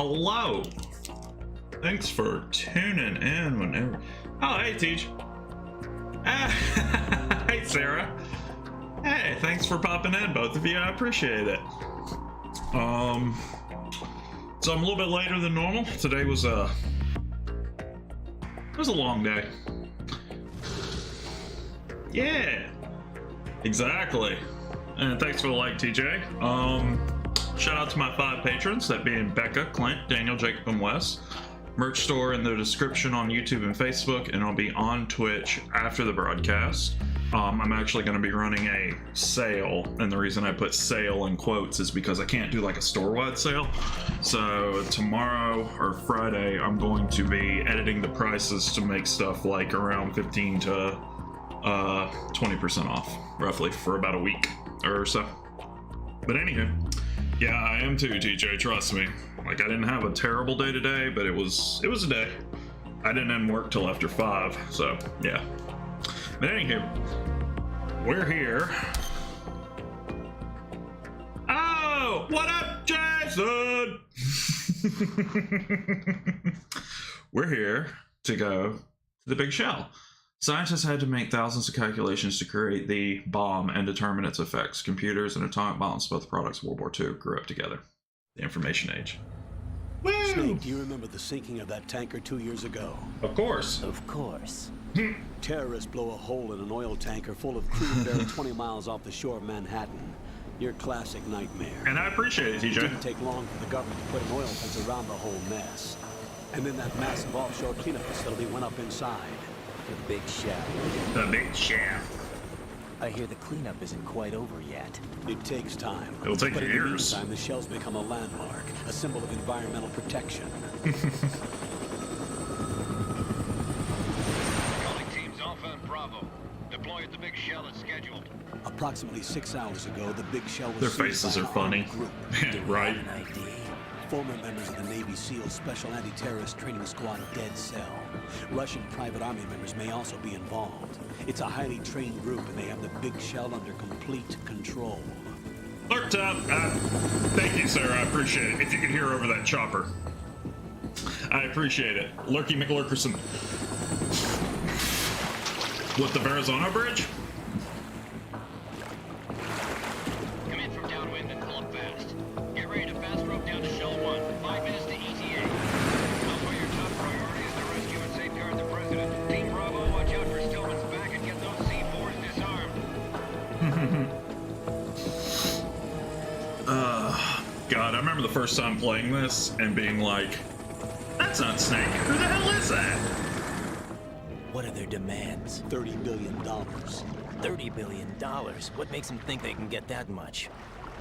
Hello. Thanks for tuning in whenever. Oh, hey, Teach. Hey, Sarah. Hey, thanks for popping in, both of you. I appreciate it. So I'm a little bit later than normal. Today was it was a long day. Yeah, exactly. And thanks for the like, TJ. Shout out to my 5 patrons, that being Becca, Clint, Daniel, Jacob, and Wes. Merch store in the description on YouTube and Facebook, and I'll be on Twitch after the broadcast. I'm actually going to be running a sale, and the reason I put sale in quotes is because I can't do like a store-wide sale. So tomorrow or Friday, I'm going to be editing the prices to make stuff like around 15 to 20% off, roughly, for about a week or so. But anywho, yeah, I am too, TJ, trust me. Like, I didn't have a terrible day today, but it was a day. I didn't end work till after 5, so yeah. But anywho, we're here. Oh, what up, Jason? We're here to go to the Big Shell. Scientists had to make thousands of calculations to create the bomb and determine its effects. Computers and atomic bombs, both products of World War II, grew up together. The information age. Woo! Snake, do you remember the sinking of that tanker 2 years ago? Of course. Of course. Terrorists blow a hole in an oil tanker full of crude buried 20 miles off the shore of Manhattan. Your classic nightmare. And I appreciate it, TJ. It didn't take long for the government to put an oil fence around the whole mess. And then that massive offshore cleanup facility went up inside. The Big Shell. The Big Shell. I hear the cleanup isn't quite over yet. It takes time. It'll take but years. In the meantime, the shell's become a landmark, a symbol of environmental protection. Calling teams Alpha and Bravo. Deploy at the Big Shell as scheduled. Approximately 6 hours ago, the Big Shell was Their seized faces by are an funny. armed group. Right? An ID. Former members of the Navy SEAL Special Anti-Terrorist Training Squad Dead Cell. Russian private army members may also be involved. It's a highly trained group, and they have the Big Shell under complete control. Alert up. Thank you, sir. I appreciate it. If you could hear over that chopper. I appreciate it. Lurky McLurkerson. With the Verrazano Bridge? Come in from downwind and pull up fast. Get ready to fast rope down to Shell 1. 5 minutes to ETA. Alpha, your top priority is to rescue and safeguard the president. Team Bravo, watch out for Stillman's back and get those C4s disarmed. God, I remember the first time playing this and being like, that's not Snake. Who the hell is that? What are their demands? $30 billion. $30 billion. What makes them think they can get that much?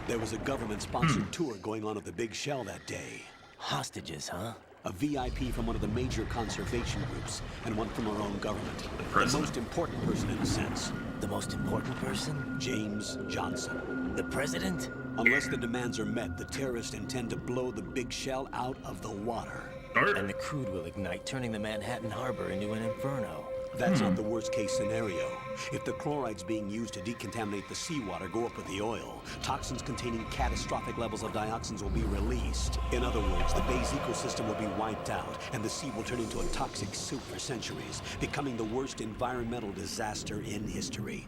There was a government-sponsored tour going on at the Big Shell that day. Hostages, huh? A VIP from one of the major conservation groups, and one from our own government. The president. most important person in a sense. The most important person? James Johnson. The president? Unless the demands are met, the terrorists intend to blow the Big Shell out of the water. And the crude will ignite, turning the Manhattan Harbor into an inferno. That's not the worst-case scenario. If the chlorides being used to decontaminate the seawater go up with the oil, toxins containing catastrophic levels of dioxins will be released. In other words, the bay's ecosystem will be wiped out, and the sea will turn into a toxic soup for centuries, becoming the worst environmental disaster in history.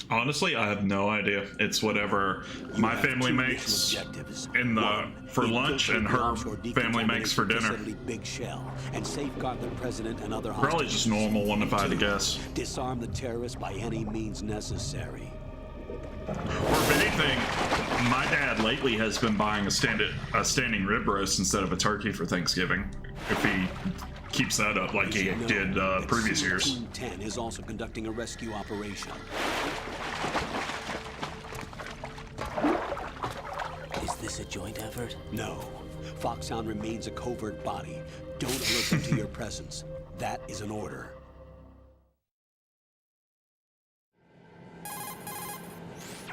Honestly, I have no idea. It's whatever my family makes in for lunch and her family makes for dinner. Big Shell, and safeguard the president and other Probably just normal one if I had to guess. Disarm the terrorists by any means necessary. Or if anything, my dad lately has been buying a standing rib roast instead of a turkey for Thanksgiving. If he keeps that up like he did previous years. Team 10 is also conducting a rescue operation. Is this a joint effort? No. Foxhound remains a covert body. Don't alert them to your presence. That is an order.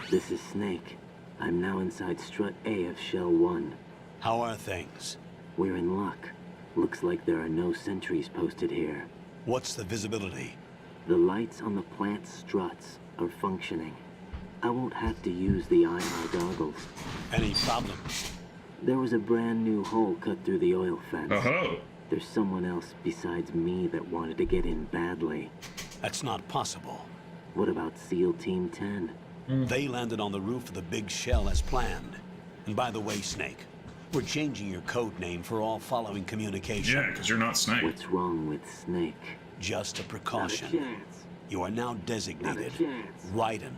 This is Snake. I'm now inside Strut A of Shell 1. How are things? We're in luck. Looks like there are no sentries posted here. What's the visibility? The lights on the plant's struts are functioning. I won't have to use the IR goggles. Any problems? There was a brand new hole cut through the oil fence. Oh. There's someone else besides me that wanted to get in badly. That's not possible. What about SEAL Team 10? They landed on the roof of the big shell as planned. And by the way, Snake, we're changing your code name for all following communication. Yeah, because you're not Snake. What's wrong with Snake? Just a Not a precaution. chance. You are now designated Not a chance. Raiden.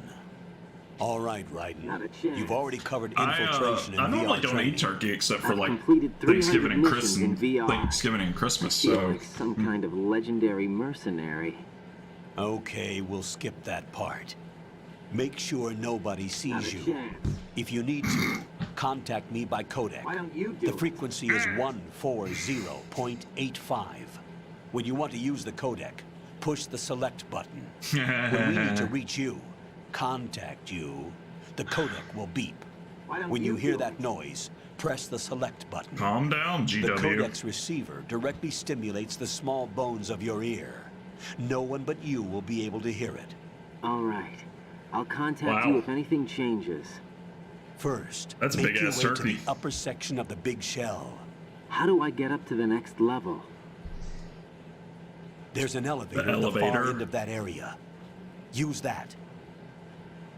All right, Raiden. Not a chance. You've already covered infiltration I in normally VR don't training. eat turkey except for I've like completed 300 Thanksgiving and missions in Christmas. VR. Thanksgiving and Christmas. Feel So like some kind of legendary mercenary. Okay, we'll skip that part. Make sure nobody Not sees a you. chance. If you need to, contact me by codec. Why don't you do The it? frequency is 140.85. When you want to use the codec, push the select button. When we need to reach you, contact you, the codec will beep. Why don't When you hear do that it? noise, press the select button. calm down, The GW. codec's receiver directly stimulates the small bones of your ear. No one but you will be able to hear it. All right. I'll contact Wow. you if anything changes. First, That's a make big your ass way to turkey. the upper section of the big shell. How do I get up to the next level? There's an elevator The at the far elevator? end of that area. Use that.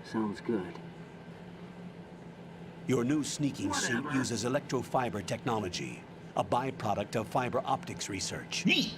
Sounds good. Your new sneaking suit Whatever. uses electrofiber technology, a byproduct of fiber optics research. Neat.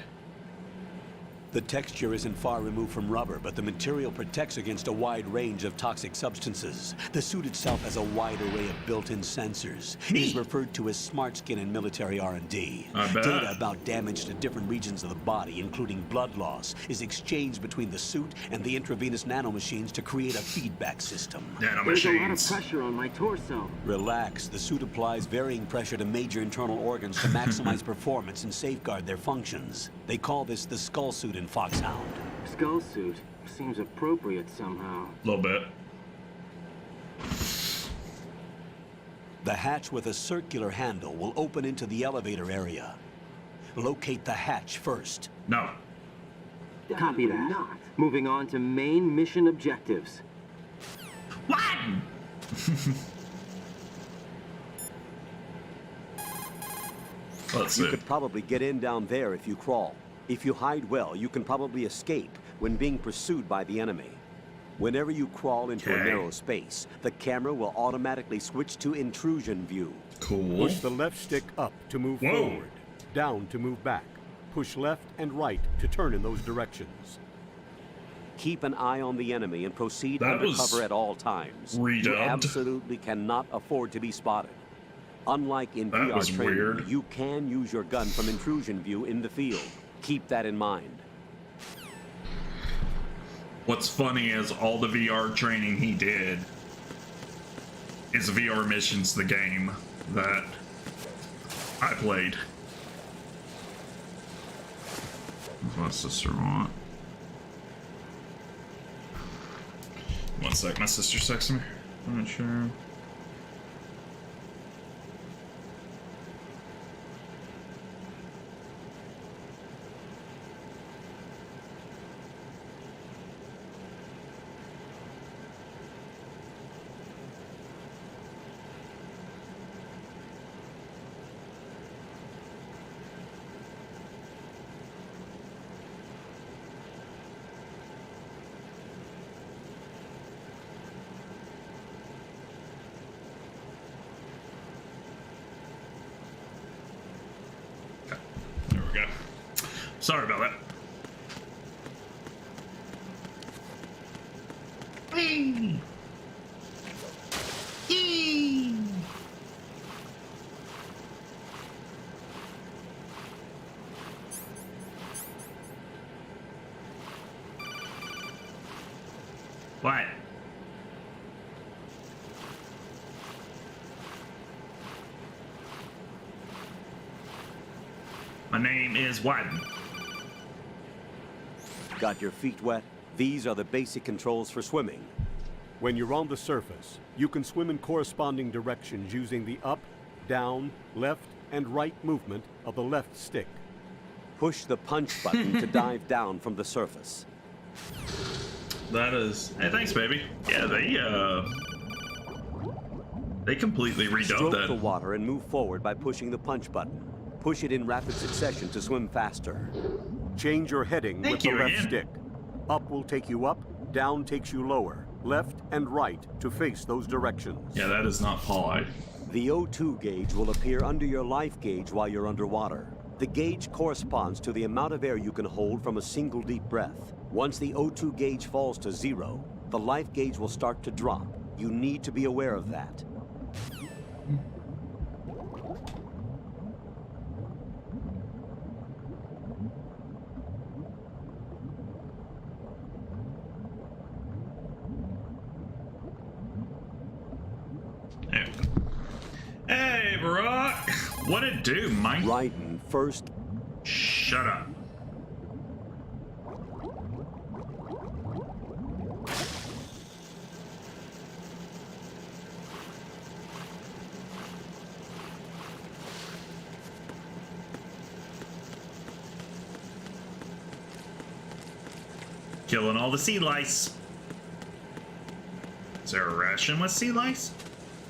The texture isn't far removed from rubber, but the material protects against a wide range of toxic substances. The suit itself has a wide array of built-in sensors. It is referred to as smart skin in military R&D. I bet. Data about damage to different regions of the body, including blood loss, is exchanged between the suit and the intravenous nanomachines to create a feedback system. There's a lot of Nanomachines. pressure on my torso. Relax. The suit applies varying pressure to major internal organs to maximize performance and safeguard their functions. They call this the skull suit in Foxhound. Skull suit seems appropriate somehow. A little bit. The hatch with a circular handle will open into the elevator area. Locate the hatch first. No. Copy that. Moving on to main mission objectives. What? Let's You see. could probably get in down there if you crawl. If you hide well, you can probably escape when being pursued by the enemy. Whenever you crawl into a Okay. narrow space, the camera will automatically switch to intrusion view. Cool. Push the left stick up to move Whoa. forward, down to move back. Push left and right to turn in those directions. Keep an eye on the enemy and proceed That was undercover at all times. redubbed. You absolutely cannot afford to be spotted. Unlike in That VR was training, weird. you can use your gun from intrusion view in the field. Keep that in mind. What's funny is all the VR training he did is VR Missions, the game that I played. What's my sister want? One sec, my sister's texting me. I'm not sure. There we go. Sorry about that. Whee! Yee! What? My name is Wyden. Got your feet wet? These are the basic controls for swimming. When you're on the surface, you can swim in corresponding directions using the up, down, left, and right movement of the left stick. Push the punch button to dive down from the surface. That is. Hey, thanks, baby. Yeah, They completely redubbed Stroke that. the water and move forward by pushing the punch button. Push it in rapid succession to swim faster. Change your heading Thank with the you left again. stick. Up will take you up, down takes you lower. Left and right to face those directions. Yeah, that is not polite. The O2 gauge will appear under your life gauge while you're underwater. The gauge corresponds to the amount of air you can hold from a single deep breath. Once the O2 gauge falls to 0, the life gauge will start to drop. You need to be aware of that. Yeah. Hey, Barack! What it do, Mike? Raiden first. Shut up. Killing all the sea lice. Is there a ration with sea lice?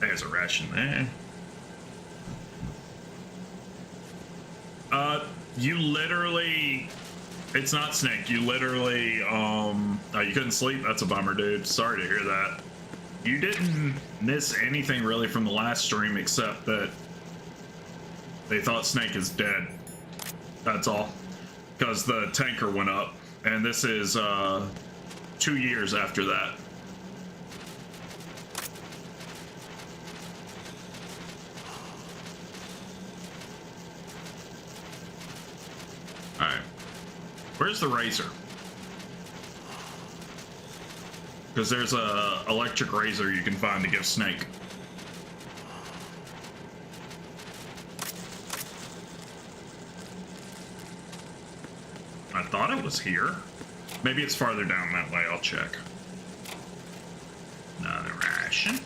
There's a ration there. You literally... It's not Snake. You literally, oh, you couldn't sleep? That's a bummer, dude. Sorry to hear that. You didn't miss anything really from the last stream except that they thought Snake is dead. That's all. Because the tanker went up. And this is, 2 years after that. Alright. Where's the razor? Because there's a electric razor you can find to give Snake. I thought it was here. Maybe it's farther down that way. I'll check. Another ration.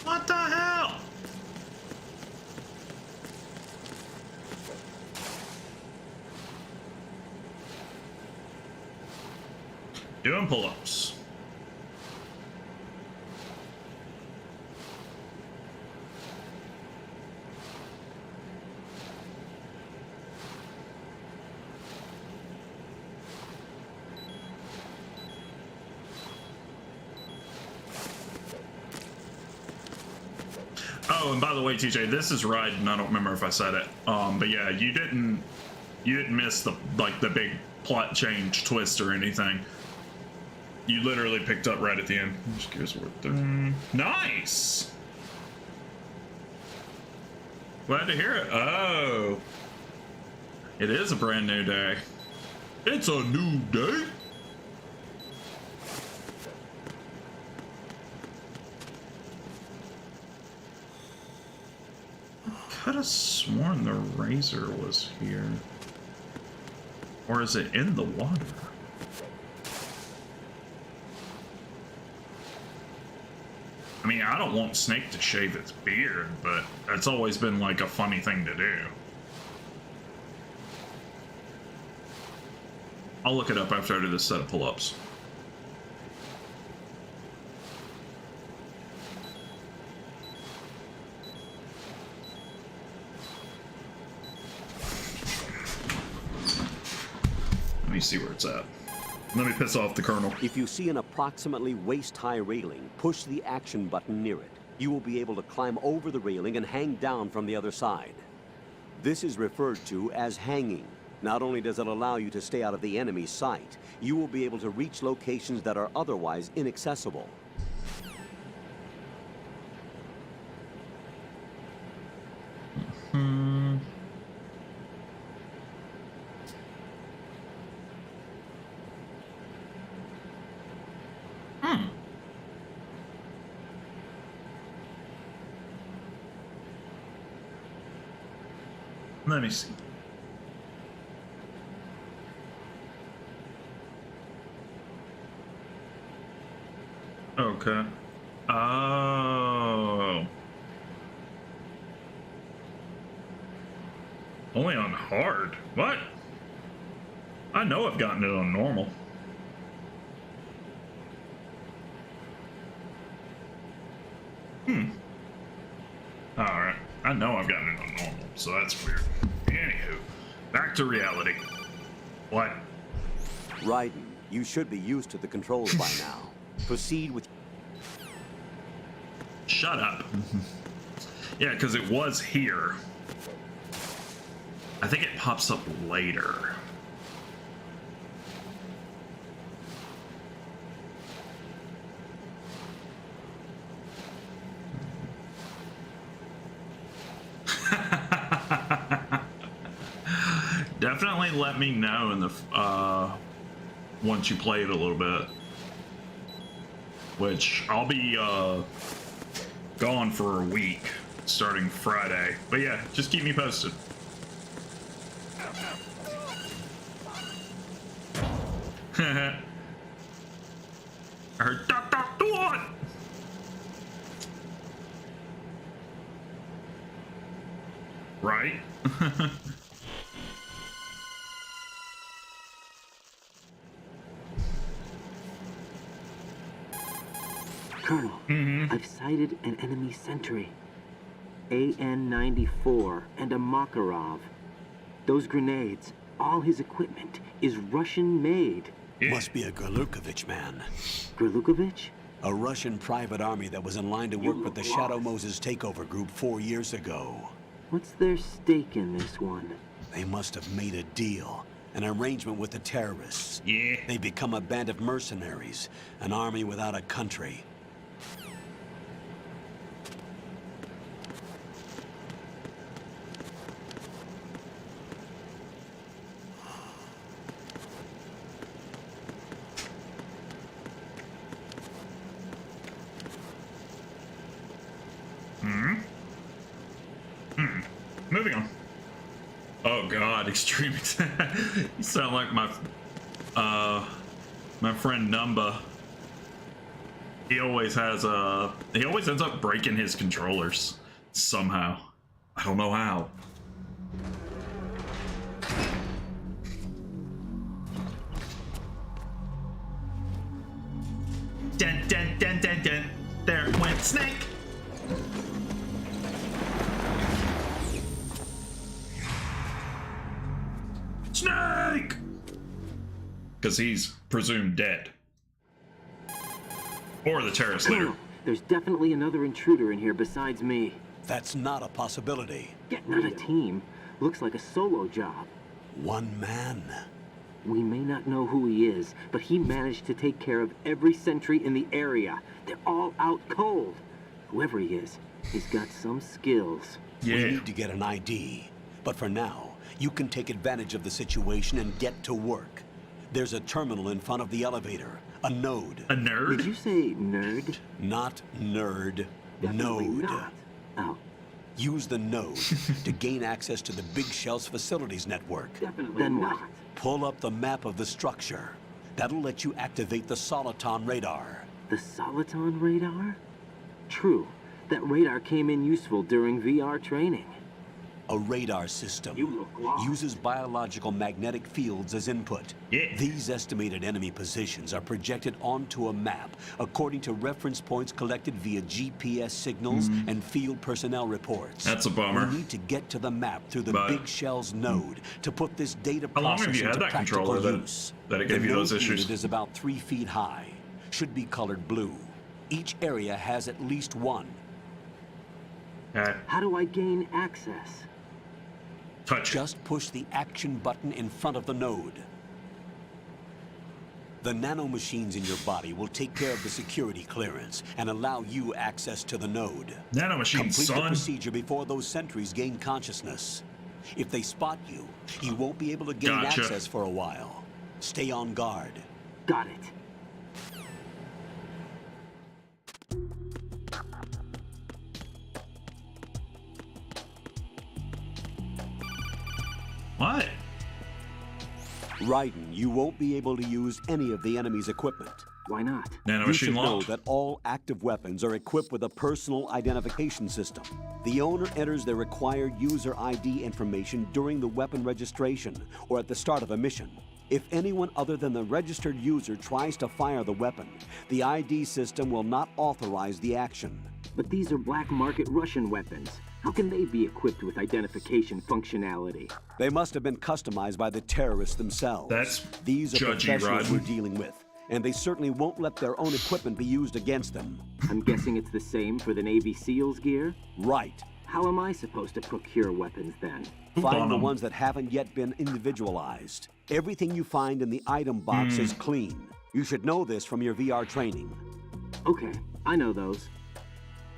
What the hell? Doing pull-ups. Oh, and by the way, TJ, this is Raiden. I don't remember if I said it. But yeah, you didn't miss the the big plot change twist or anything. You literally picked up right at the end. Just curious what nice. Glad to hear it. Oh, it is a brand new day. It's a new day. I could have sworn the razor was here. Or is it in the water? I mean, I don't want Snake to shave its beard, but that's always been like a funny thing to do. I'll look it up after I do this set of pull-ups. Let me see where it's at. Let me piss off the Colonel. If you see an approximately waist-high railing, push the action button near it. You will be able to climb over the railing and hang down from the other side. This is referred to as hanging. Not only does it allow you to stay out of the enemy's sight, you will be able to reach locations that are otherwise inaccessible. Let me see. Okay. Oh. Only on hard. What? I know I've gotten it on normal. Alright. I know I've gotten it on normal, so that's weird. Anywho, back to reality. What? Raiden, you should be used to the controls by now. Proceed with... Shut up. Yeah, because it was here. I think it pops up later. Definitely let me know in the once you play it a little bit, which I'll be gone for a week starting Friday. But yeah, just keep me posted. I heard do it. Right? Colonel, I've sighted an enemy sentry. AN-94 and a Makarov. Those grenades, all his equipment, is Russian-made. Yeah. Must be a Gerlukovich man. Gerlukovich? A Russian private army that was in line to work with the Shadow Moses takeover group 4 years ago. What's their stake in this one? They must have made a deal, an arrangement with the terrorists. Yeah. They become a band of mercenaries, an army without a country. Moving on. Oh god, extreme. You sound like my friend Numba. He always has he always ends up breaking his controllers somehow. I don't know how. Dun dun dun dun dun. There went Snake. Snake! Because he's presumed dead. Or the terrorist leader. Colonel, there's definitely another intruder in here besides me. That's not a possibility. Yet not a team. Looks like a solo job. One man. We may not know who he is, but he managed to take care of every sentry in the area. They're all out cold. Whoever he is, he's got some skills. We Yeah. need to get an ID. But for now, you can take advantage of the situation and get to work. There's a terminal in front of the elevator. A node. A Did nerd? you say nerd? Not nerd. Definitely Node. not. Oh, Use the node to gain access to the Big Shell's facilities network. definitely then not. Pull up the map of the structure. That'll let you activate the Soliton radar. The Soliton radar? True. That radar came in useful during VR training. A radar system You look lost. uses biological magnetic fields as input. Yeah. These estimated enemy positions are projected onto a map according to reference points collected via GPS signals and field personnel reports. That's a bummer. We need to get to the map through the But- Big Shell's node to put this data How long have process you had into that practical controller use. that it gave The you those node issues? unit is about 3 feet high. Should be colored blue. Each area has at least one. Okay. How do I gain access? Touch it. Just push the action button in front of the node. The nanomachines in your body will take care of the security clearance and allow you access to the node. Nanomachine, Complete the son. procedure before those sentries gain consciousness. If they spot you, you won't be able to gain Gotcha. access for a while. Stay on guard. Got it. What? Raiden, you won't be able to use any of the enemy's equipment. Why not? You Nanomachine should know locked. that all active weapons are equipped with a personal identification system. The owner enters their required user ID information during the weapon registration or at the start of a mission. If anyone other than the registered user tries to fire the weapon, the ID system will not authorize the action. But these are black market Russian weapons. How can they be equipped with identification functionality? They must have been customized by the terrorists themselves. That's These are judgy, professionals Raiden. we're dealing with, and they certainly won't let their own equipment be used against them. I'm guessing it's the same for the Navy SEALs gear? Right. How am I supposed to procure weapons then? Find the them. ones that haven't yet been individualized. Everything you find in the item box is clean. You should know this from your VR training. Okay, I know those.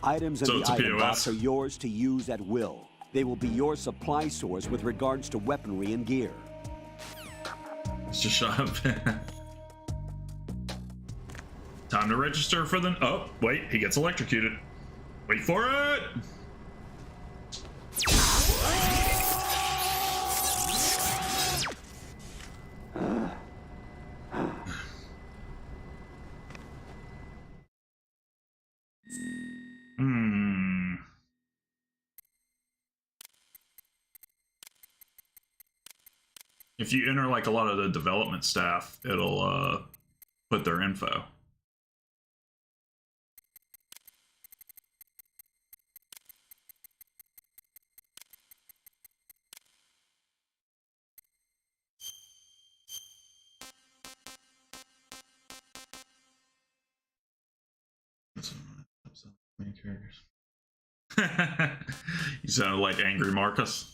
Items in So the it's a item POS. box are yours to use at will. They will be your supply source with regards to weaponry and gear. Let's just shut up. Time to register for the... Oh, wait, he gets electrocuted. Wait for it! Hmm. If you enter like a lot of the development staff, it'll put their info. You sound like Angry Marcus.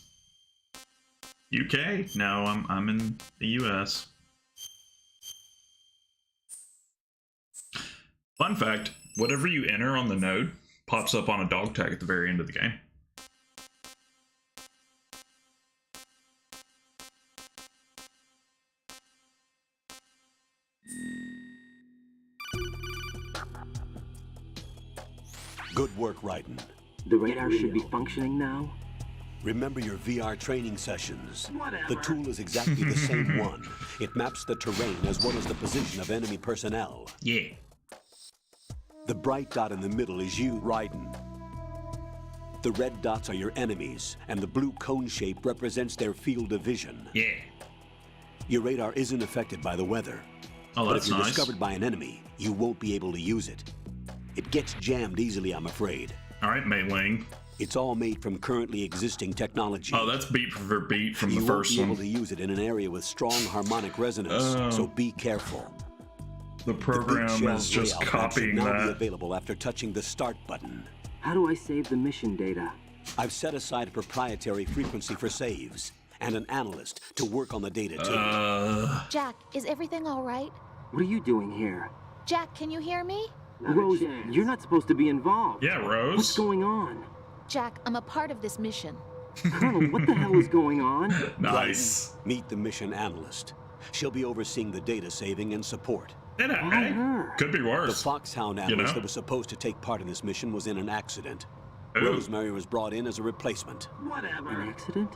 UK? No, I'm in the US. Fun fact, whatever you enter on the node pops up on a dog tag at the very end of the game. Good work, Raiden. The radar should be functioning now? Remember your VR training sessions. Whatever. The tool is exactly the same one. It maps the terrain as well as the position of enemy personnel. Yeah. The bright dot in the middle is you, Raiden. The red dots are your enemies, and the blue cone shape represents their field of vision. Yeah. Your radar isn't affected by the weather. Oh, But that's if you're nice. discovered by an enemy, you won't be able to use it. It gets jammed easily, I'm afraid. All right, Mei-Ling. It's all made from currently existing technology. Oh, that's beat for beat from You the won't first be able one. to use it in an area with strong harmonic resonance, so be careful. The The big program shell is just layout map copying should now be that. available after touching the start button. How do I save the mission data? I've set aside a proprietary frequency for saves and an analyst to work on the data too. Jack, is everything all right? What are you doing here? Jack, can you hear me? Rose, you're not supposed to be involved. Yeah, Rose. What's going on? Jack, I'm a part of this mission. Colonel, what the hell is going on? Nice. Meet the mission analyst. She'll be overseeing the data saving and support. Hey, her? could be The worse. Foxhound analyst know? that was supposed to take part in this mission was in an accident. Ooh. Rosemary was brought in as a replacement. An accident?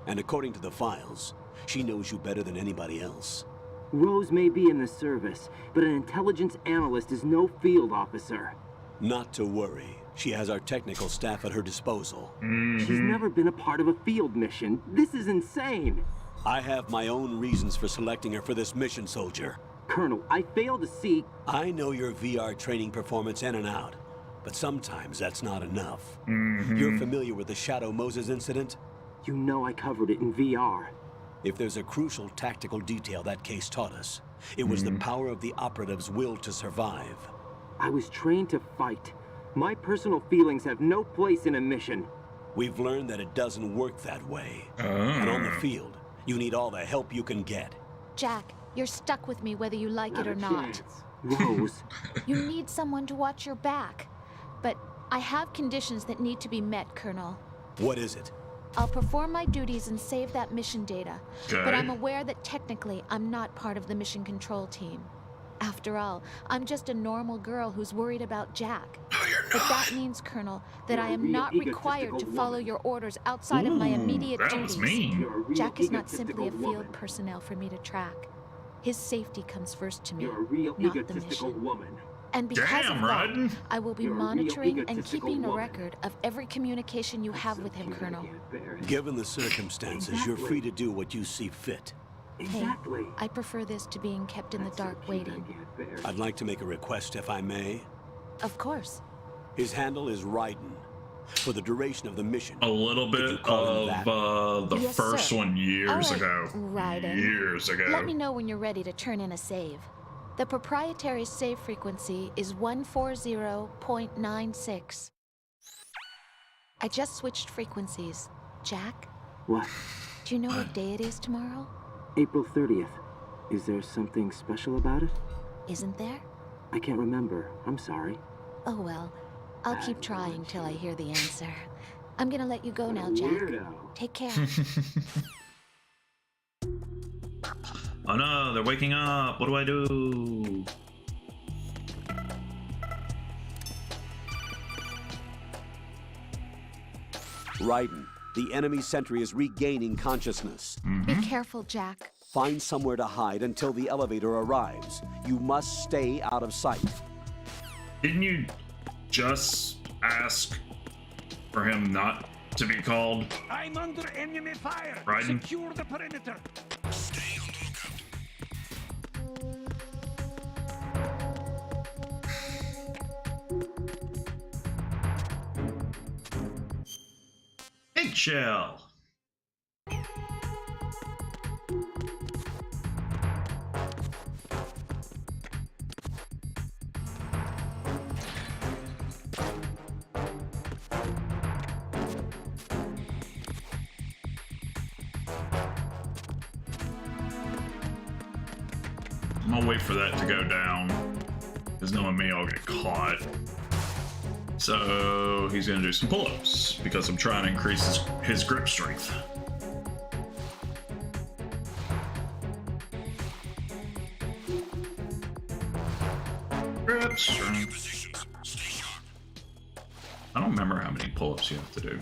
And according to the files, she knows you better than anybody else. Rose may be in the service, but an intelligence analyst is no field officer. Not to worry. She has our technical staff at her disposal. She's never been a part of a field mission. This is insane. I have my own reasons for selecting her for this mission, soldier. Colonel, I fail to see... I know your VR training performance in and out, but sometimes that's not enough. You're familiar with the Shadow Moses incident? You know I covered it in VR. If there's a crucial tactical detail that case taught us, it was the power of the operative's will to survive. I was trained to fight. My personal feelings have no place in a mission. We've learned that it doesn't work that way. And on the field, you need all the help you can get. Jack, you're stuck with me whether you like it or not. Rose, You need someone to watch your back. But I have conditions that need to be met, Colonel. What is it? I'll perform my duties and save that mission data. But Okay. I'm aware that technically I'm not part of the mission control team. After all, I'm just a normal girl who's worried about Jack. But that means, Colonel, that I am not required to follow your orders outside of my immediate that duties. was mean. you're a real Jack is not egotistical simply a field woman. personnel for me to track. His safety comes first to me, You're a real not the egotistical mission. woman. And because Damn, of that, Raiden. I will be You're a real monitoring and egotistical keeping a woman. record of every communication you have with him, Cute, I Colonel. can't bear it. Given the circumstances, you're free to do what you see fit. Exactly. I prefer this to being kept in the That's so dark cute, I waiting. can't bear it. I'd like to make a request, if I may. Of course. His handle is Raiden. For the duration of the mission. A little Could you bit call him of the Yes, first sir. one years All right, ago. Raiden. Years ago. Let me know when you're ready to turn in a save. The proprietary save frequency is 140.96. I just switched frequencies. Jack, What? do you know what day it is tomorrow? April 30th. Is there something special about it? Isn't there? I can't remember. I'm sorry. Oh well, I'll keep trying till I hear the answer. I'm gonna let you go now, Jack. Weirdo. Take care. Oh no, they're waking up. What do I do? Raiden, the enemy sentry is regaining consciousness. Be careful, Jack. Find somewhere to hide until the elevator arrives. You must stay out of sight. Didn't you just ask for him not to be called I'm under enemy fire. Raiden? Secure the perimeter. Eggshell? I'm gonna wait for that to go down, because knowing me, I'll get caught. So he's gonna do some pull-ups, because I'm trying to increase his grip strength. Grip strength. I don't remember how many pull-ups you have to do.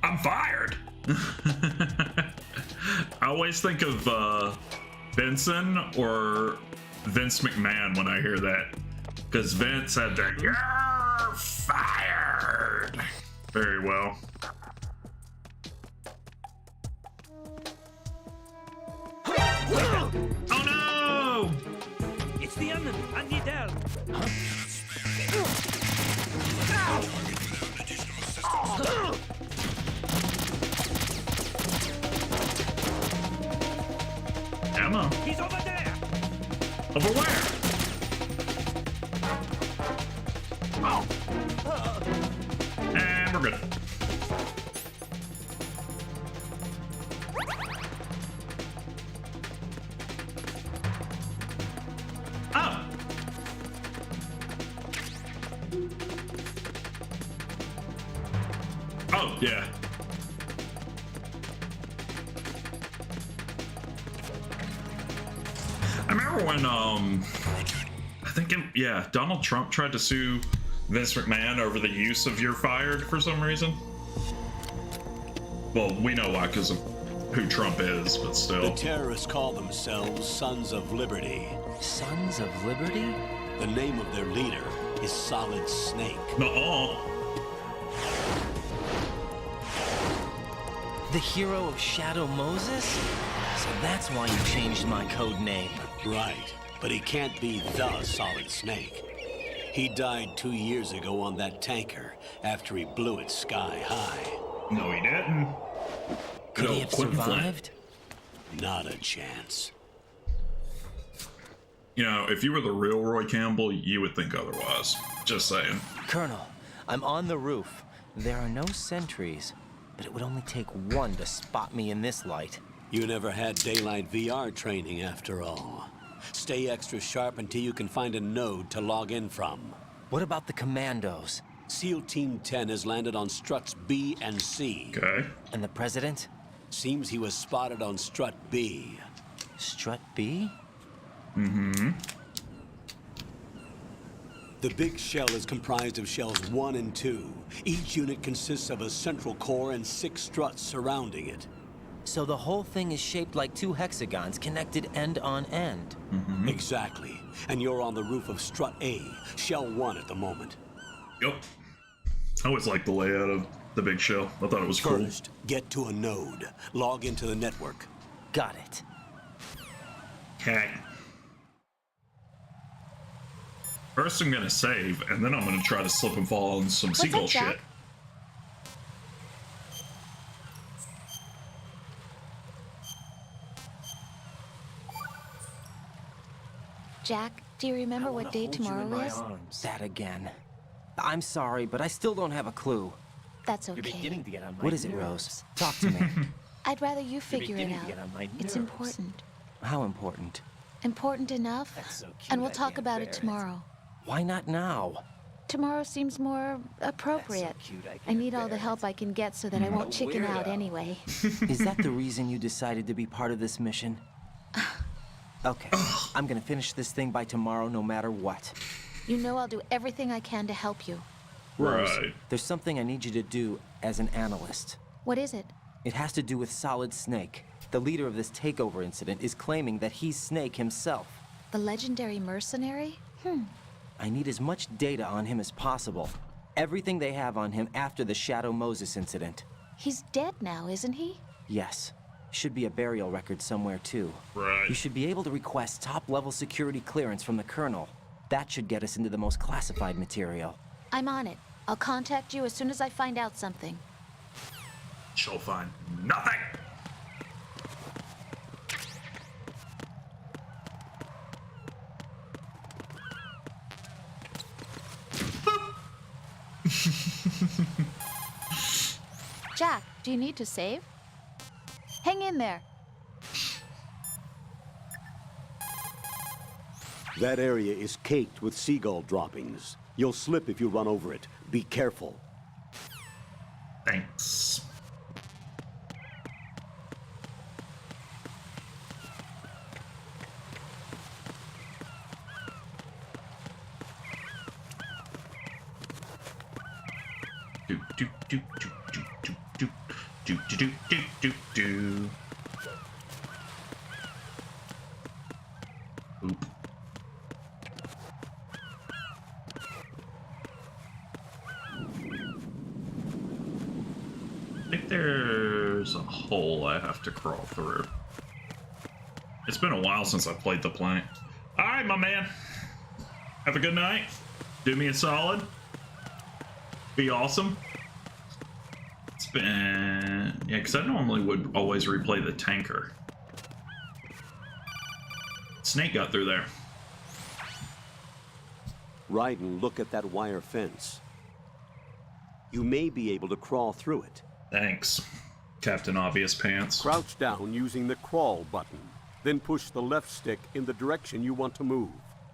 I'm fired. I always think of Benson or Vince McMahon when I hear that, because Vince had the "You're fired" very well. Oh no! It's the enemy. I need help. Ammo. He's over there. Over where? And we're good. Oh. Oh, yeah. I remember when, I think, Donald Trump tried to sue Vince McMahon over the use of "you're fired" for some reason. Well, we know why, because of who Trump is, but The still. terrorists call themselves Sons of Liberty. Sons of Liberty? The name of their leader is Solid Snake. Nuh-uh. The hero of Shadow Moses? So that's why you changed my code name. Right, but he can't be the Solid Snake. He died 2 years ago on that tanker after he blew it sky high. No, he didn't. Could he have Quentin Flynn. survived? Not a chance. You know, if you were the real Roy Campbell, you would think otherwise. Just saying. Colonel, I'm on the roof. There are no sentries, but it would only take one to spot me in this light. You never had daylight VR training after all. Stay extra sharp until you can find a node to log in from. What about the commandos? SEAL Team 10 has landed on struts B and C. Okay. And the president? Seems he was spotted on strut B. Strut B? Mm-hmm. The big shell is comprised of shells 1 and 2. Each unit consists of a central core and 6 struts surrounding it. So the whole thing is shaped like 2 hexagons connected end on end. Exactly. And you're on the roof of strut A, shell 1 at the moment. Yep. I always liked the layout of the big shell. I thought it was cool. First, get to a node. Log into the network. Got it. Okay. First, I'm gonna save, and then I'm gonna try to slip and fall on some seagull up, Jack? shit. Jack, do you remember what day tomorrow is? That again. I'm sorry, but I still don't have a clue. That's okay. To get on my What is it, Rose? Talk to me. I'd rather you figure it out. It's important. How important? Important enough, and we'll talk about it tomorrow. Why not now? Tomorrow seems more appropriate. I need all the help I can get so that I won't chicken out anyway. Is that the reason you decided to be part of this mission? Okay, I'm gonna finish this thing by tomorrow no matter what. You know I'll do everything I can to help you. Rose, Right. there's something I need you to do as an analyst. What is it? It has to do with Solid Snake. The leader of this takeover incident is claiming that he's Snake himself. The legendary mercenary? I need as much data on him as possible. Everything they have on him after the Shadow Moses incident. He's dead now, isn't he? Yes. Should be a burial record somewhere, too. Right. You should be able to request top-level security clearance from the Colonel. That should get us into the most classified material. I'm on it. I'll contact you as soon as I find out something. She'll find nothing. Jack, do you need to save? Hang in there. That area is caked with seagull droppings. You'll slip if you run over it. Be careful. Thanks. Do do do do do do do do do do do do. Oop. I think there's a hole I have to crawl through. It's been a while since I played the plant. All right, my man. Have a good night. Do me a solid. Be awesome. It's been... Yeah, because I normally would always replay the tanker. Snake got through there. Raiden, look at that wire fence. You may be able to crawl through it. Thanks, Captain Obvious Pants. Crouch down using the crawl button. Then push the left stick in the direction you want to move.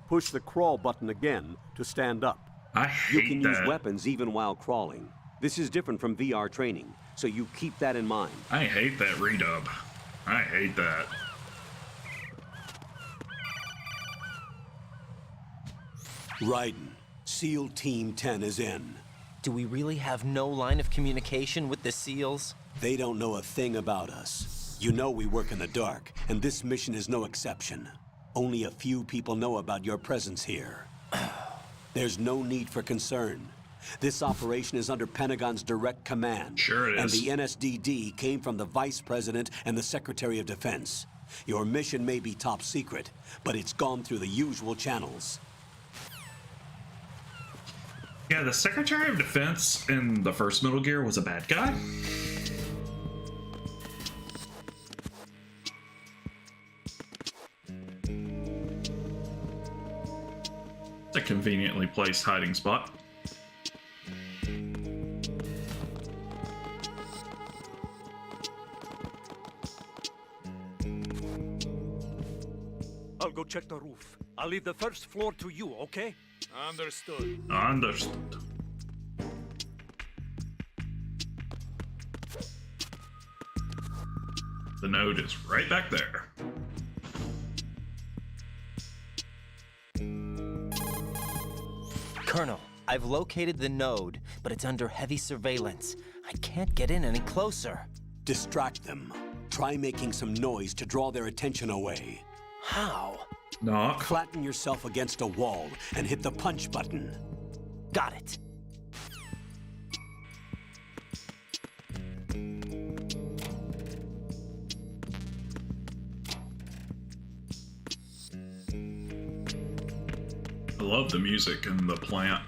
Push the crawl button again to stand up. I You hate can that. use weapons even while crawling. This is different from VR training, so you keep that in mind. I hate that redub. I hate that. Raiden, SEAL Team 10 is in. Do we really have no line of communication with the SEALs? They don't know a thing about us. You know we work in the dark, and this mission is no exception. Only a few people know about your presence here. There's no need for concern. This operation is under Pentagon's direct command. Sure it And is. the NSDD came from the Vice President and the Secretary of Defense. Your mission may be top secret, but it's gone through the usual channels. Yeah, the Secretary of Defense in the first Metal Gear was a bad guy. It's a conveniently placed hiding spot. I'll go check the roof. I'll leave the first floor to you, okay? Understood. Understood. The node is right back there. Colonel, I've located the node, but it's under heavy surveillance. I can't get in any closer. Distract them. Try making some noise to draw their attention away. How? Knock. Flatten yourself against a wall and hit the punch button. Got it. I love the music and the plant.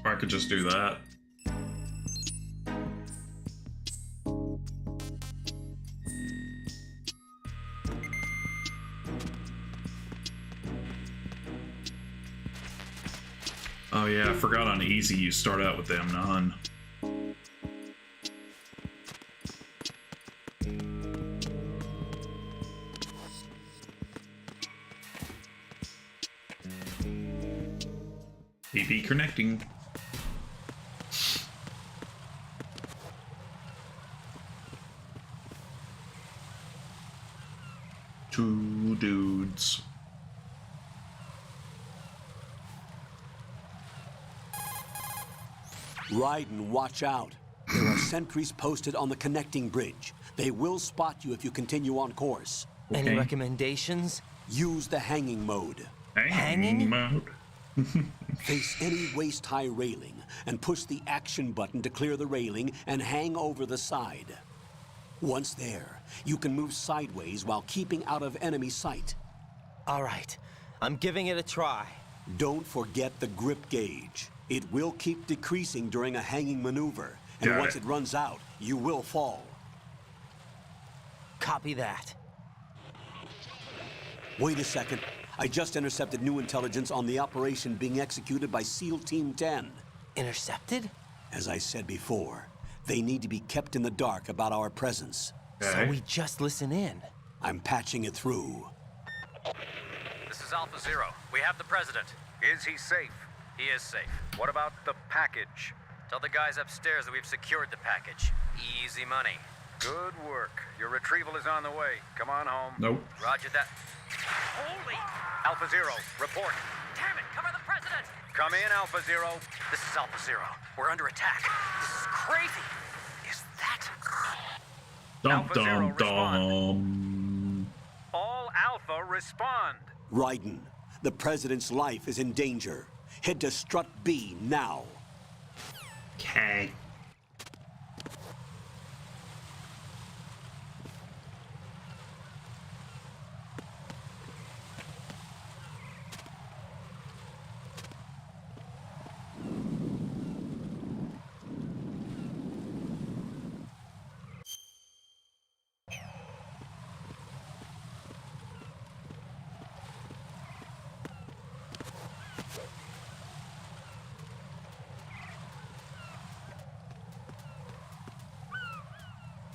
Or I could just do that. Oh yeah, I forgot on easy you start out with the M9. PP connecting. Two dudes. Raiden, watch out. There are sentries posted on the connecting bridge. They will spot you if you continue on course. Any Okay. recommendations? Use the hanging mode. Hanging? Mode. Face any waist-high railing and push the action button to clear the railing and hang over the side. Once there, you can move sideways while keeping out of enemy sight. All right, I'm giving it a try. Don't forget the grip gauge. It will keep decreasing during a hanging maneuver, and Got once it. it runs out, you will fall. Copy that. Wait a second. I just intercepted new intelligence on the operation being executed by SEAL Team 10. Intercepted? As I said before, they need to be kept in the dark about our presence. So Okay. we just listen in. I'm patching it through. This is Alpha Zero. We have the president. Is he safe? He is safe. What about the package? Tell the guys upstairs that we've secured the package. Easy money. Good work. Your retrieval is on the way. Come on home. Nope. Roger that. Holy! Alpha Zero, report. Damn it! Cover the president! Come in, Alpha Zero. This is Alpha Zero. We're under attack. This is crazy. Is that... Dum Alpha Zero, dum dum. All Alpha, respond. Raiden, the president's life is in danger. Head to Strut B now. Okay.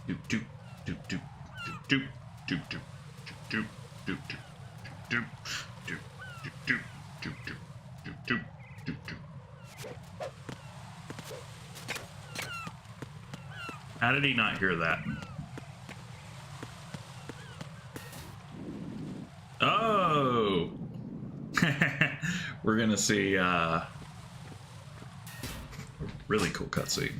Doop doop doop doop doop doop doop doop doop doop doop doop doop doop doop doop doop doop. How did he not hear that? Oh, we're gonna see a really cool cutscene.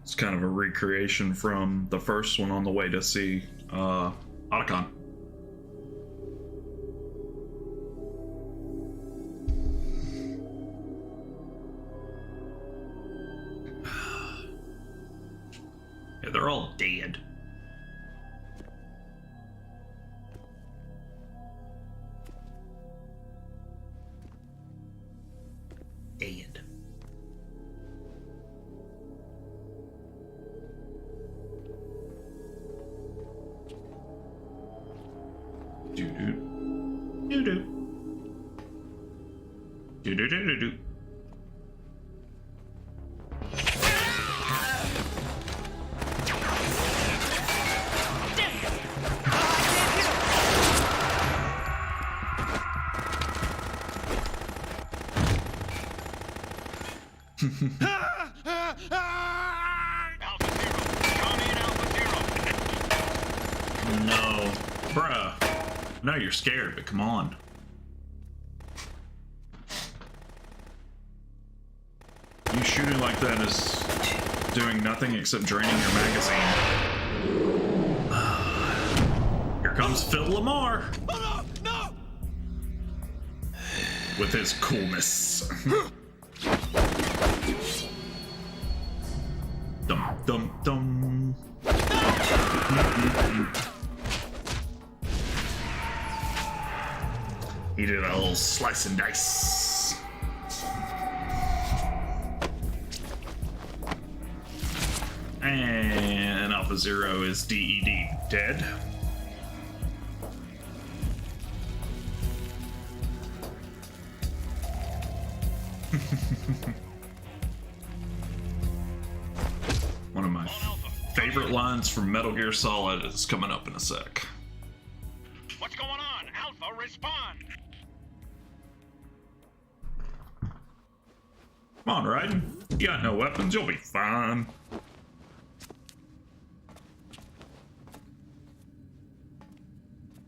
It's kind of a recreation from the first one on the way to see Otacon. Yeah, they're all dead. Dead. Doo-doo. Doo-doo. Doo-doo-doo-doo-doo. Alpha Zero. Come in, Alpha Zero. No. Bruh. No, you're scared, but come on. You shooting like that is doing nothing except draining your magazine. Here comes Phil Lamar. Oh, no! No! With his coolness. Dum dum dum. He did a little slice and dice. And Alpha Zero is DED dead. One of my favorite lines from Metal Gear Solid is coming up in a sec. What's going on? Alpha, respond. Come on, Raiden. You got no weapons, you'll be fine.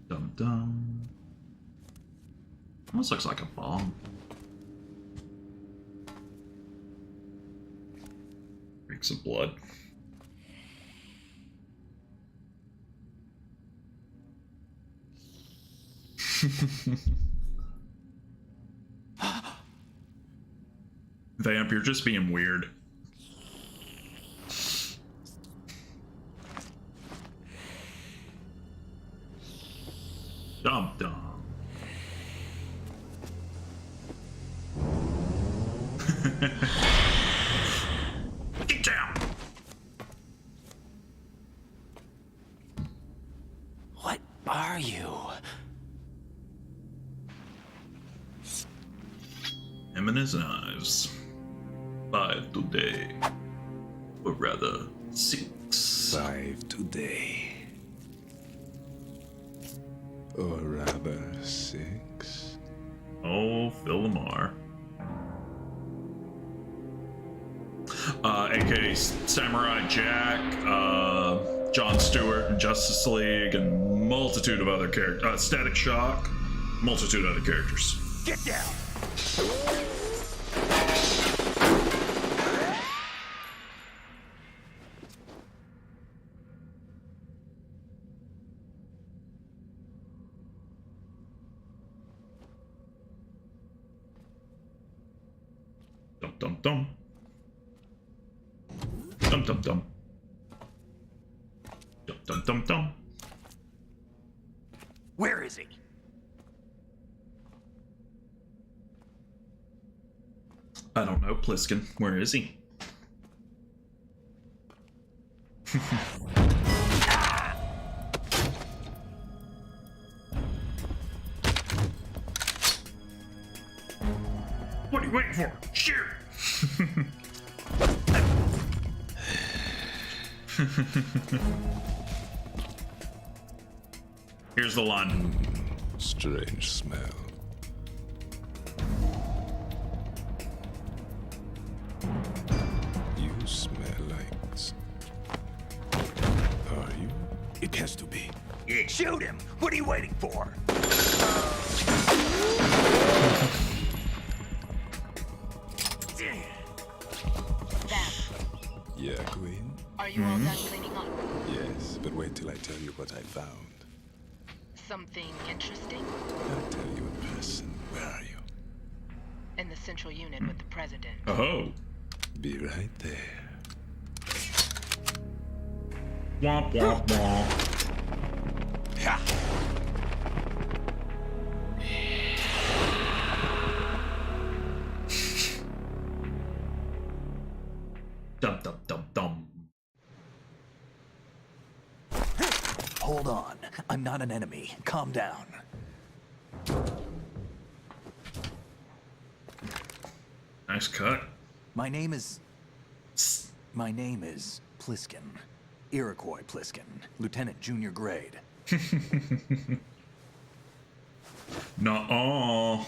Dum dum. Almost looks like a bomb. Reeks of blood. Vamp, you're just being weird. Dum dum. Get down. What are you? Him and his knives. 5 today. Or rather, 6. 5 today. Or rather, 6. Oh, Phil Lamar. AKA Samurai Jack, John Stewart in Justice League, and multitude of other characters. Static Shock, multitude of other characters. Get down! Dum dum dum. Dum dum dum. Dum dum dum dum. Where is he? I don't know, Pliskin. Where is he? What are you waiting for? Shoot! Here's the line. Strange smell. You smell like... Are you? It has to be. Yeah, shoot him! What are you waiting for? Yeah, Queen? Are you all done cleaning up? Yes, but wait till I tell you what I found. Something interesting? I'll tell you in person. Where are you? In the central unit with the president. Oh. Be right there. Womp womp womp. Ha! Dum dum dum dum. Hold on. I'm not an enemy. Calm down. Nice cut. My name is Pliskin. Iroquois Pliskin. Lieutenant Junior Grade. Nuh-uh.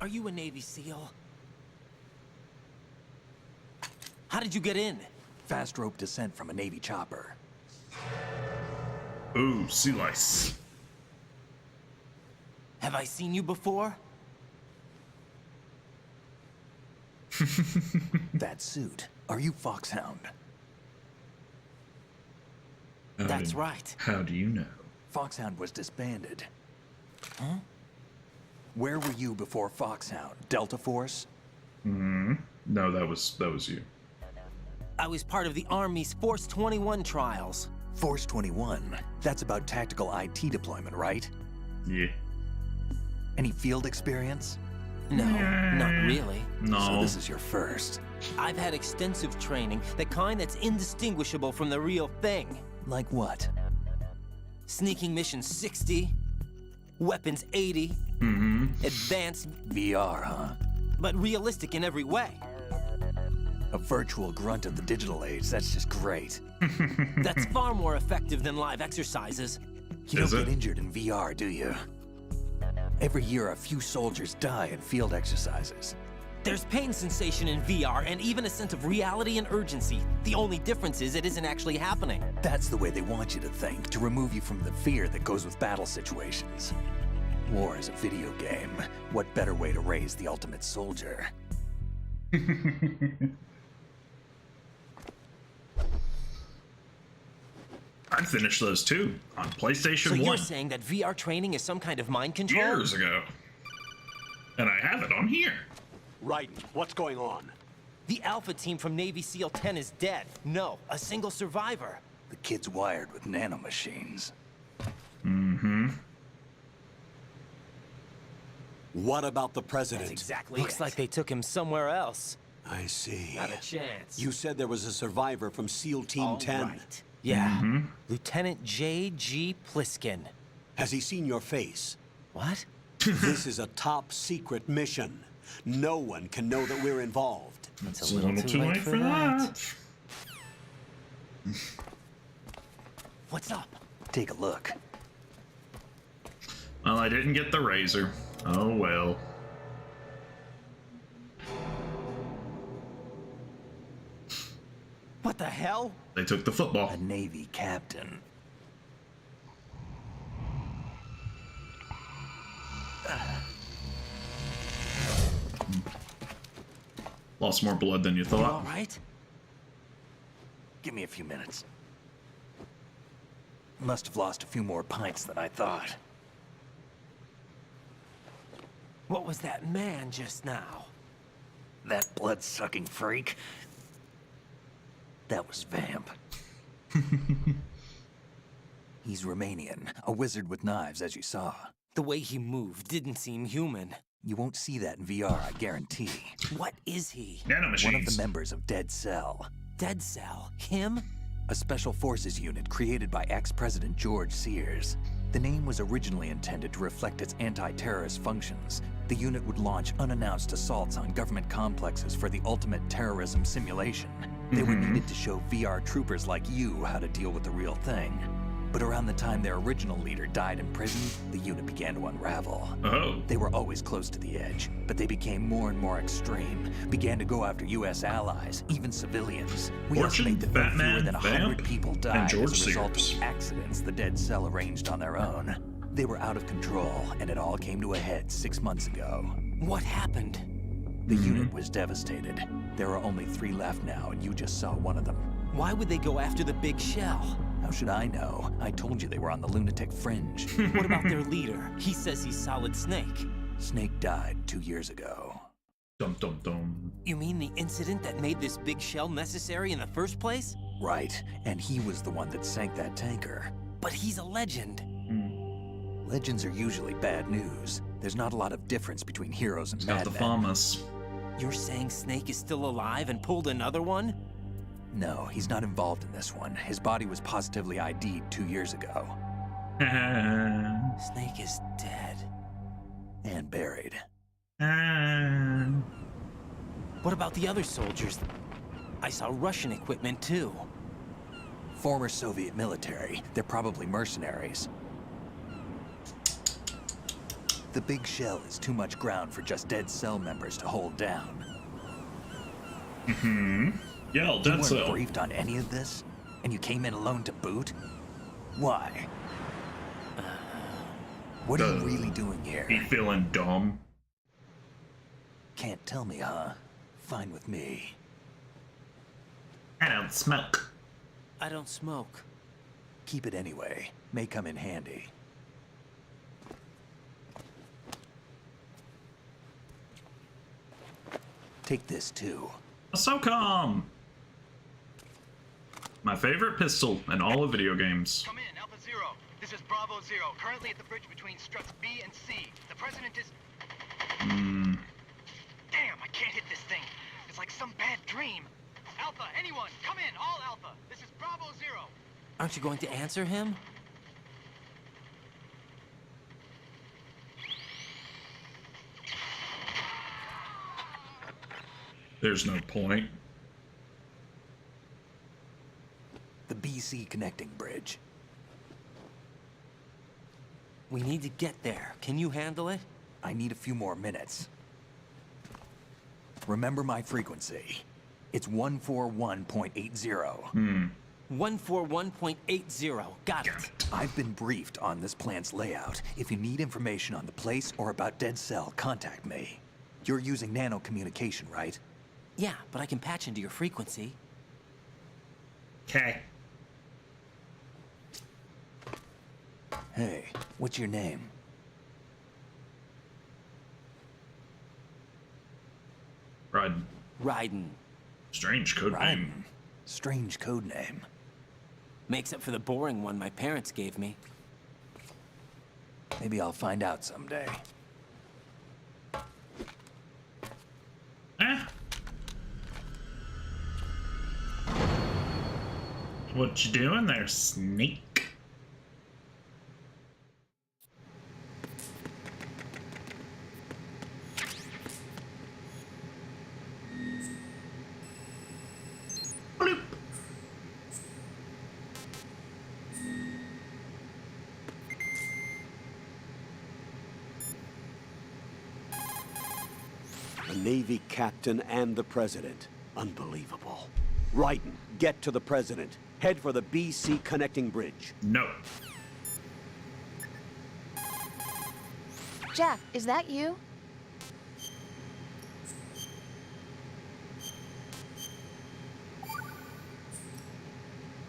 Are you a Navy SEAL? How did you get in? Fast rope descent from a Navy chopper. Ooh, sea lice. Have I seen you before? That suit. Are you Foxhound? That's right. How do you know? Foxhound was disbanded. Huh? Where were you before Foxhound? Delta Force? No, that was you. I was part of the Army's Force 21 trials. Force 21? That's about tactical IT deployment, right? Yeah. Any field experience? No, not really. No. So this is your first. I've had extensive training, the kind that's indistinguishable from the real thing. Like what? Sneaking mission 60, weapons 80, advanced VR, huh? but realistic in every way. A virtual grunt of the digital age, that's just great. That's far more effective than live exercises. You don't get injured in VR, do you? Every year, a few soldiers die in field exercises. There's pain sensation in VR and even a sense of reality and urgency. The only difference is it isn't actually happening. That's the way they want you to think, to remove you from the fear that goes with battle situations. War is a video game. What better way to raise the ultimate soldier? I finished those too on PlayStation 1. So you're saying that VR training is some kind of mind control? Years ago. And I have it on here. Raiden, what's going on? The Alpha team from Navy SEAL 10 is dead. No, a single survivor. The kid's wired with nanomachines. What about the president? That's exactly Looks like they took him somewhere else. I see. Not a chance. You said there was a survivor from SEAL Team 10. Right. Yeah. Lieutenant J.G. Pliskin. Has he seen your face? What? This is a top secret mission. No one can know that we're involved. It's a little too late for that. What's up? Take a look. Well, I didn't get the razor. Oh well. What the hell? They took the football. A Navy captain. Lost more blood than you You thought. all right? Give me a few minutes. Must have lost a few more pints than I thought. What was that man just now? That blood-sucking freak? That was Vamp. He's Romanian, a wizard with knives, as you saw. The way he moved didn't seem human. You won't see that in VR, I guarantee. What is he? Nanomachines. One of the members of Dead Cell. Dead Cell? Him? A special forces unit created by ex-President George Sears. The name was originally intended to reflect its anti-terrorist functions. The unit would launch unannounced assaults on government complexes for the ultimate terrorism simulation. They were needed to show VR troopers like you how to deal with the real thing. But around the time their original leader died in prison, the unit began to unravel. Oh. They were always close to the edge, but they became more and more extreme, began to go after U.S. allies, even civilians. We Fortune, estimate that no fewer Batman, than 100 Vamp, people and died George as a result Sears. of accidents the Dead Cell arranged on their own. They were out of control, and it all came to a head 6 months ago. What happened? The unit was devastated. There are only 3 left now, and you just saw one of them. Why would they go after the big shell? How should I know? I told you they were on the lunatic fringe. What about their leader? He says he's Solid Snake. Snake died 2 years ago. Dum dum dum. You mean the incident that made this big shell necessary in the first place? Right, and he was the one that sank that tanker. But he's a legend. Legends are usually bad news. There's not a lot of difference between heroes and Got the madmen. Famas. You're saying Snake is still alive and pulled another one? No, he's not involved in this one. His body was positively ID'd 2 years ago. Snake is dead. And buried. What about the other soldiers? I saw Russian equipment too. Former Soviet military. They're probably mercenaries. The big shell is too much ground for just dead cell members to hold down. Yeah, You dead weren't cell. briefed on any of this? And you came in alone to boot? Why? What are you really doing here? He feeling dumb. Can't tell me, huh? Fine with me. I don't smoke. I don't smoke. Keep it anyway. May come in handy. Take this too. A SOCOM! My favorite pistol in all of video games. Come in, Alpha Zero. This is Bravo Zero, currently at the bridge between struts B and C. The president is... Damn, I can't hit this thing. It's like some bad dream. Alpha, anyone, come in, all Alpha. This is Bravo Zero. Aren't you going to answer him? There's no point. The BC connecting bridge. We need to get there. Can you handle it? I need a few more minutes. Remember my frequency. It's 141.80. 141.80. Got it. I've been briefed on this plant's layout. If you need information on the place or about Dead Cell, contact me. You're using nano communication, right? Yeah, but I can patch into your frequency. Okay. Hey, what's your name? Raiden. Raiden. Strange code name. Raiden. Strange code name. Makes up for the boring one my parents gave me. Maybe I'll find out someday. What you doing there, snake? Bloop. The Navy captain and the president. Unbelievable. Raiden, get to the president. Head for the BC connecting bridge. No. Jack, is that you?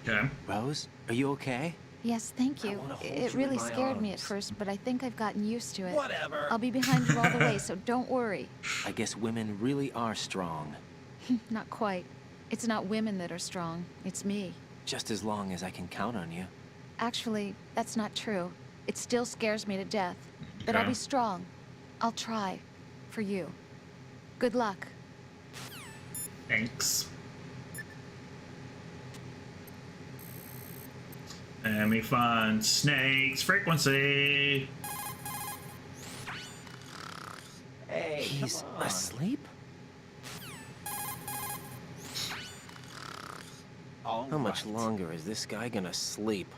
Okay. Rose, are you okay? Yes, thank you. wanna hold It you really in my scared me at arms. first, but I think I've gotten used to it. Whatever. I'll be behind you all the way, so don't worry. I guess women really are strong. Not quite. It's not women that are strong. It's me. Just as long as I can count on you. Actually, that's not true. It still scares me to death. But I'll Yeah. be strong. I'll try. For you. Good luck. Thanks. Let me find Snake's frequency. Hey, he's asleep? How much longer is this guy gonna sleep?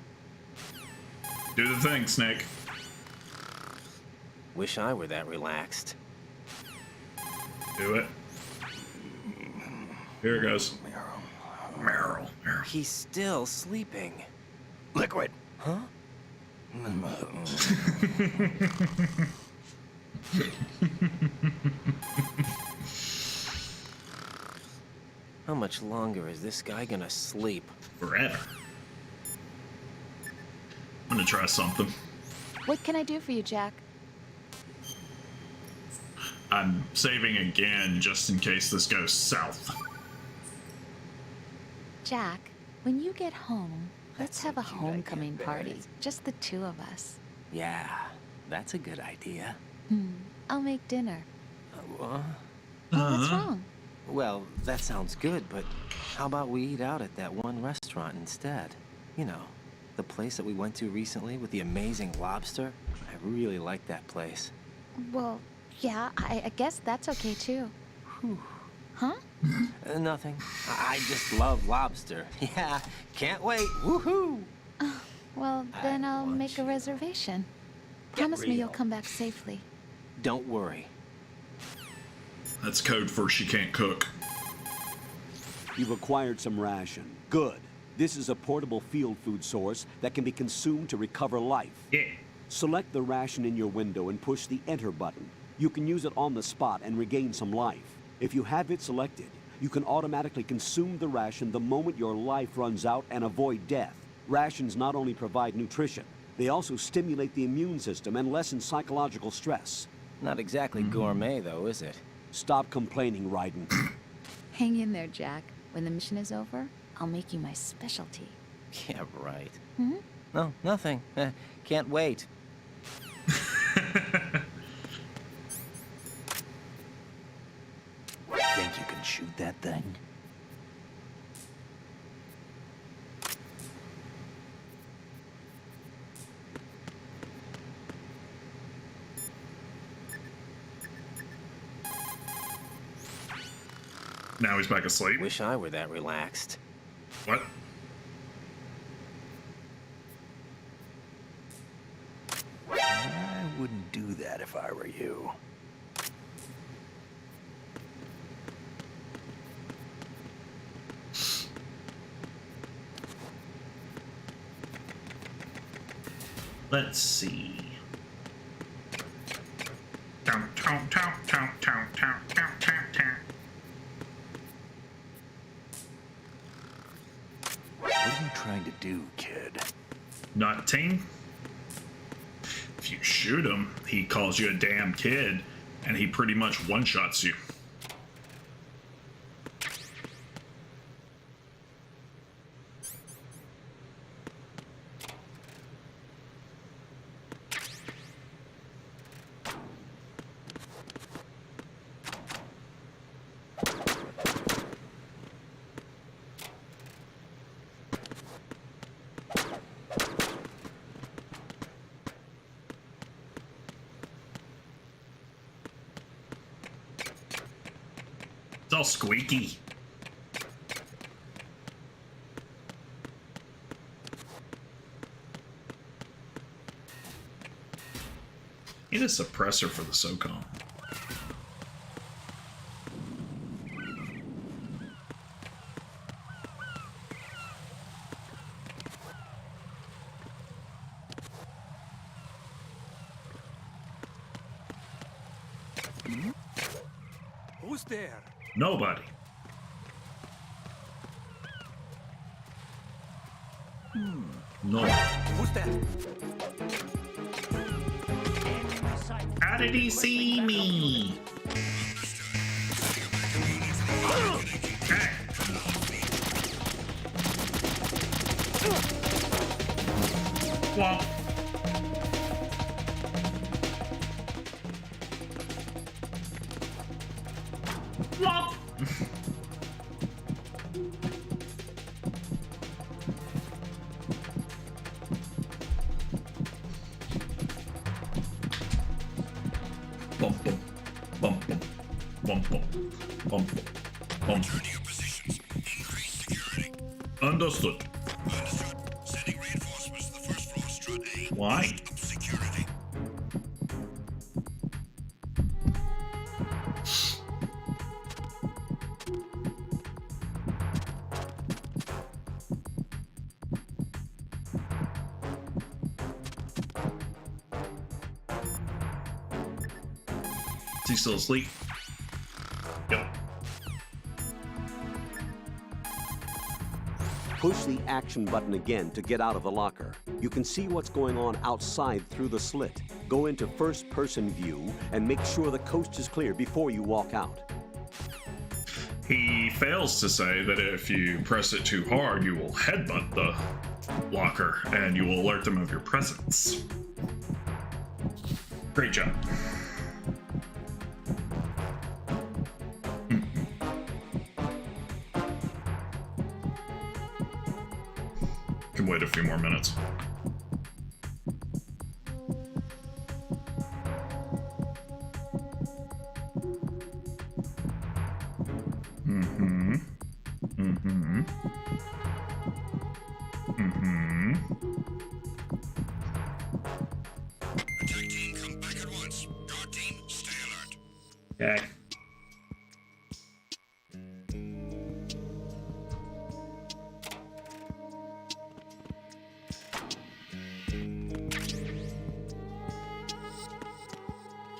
Do the thing, Snake. Wish I were that relaxed. Do it. Here it goes. Meryl. He's still sleeping. Liquid. Huh? How much longer is this guy gonna sleep? Forever. I'm gonna try something. What can I do for you, Jack? I'm saving again just in case this goes south. Jack, when you get home, let's have a homecoming party. Just the two of us. Yeah, that's a good idea. I'll make dinner. What? Oh, what's wrong? Well, that sounds good, but how about we eat out at that one restaurant instead? You know, the place that we went to recently with the amazing lobster. I really like that place. Well, yeah, I guess that's okay too. Huh? Nothing. I just love lobster. Yeah, can't wait. Woohoo! Well, then I'll make a reservation. Promise me you'll come back safely. Don't worry. That's code for she can't cook. You've acquired some ration. Good. This is a portable field food source that can be consumed to recover life. Yeah. Select the ration in your window and push the Enter button. You can use it on the spot and regain some life. If you have it selected, you can automatically consume the ration the moment your life runs out and avoid death. Rations not only provide nutrition, they also stimulate the immune system and lessen psychological stress. Not exactly gourmet, though, is it? Stop complaining, Raiden. Hang in there, Jack. When the mission is over, I'll make you my specialty. Yeah, right. Hmm? No, nothing. Can't wait. Think you can shoot that thing? Now he's back asleep. Wish I were that relaxed. What? I wouldn't do that if I were you. Let's see. Town, town, town, town, town, town, town, town, town. What are you trying to do, kid? Nothing. If you shoot him, he calls you a damn kid, and he pretty much one-shots you. It's all squeaky. Need a suppressor for the SOCOM. Who's there? Nobody. No. Who's that? How did he see me? Okay. Well. Flop. Bump, bump, bump, bump, bump, bump, bump, bump. Return to your positions. Increase security. Understood. Understood. Sending reinforcements to the first floor, strut A. Why? Up security. Is he still asleep? Yep. Push the action button again to get out of the locker. You can see what's going on outside through the slit. Go into first-person view and make sure the coast is clear before you walk out. He fails to say that if you press it too hard, you will headbutt the locker and you will alert them of your presence. Great job. Can wait a few more minutes. Attack team, come back at once. Guard team,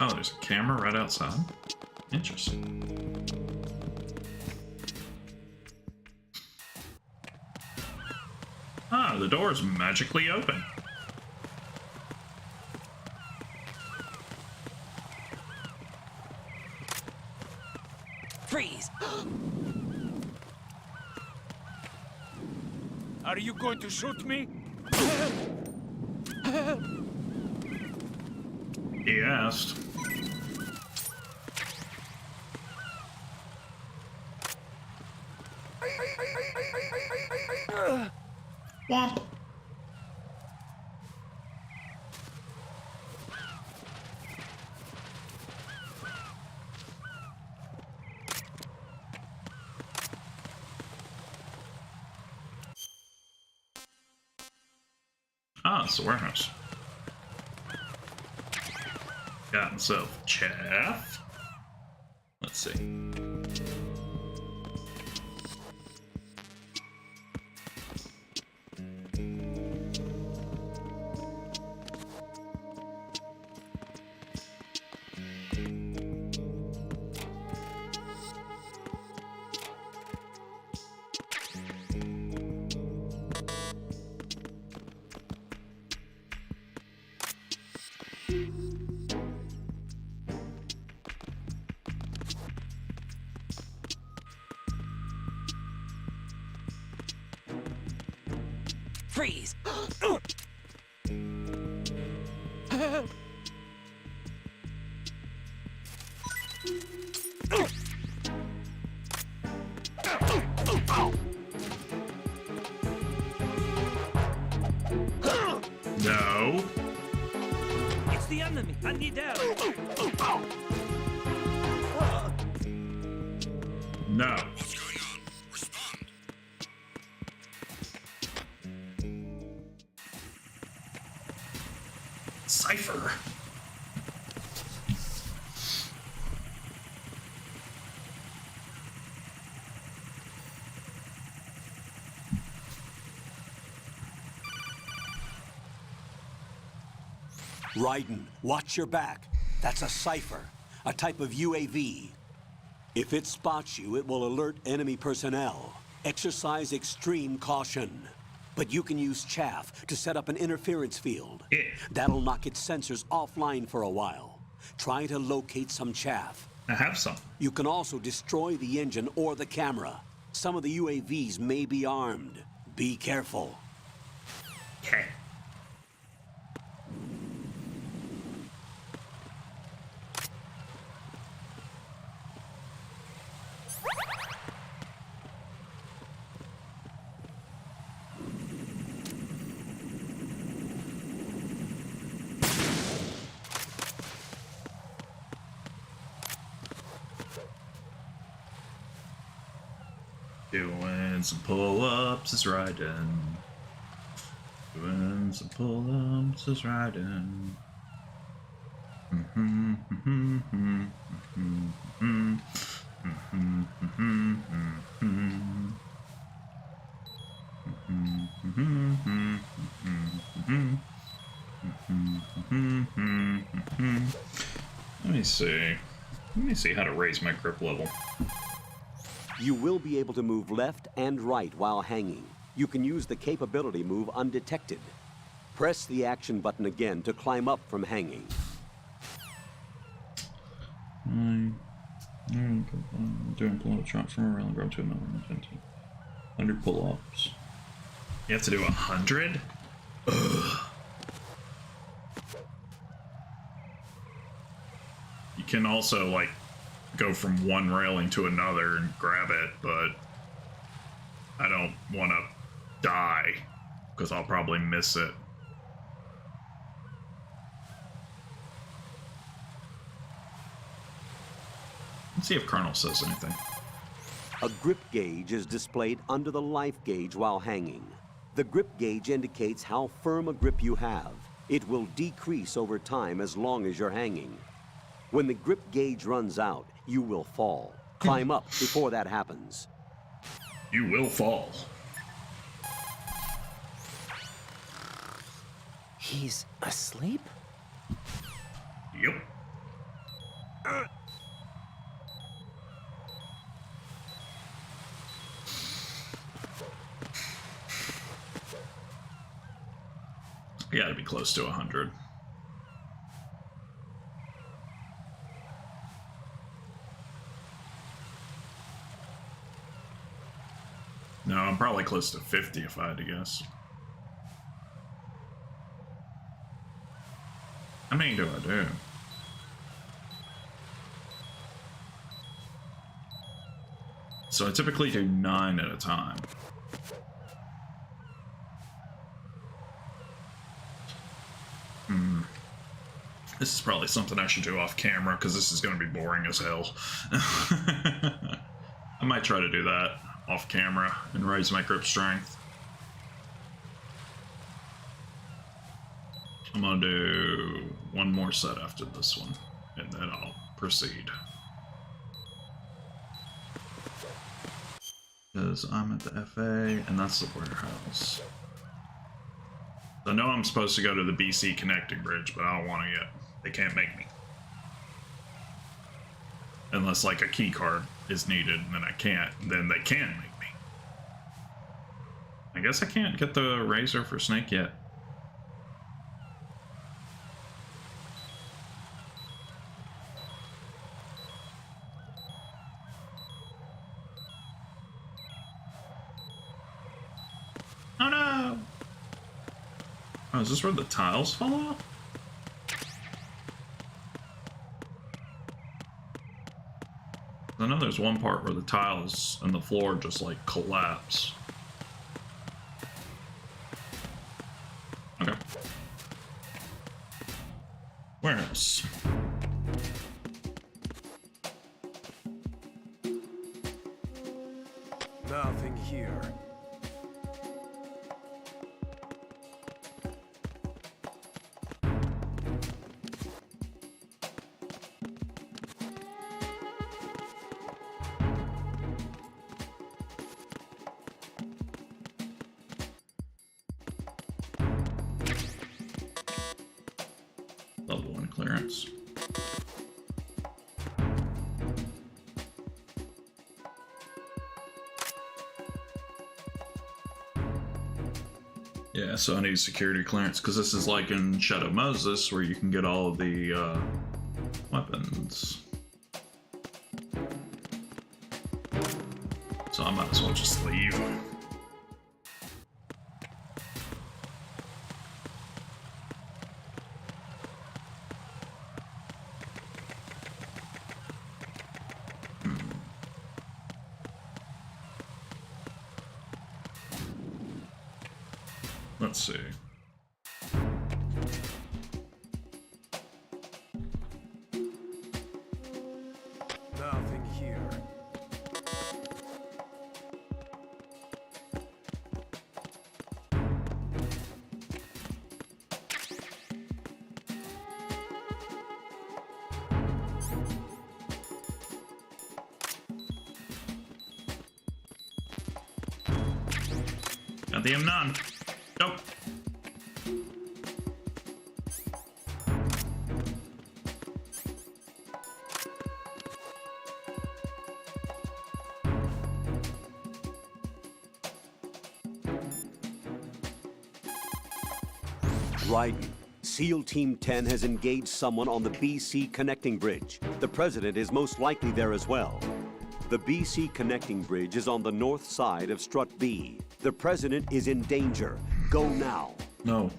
Oh, there's a camera right outside. Interesting. Ah, the door is magically open. Freeze! Are you going to shoot me? He asked. Womp. Ah, it's the warehouse. Got himself chaff. Let's see. Freeze! No. It's the enemy! I need help! No. What's going on? Respond. Cypher. Raiden, watch your back. That's a cipher, a type of UAV. If it spots you, it will alert enemy personnel. Exercise extreme caution. But you can use chaff to set up an interference field. Yeah. That'll knock its sensors offline for a while. Try to locate some chaff. I have some. You can also destroy the engine or the camera. Some of the UAVs may be armed. Be careful. Okay. Doing some pull-ups is Raiden. Doing some pull-ups is Raiden. Let me see. Let me see how to raise my grip level. You will be able to move left and right while hanging. You can use the capability move undetected. Press the action button again to climb up from hanging. Doing pull-ups drop from a railing, grab to another 100 pull-ups. You have to do 100? Ugh. You can also, like, go from one railing to another and grab it, but I don't want to die because I'll probably miss it. Let's see if Colonel says anything. A grip gauge is displayed under the life gauge while hanging. The grip gauge indicates how firm a grip you have. It will decrease over time as long as you're hanging. When the grip gauge runs out, you will fall. Climb up before that happens. You will fall. He's asleep? Yep. You gotta be close to 100. No, I'm probably close to 50 if I had to guess. How many do I do? So I typically do 9 at a time. This is probably something I should do off camera because this is going to be boring as hell. I might try to do that off camera and raise my grip strength. I'm going to do one more set after this one, and then I'll proceed. Because I'm at the FA, and that's the warehouse. I know I'm supposed to go to the BC connecting bridge, but I don't want to yet. They can't make me. Unless, like, a key card is needed, and then I can't, then they can make me. I guess I can't get the razor for Snake yet. Oh no! Oh, is this where the tiles fall off? I know there's one part where the tiles and the floor just like collapse. Okay. Where else? Nothing here. Level 1 clearance. Yeah, so I need security clearance because this is like in Shadow Moses where you can get all of the weapons. So I might as well just leave. Let's see. Nothing here. Got the M9. Nope. Raiden, SEAL Team 10 has engaged someone on the BC connecting bridge. The president is most likely there as well. The BC connecting bridge is on the north side of Strut B. The president is in danger. Go now. No.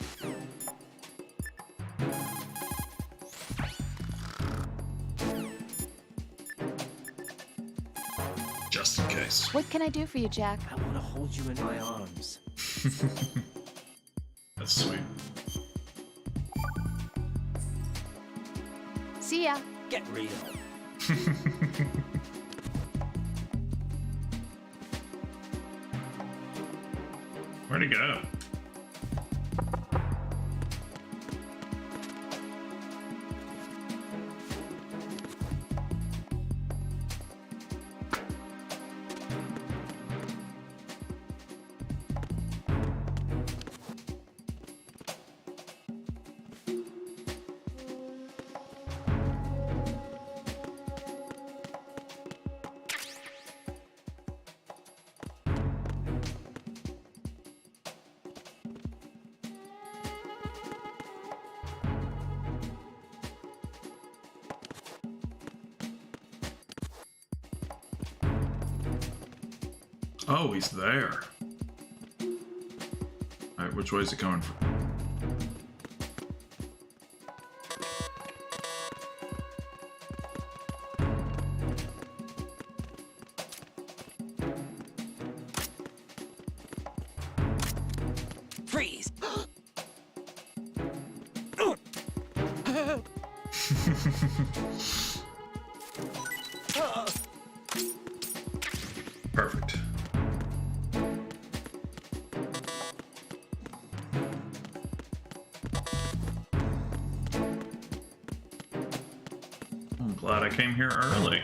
Just in case. What can I do for you, Jack? I want to hold you in my arms. That's sweet. See ya. Get real. Where'd he go? Oh, he's there. Alright, which way is he coming from? Freeze! Perfect. I'm glad I came here early.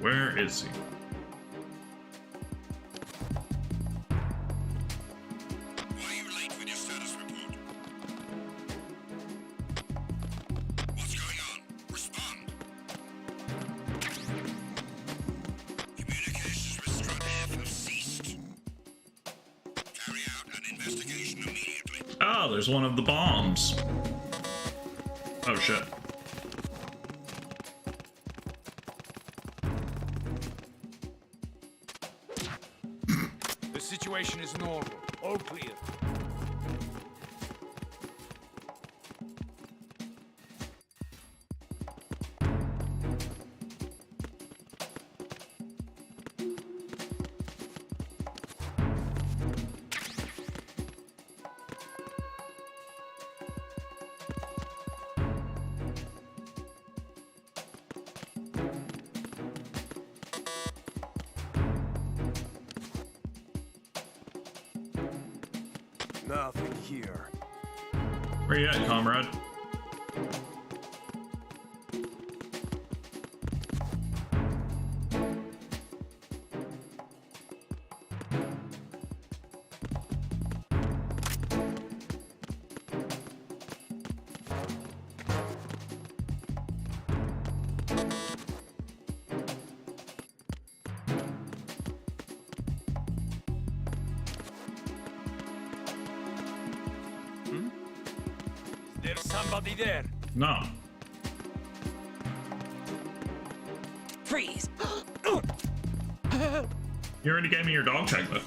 Where is he? Why are you late with your status report? What's going on? Respond. Communications with Strut F have ceased. Carry out an investigation immediately. Oh, there's one of the bombs. Oh shit. The situation is normal. All clear. Nothing here. Where you at, comrade? There's somebody there. No. Freeze! You already gave me your dog tag, though.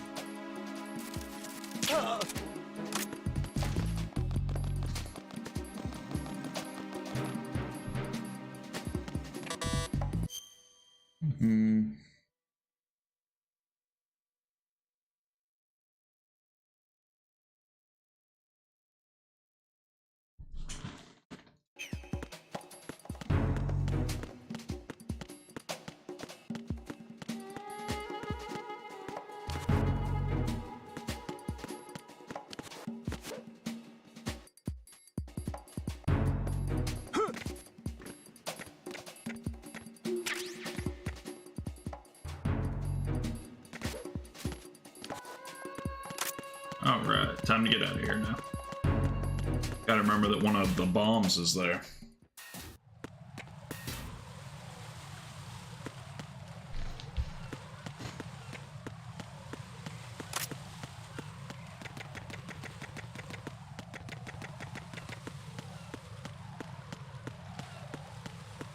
Alright, time to get out of here now. Gotta remember that one of the bombs is there.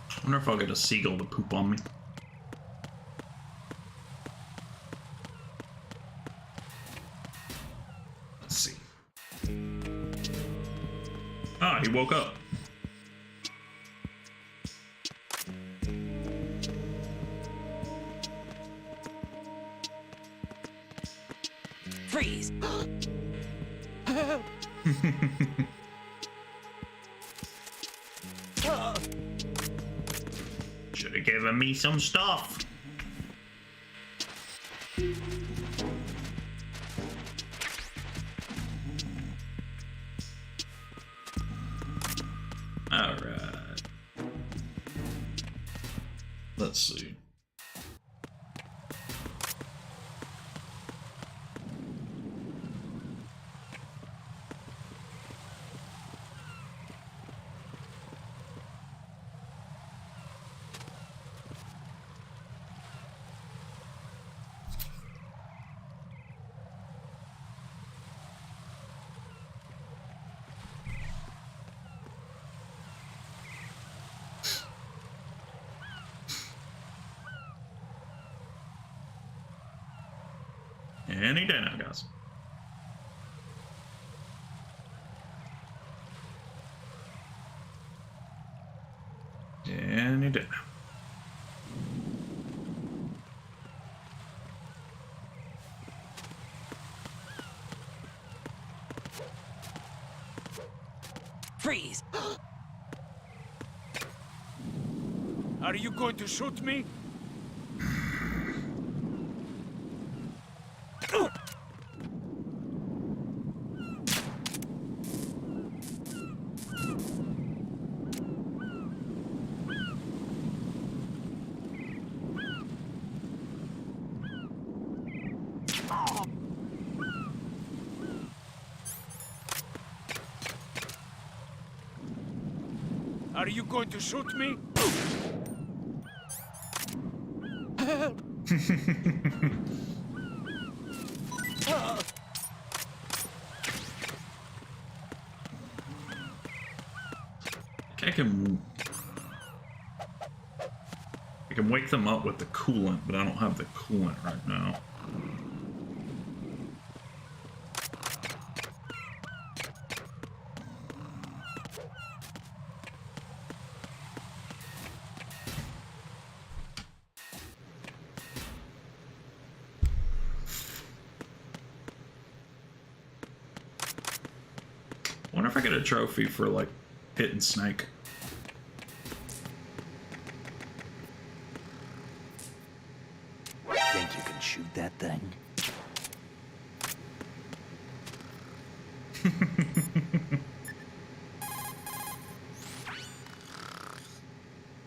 I wonder if I'll get a seagull to poop on me. Let's see. Ah, he woke up. Freeze! Should have given me some stuff. Alright. Let's see. Any day now, guys. Any day now. Freeze! Are you going to shoot me? Are you going to shoot me? I can wake them up with the coolant, but I don't have the coolant right now. Wonder if I get a trophy for, like, hitting Snake. Think you can shoot that thing?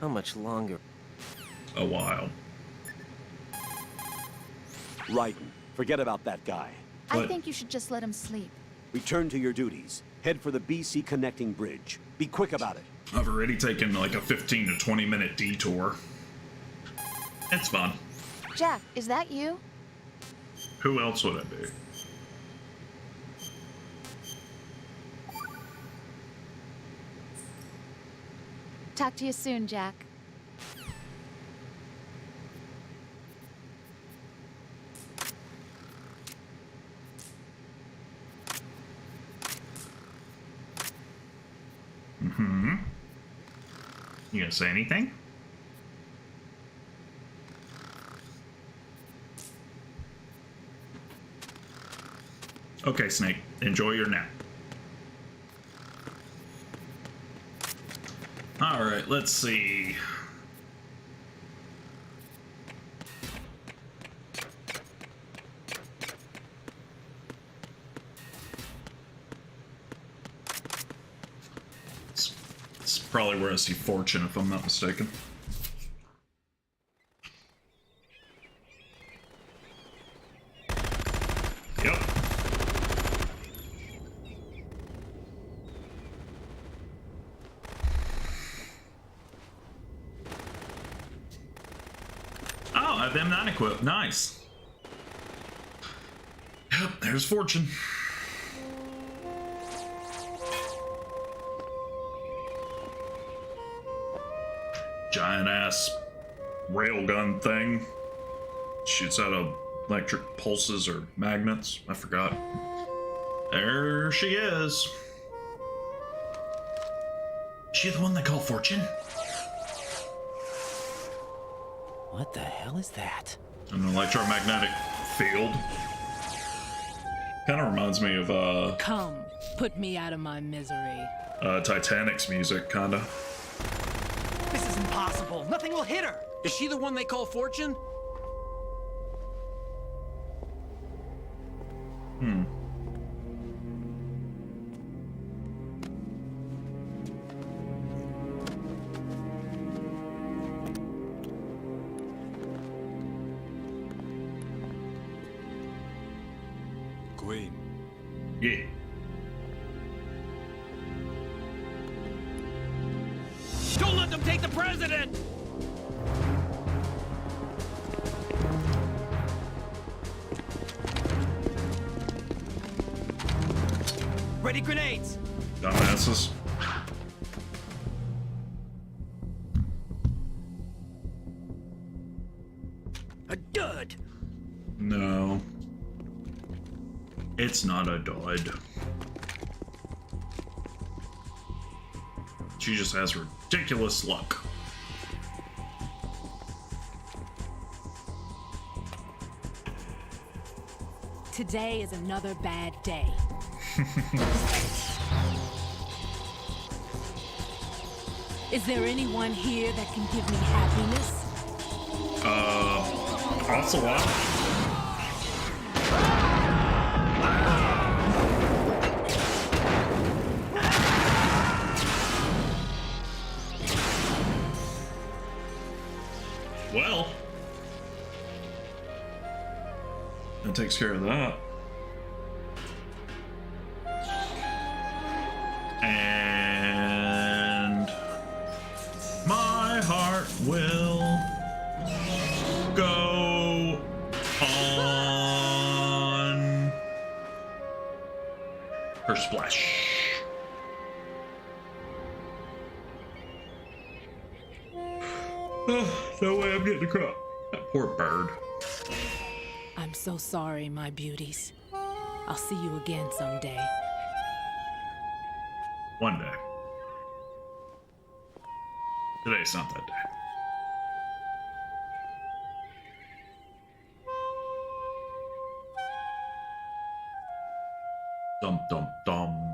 How much longer? A while. Raiden, forget about that guy. I think you should just let him sleep. Return to your duties. Head for the BC connecting bridge. Be quick about it. I've already taken like a 15 to 20 minute detour. It's fun. Jack, is that you? Who else would it be? Talk to you soon, Jack. Mm-hmm. You gonna say anything? Okay, Snake. Enjoy your nap. Alright, let's see. It's probably where I see Fortune, if I'm not mistaken. Yep. Oh, I have them not equipped. Nice. Yep, there's Fortune. Giant ass railgun thing. Shoots out of electric pulses or magnets. I forgot. There she is. She the one they call Fortune? What the hell is that? An electromagnetic field. Kind of reminds me of Come, put me out of my misery. Titanic's music, kinda. This is impossible. Nothing will hit her. Is she the one they call Fortune? Hmm. Queen. Yeah. Don't let them take the president! Ready grenades. Dumbasses. A dud. No. It's not a dud. She just has ridiculous luck. Today is another bad day. Is there anyone here that can give me happiness? Ocelot. Well, that takes care of that. And my heart will go on her splash. No way I'm getting a crop. That poor bird. I'm so sorry, my beauties. I'll see you again someday. One day. Today's not that day. Dum dum dum.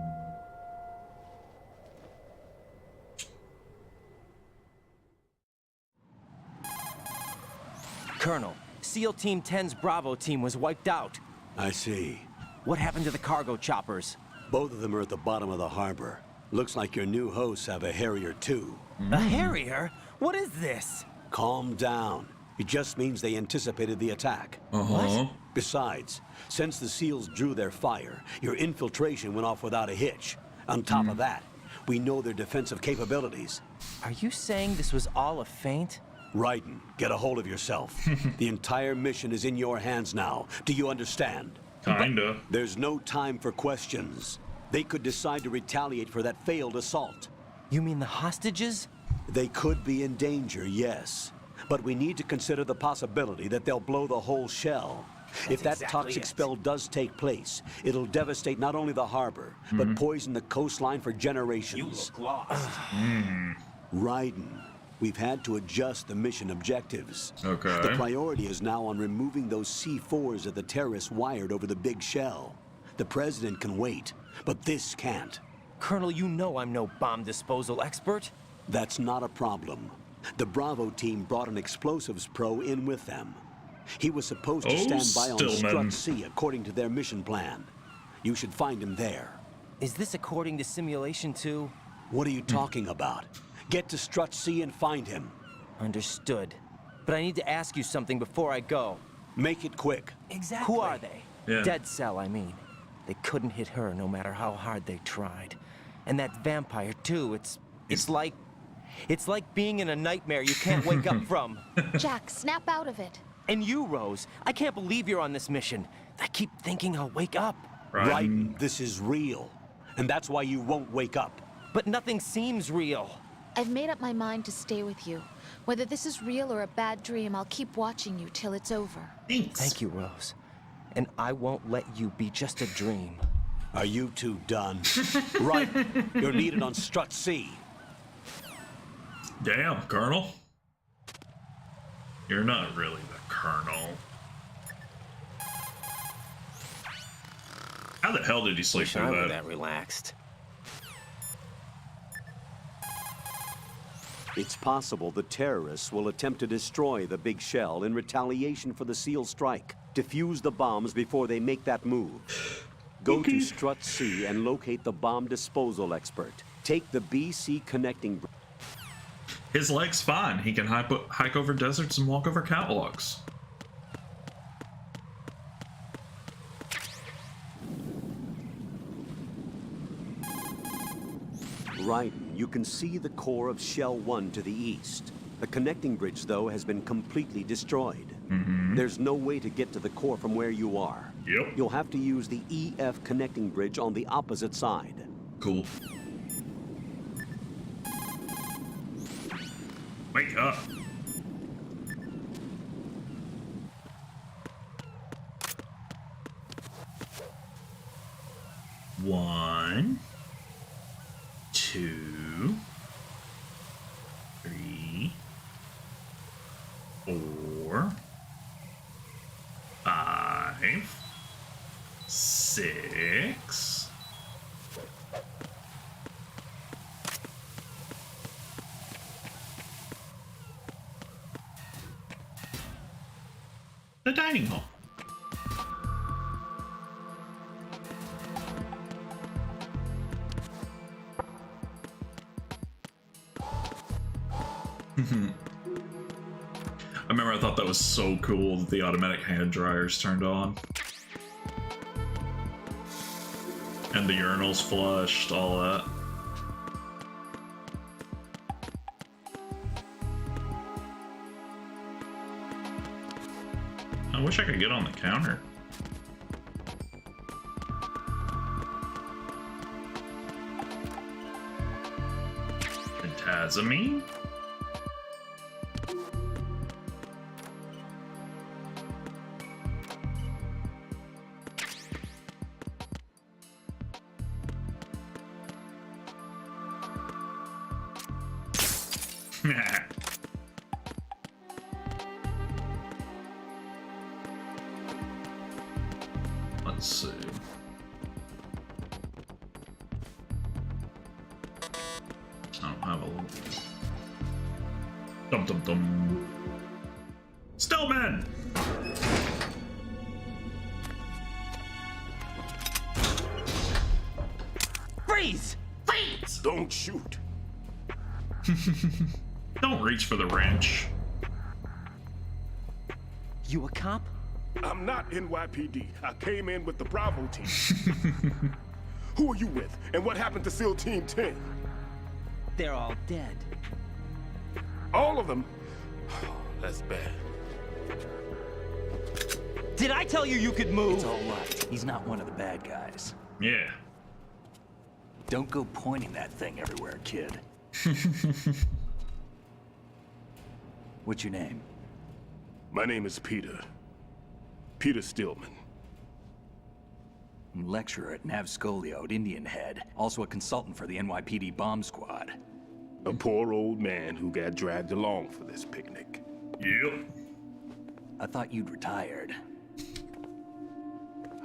Colonel, SEAL Team 10's Bravo team was wiped out. I see. What happened to the cargo choppers? Both of them are at the bottom of the harbor. Looks like your new hosts have a Harrier too. A Harrier? What is this? Calm down. It just means they anticipated the attack. What? Besides, since the SEALs drew their fire, your infiltration went off without a hitch. On top of that, we know their defensive capabilities. Are you saying this was all a feint? Raiden, get a hold of yourself. The entire mission is in your hands now. Do you understand? Kinda. There's no time for questions. They could decide to retaliate for that failed assault. You mean the hostages? They could be in danger, yes. But we need to consider the possibility that they'll blow the whole shell. If that toxic spell does take place, it'll devastate not only the harbor, but poison the coastline for generations. You look lost. Raiden, we've had to adjust the mission objectives. Okay. The priority is now on removing those C4s that the terrorists wired over the big shell. The president can wait, but this can't. Colonel, you know I'm no bomb disposal expert. That's not a problem. The Bravo team brought an explosives pro in with them. He was supposed to stand by on Strut C according to their mission plan. You should find him there. Is this according to Simulation 2? What are you talking about? Get to Strut C and find him. Understood. But I need to ask you something before I go. Make it quick. Exactly. Who are they? Yeah. Dead Cell, I mean. They couldn't hit her no matter how hard they tried. And that vampire, too, it's like being in a nightmare you can't wake up from. Jack, snap out of it. And you, Rose, I can't believe you're on this mission. I keep thinking I'll wake up. Raiden, this is real. And that's why you won't wake up. But nothing seems real. I've made up my mind to stay with you. Whether this is real or a bad dream, I'll keep watching you till it's over. Thanks. Thank you, Rose. And I won't let you be just a dream. Are you two done? Right. You're needed on Strut C. Damn, Colonel. You're not really the Colonel. How the hell did he sleep Wish I through were that? that relaxed. It's possible the terrorists will attempt to destroy the big shell in retaliation for the SEAL strike. Defuse the bombs before they make that move. Go to Strut C and locate the bomb disposal expert. Take the BC connecting bridge. His leg's fine. He can hike over deserts and walk over catwalks. Raiden, you can see the core of Shell 1 to the east. The connecting bridge, though, has been completely destroyed. There's no way to get to the core from where you are. Yep. You'll have to use the EF connecting bridge on the opposite side. Cool. Wake up. 1, 2, 3, 4, 5, 6. The dining hall. I remember I thought that was so cool that the automatic hand dryers turned on. And the urinals flushed, all that. I wish I could get on the counter. Phantasmine? Let's see. I don't have a little. Dum dum dum. Stillman! Freeze! Freeze! Don't shoot. Don't reach for the wrench. You a cop? I'm not NYPD. I came in with the Bravo team. Who are you with? And what happened to SEAL Team 10? They're all dead. All of them? Oh, that's bad. Did I tell you you could move? It's all right. He's not one of the bad guys. Yeah. Don't go pointing that thing everywhere, kid. What's your name? My name is Peter. Peter Stillman. Lecturer at Navscolio at Indian Head. Also a consultant for the NYPD bomb squad. A poor old man who got dragged along for this picnic. Yep. I thought you'd retired.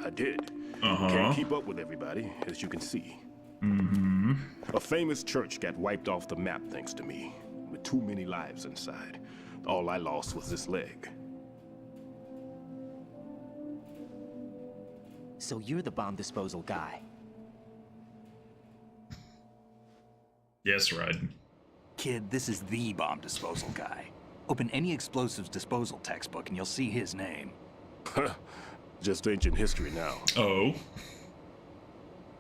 I did. Uh-huh. Can't keep up with everybody, as you can see. Mm-hmm. A famous church got wiped off the map thanks to me, with too many lives inside. All I lost was this leg. So you're the bomb disposal guy. Yes, Raiden. Kid, this is the bomb disposal guy. Open any explosives disposal textbook and you'll see his name. Just ancient history now. Oh.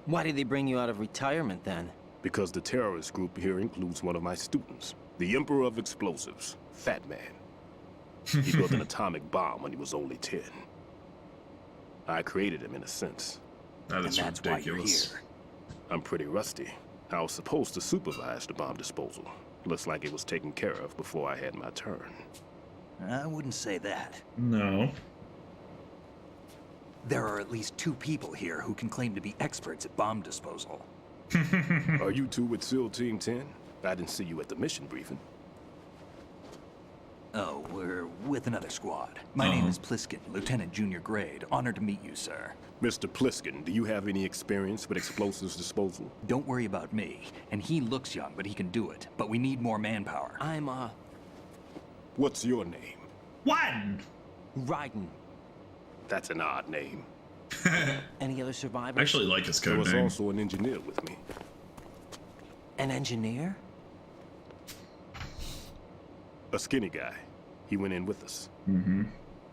Why did they bring you out of retirement then? Because the terrorist group here includes one of my students, the Emperor of Explosives, Fat Man. He built an atomic bomb when he was only 10. I created him in a sense. That is and that's ridiculous. Why you're here. I'm pretty rusty. I was supposed to supervise the bomb disposal. Looks like it was taken care of before I had my turn. I wouldn't say that. No. There are at least 2 people here who can claim to be experts at bomb disposal. Are you two with SEAL Team 10? I didn't see you at the mission briefing. Oh, we're with another squad. My name is Pliskin, Lieutenant Junior Grade. Honored to meet you, sir. Mr. Pliskin, do you have any experience with explosives disposal? Don't worry about me. And he looks young, but he can do it. But we need more manpower. I'm, What's your name? One! Raiden. That's an odd name. Any other survivors? I actually like his There code was name. also an engineer with me. An engineer? A skinny guy. He went in with us. Mm-hmm.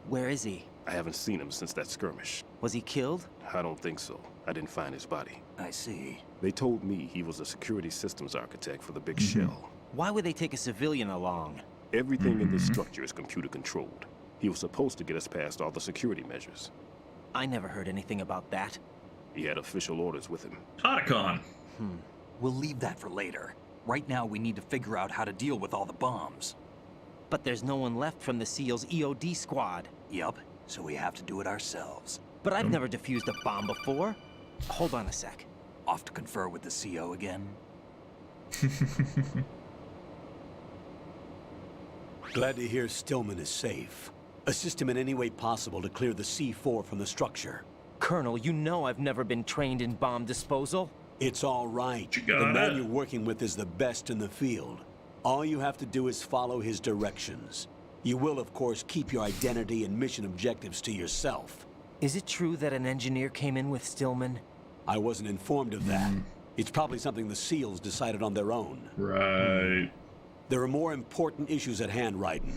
Where is he? I haven't seen him since that skirmish. Was he killed? I don't think so. I didn't find his body. I see. They told me he was a security systems architect for the big shell. Why would they take a civilian along? Everything in this structure is computer controlled. He was supposed to get us past all the security measures. I never heard anything about that. He had official orders with him. Otacon. We'll leave that for later. Right now, we need to figure out how to deal with all the bombs. But there's no one left from the SEAL's EOD squad. Yup, so we have to do it ourselves. But I've never defused a bomb before. Hold on a sec. Off to confer with the CO again? Glad to hear Stillman is safe. Assist him in any way possible to clear the C4 from the structure. Colonel, you know I've never been trained in bomb disposal. It's all right. You got The man it. you're working with is the best in the field. All you have to do is follow his directions. You will, of course, keep your identity and mission objectives to yourself. Is it true that an engineer came in with Stillman? I wasn't informed of that. It's probably something the SEALs decided on their own. Right. There are more important issues at hand, Raiden.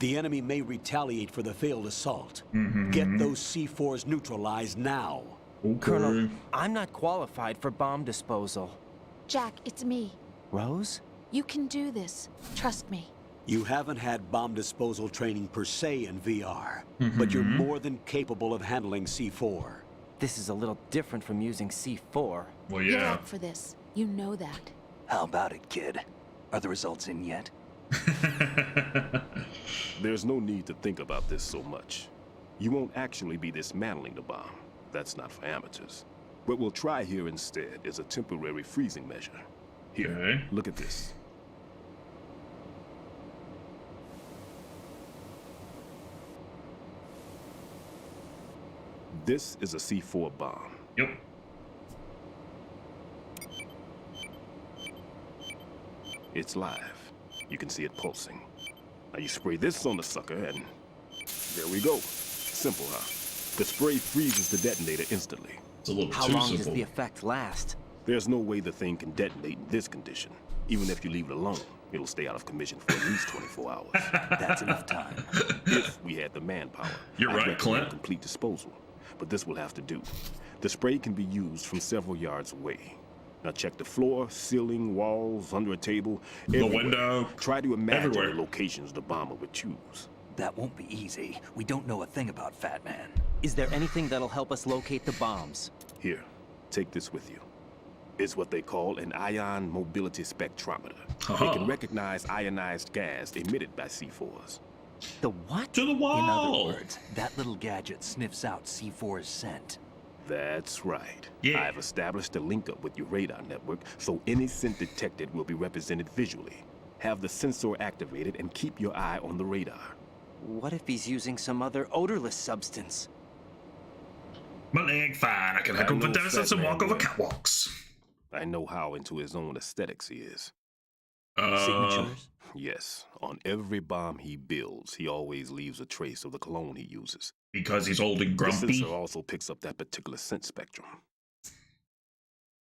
The enemy may retaliate for the failed assault. Get those C4s neutralized now. Okay. Colonel, I'm not qualified for bomb disposal. Jack, it's me. Rose? You can do this. Trust me. You haven't had bomb disposal training per se in VR, but you're more than capable of handling C4. This is a little different from using C4. Well, You're yeah. up for this. You know that. How about it, kid? Are the results in yet? There's no need to think about this so much. You won't actually be dismantling the bomb. That's not for amateurs. What we'll try here instead is a temporary freezing measure. Here, Okay. look at this. This is a C4 bomb. Yep. It's live. You can see it pulsing. Now you spray this on the sucker and there we go. Simple, huh? The spray freezes the detonator instantly. It's a little How too long simple. does the effect last? There's no way the thing can detonate in this condition. Even if you leave it alone, it'll stay out of commission for at least 24 hours. That's enough time. If we had the manpower. You're I'd right, recommend Clint. complete disposal. But this will have to do. The spray can be used from several yards away. Now check the floor, ceiling, walls, under a table, The everywhere. window. Try to imagine Everywhere. the locations the bomber would choose. That won't be easy. We don't know a thing about Fat Man. Is there anything that'll help us locate the bombs? Here, take this with you. It's what they call an ion mobility spectrometer. It can recognize ionized gas emitted by C4s. The what? To the In wall. other words, that little gadget sniffs out C4's scent. That's right. Yeah. I've established a link up with your radar network, so any scent detected will be represented visually. Have the sensor activated and keep your eye on the radar. What if he's using some other odorless substance? My leg fine. I can I heck over know dancers Fat and Man walk over will. catwalks. I know how into his own aesthetics he is. Signatures? Yes, on every bomb he builds, he always leaves a trace of the cologne he uses. Because he's old and The grumpy. sensor also picks up that particular scent spectrum.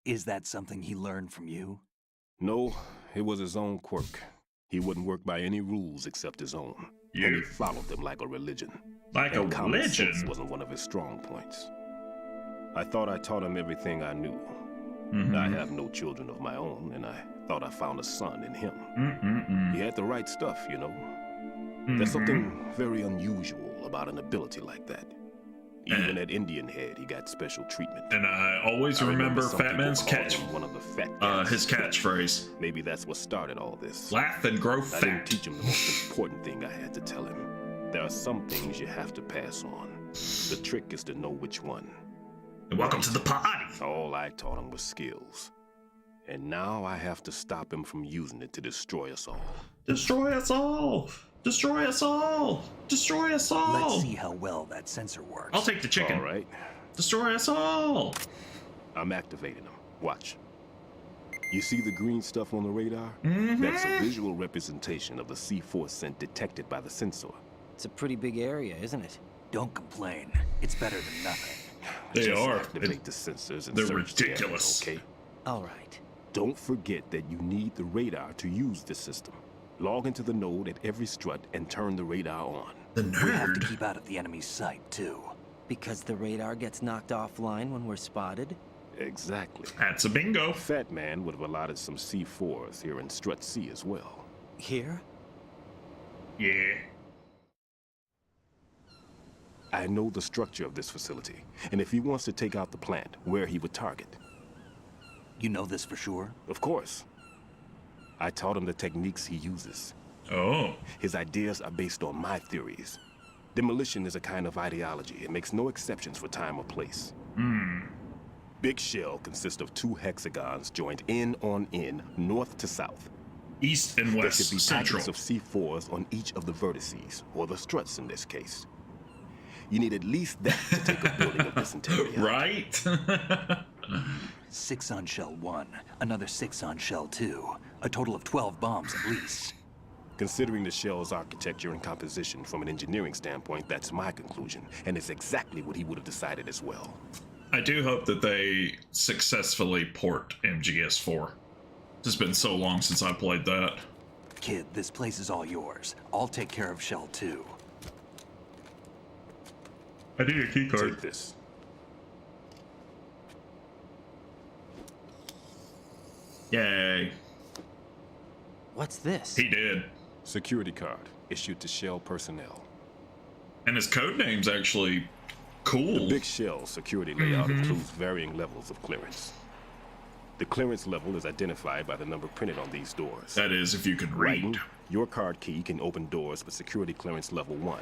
Is that something he learned from you? No, it was his own quirk. He wouldn't work by any rules except his own. And he followed them like a religion. Like And a common religion? sense wasn't one of his strong points. I thought I taught him everything I knew. Mhm. I have no children of my own, and I thought I found a son in him. Mm-mm-mm. He had the right stuff, you know. Mhm. There's something very unusual about an ability like that. Even at Indian Head, he got special treatment. And I always remember some Fat people Man's call catch. him one of the fat guys. His catchphrase. Maybe that's what started all this. Laugh and grow I didn't fat. teach him the most important thing I had to tell him. There are some things you have to pass on. The trick is to know which one. Welcome to the party. All I taught him was skills. And now I have to stop him from using it to destroy us all. Destroy us all! Destroy us all! Destroy us all! Let's see how well that sensor works. I'll take the chicken. All right. Destroy us all! I'm activating them. Watch. You see the green stuff on the radar? Mhm. That's a visual representation of the C4 scent detected by the sensor. It's a pretty big area, isn't it? Don't complain. It's better than nothing. They Just are. activate the sensors and They're search the area, ridiculous. okay? All right. Don't forget that you need the radar to use this system. Log into the node at every strut and turn the radar on. The We have to nerd. keep out of the enemy's sight, too. Because the radar gets knocked offline when we're spotted? Exactly. That's a bingo. Fat Man would have allotted some C4s here in Strut C as well. Here? Yeah. I know the structure of this facility, and if he wants to take out the plant, where he would target. You know this for sure? Of course. I taught him the techniques he uses. Oh. His ideas are based on my theories. Demolition is a kind of ideology. It makes no exceptions for time or place. big shell consists of 2 hexagons joined end on end, north to south. East and west, there should be central. packets of C4s on each of the vertices, or the struts in this case. You need at least that to take a building of this interior. Right? 6 on shell 1, another 6 on shell 2. A total of 12 bombs at least. Considering the shell's architecture and composition from an engineering standpoint, that's my conclusion, and it's exactly what he would have decided as well. I do hope that they successfully port MGS4. It's been so long since I played that. Kid, this place is all yours. I'll take care of shell 2. I need a key card. Take this. Yay. What's this? He did. Security card issued to Shell personnel. And his code name's actually cool. The big Shell security layout includes varying levels of clearance. The clearance level is identified by the number printed on these doors. That is, if you can read. Raiden, your card key can open doors with security clearance level 1.